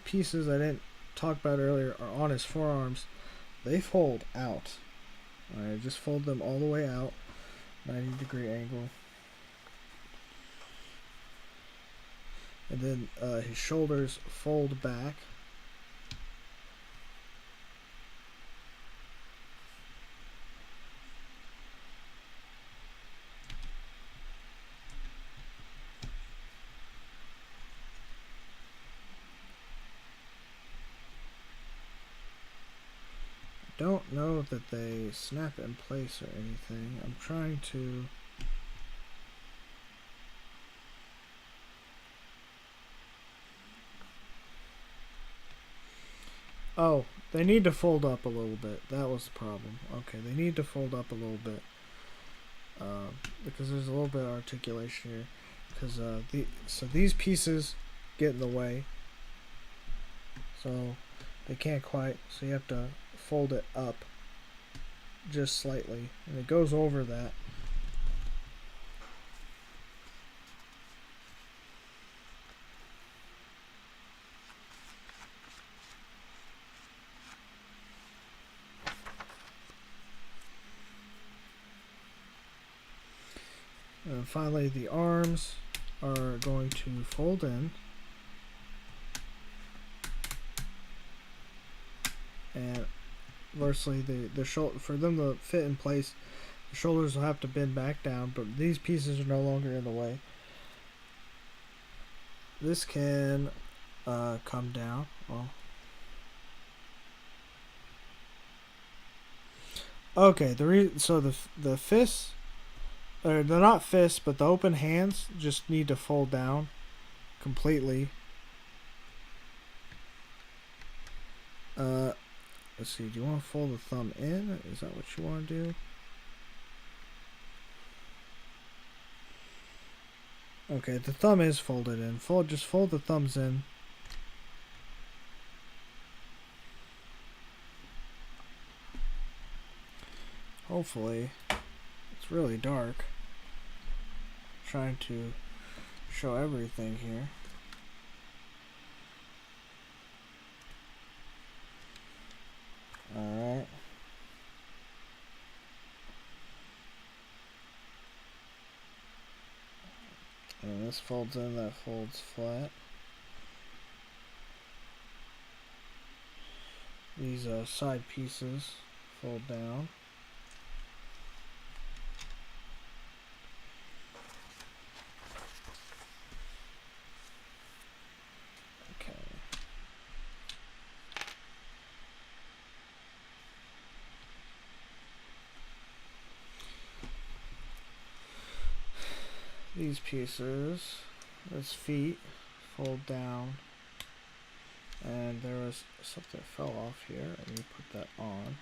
pieces I didn't talk about earlier are on his forearms. They fold out. Alright, just fold them all the way out. 90-degree angle. And then his shoulders fold back. don't know that they snap in place or anything. I'm trying to... Oh, they need to fold up a little bit. That was the problem. Okay, they need to fold up a little bit. Because there's a little bit of articulation here. Because so these pieces get in the way. So they can't quite. So you have to fold it up just slightly. And it goes over that. And finally, the arms are going to fold in, and inversely, the shoulder, for them to fit in place, the shoulders will have to bend back down. But these pieces are no longer in the way. This can come down. Well, okay. So the fists. They're not fists, but the open hands just need to fold down completely. Let's see. Do you want to fold the thumb in? Is that what you want to do? Okay, the thumb is folded in. Just fold the thumbs in. Hopefully, it's really dark. Trying to show everything here. Alright. And this folds in, that folds flat. These side pieces fold down. These pieces, those feet, fold down, and there was something that fell off here, and you put that on.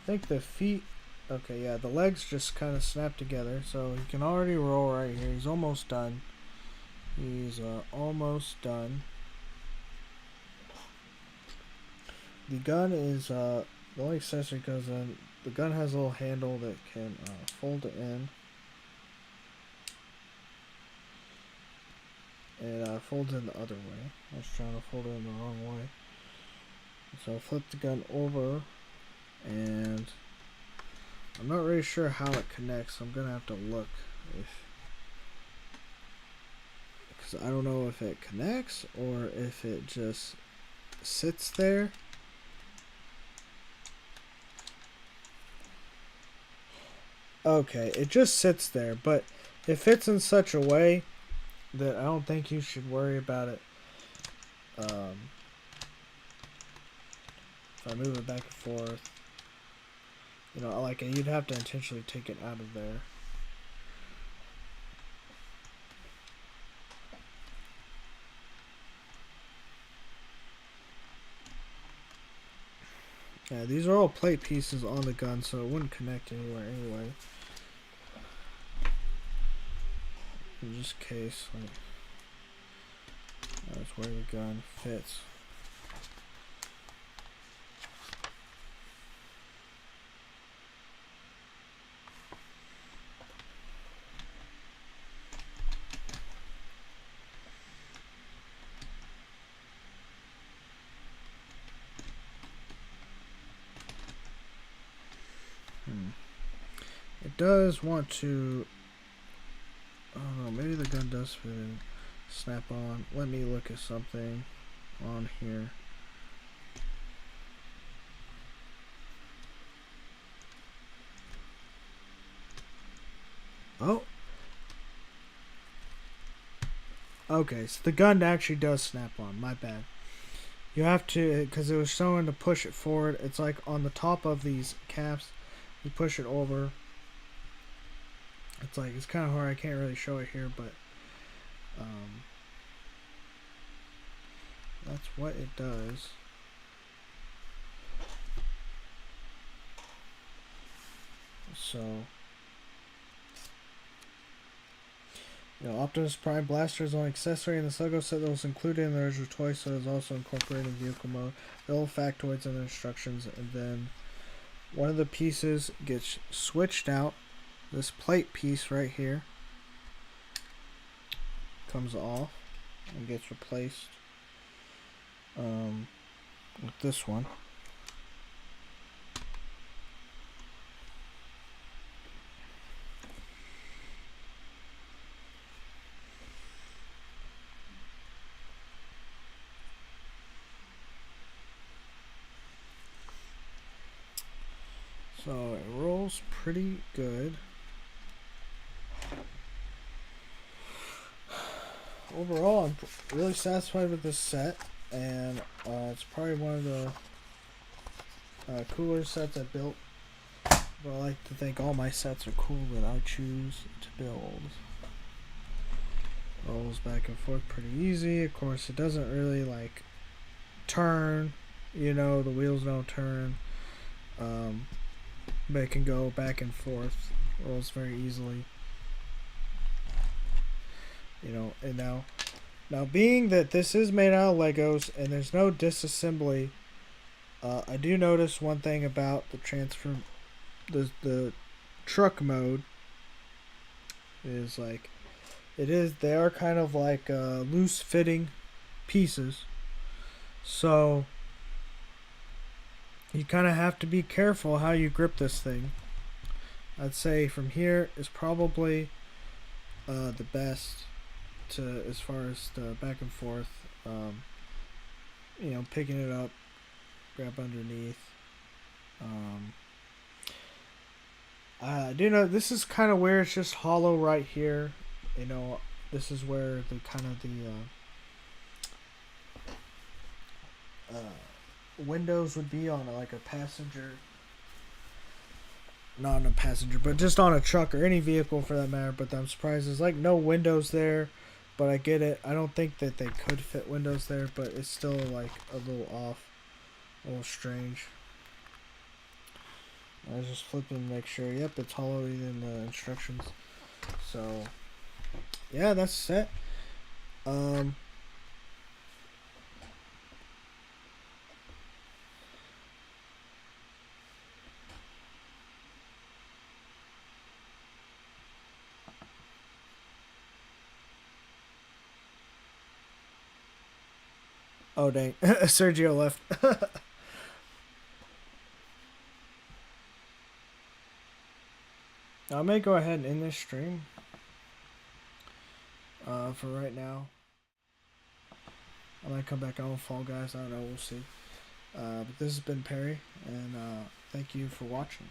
I think the feet, okay, yeah, the legs just kind of snap together, so you can already roll right here. He's almost done. He's almost done. The gun is the only accessory goes in. The gun has a little handle that can fold it in. It folds in the other way. I was trying to fold it in the wrong way. So I flip the gun over, and I'm not really sure how it connects. So I'm gonna have to look I don't know if it connects or if it just sits there. Okay, it just sits there, but it fits in such a way that I don't think you should worry about it. If I move it back and forth, you know, like you'd have to intentionally take it out of there. Yeah, these are all plate pieces on the gun, so it wouldn't connect anywhere anyway. In this case, like, that's where the gun fits. It does want to, I don't know, maybe the gun does fit in. Snap on. Let me look at something on here. Oh. Okay, so the gun actually does snap on. My bad. You have to, because it was showing to push it forward. It's like on the top of these caps. You push it over. It's like, it's kind of hard. I can't really show it here, but that's what it does. So, Optimus Prime Blaster is an accessory in the Lego set that was included in the original toy, so it's also incorporated in vehicle mode. The little factoids and the instructions, and then one of the pieces gets switched out. This plate piece right here comes off and gets replaced with this one. So it rolls pretty good. Overall, I'm really satisfied with this set, and it's probably one of the cooler sets I built. But I like to think all my sets are cool that I choose to build. Rolls back and forth pretty easy. Of course, it doesn't really like turn. The wheels don't turn. But it can go back and forth. Rolls very easily. And now being that this is made out of Legos and there's no disassembly, I do notice one thing about the the truck mode is like they are kind of like loose fitting pieces, so you kind of have to be careful how you grip this thing. I'd say from here is probably the best as far as the back and forth. Picking it up, grab underneath. I do know this is kind of where it's just hollow right here. This is where the kind of the windows would be on like a passenger, not on a passenger, but just on a truck or any vehicle for that matter. But I'm surprised there's like no windows there, but I get it. I don't think that they could fit windows there, but it's still like a little off, a little strange. I was just flipping to make sure. Yep, it's hollow in the instructions. So yeah, that's set. Oh dang, Sergio left. I may go ahead and end this stream for right now. I might come back on Fall Guys. I don't know. We'll see. But this has been Perry, and thank you for watching.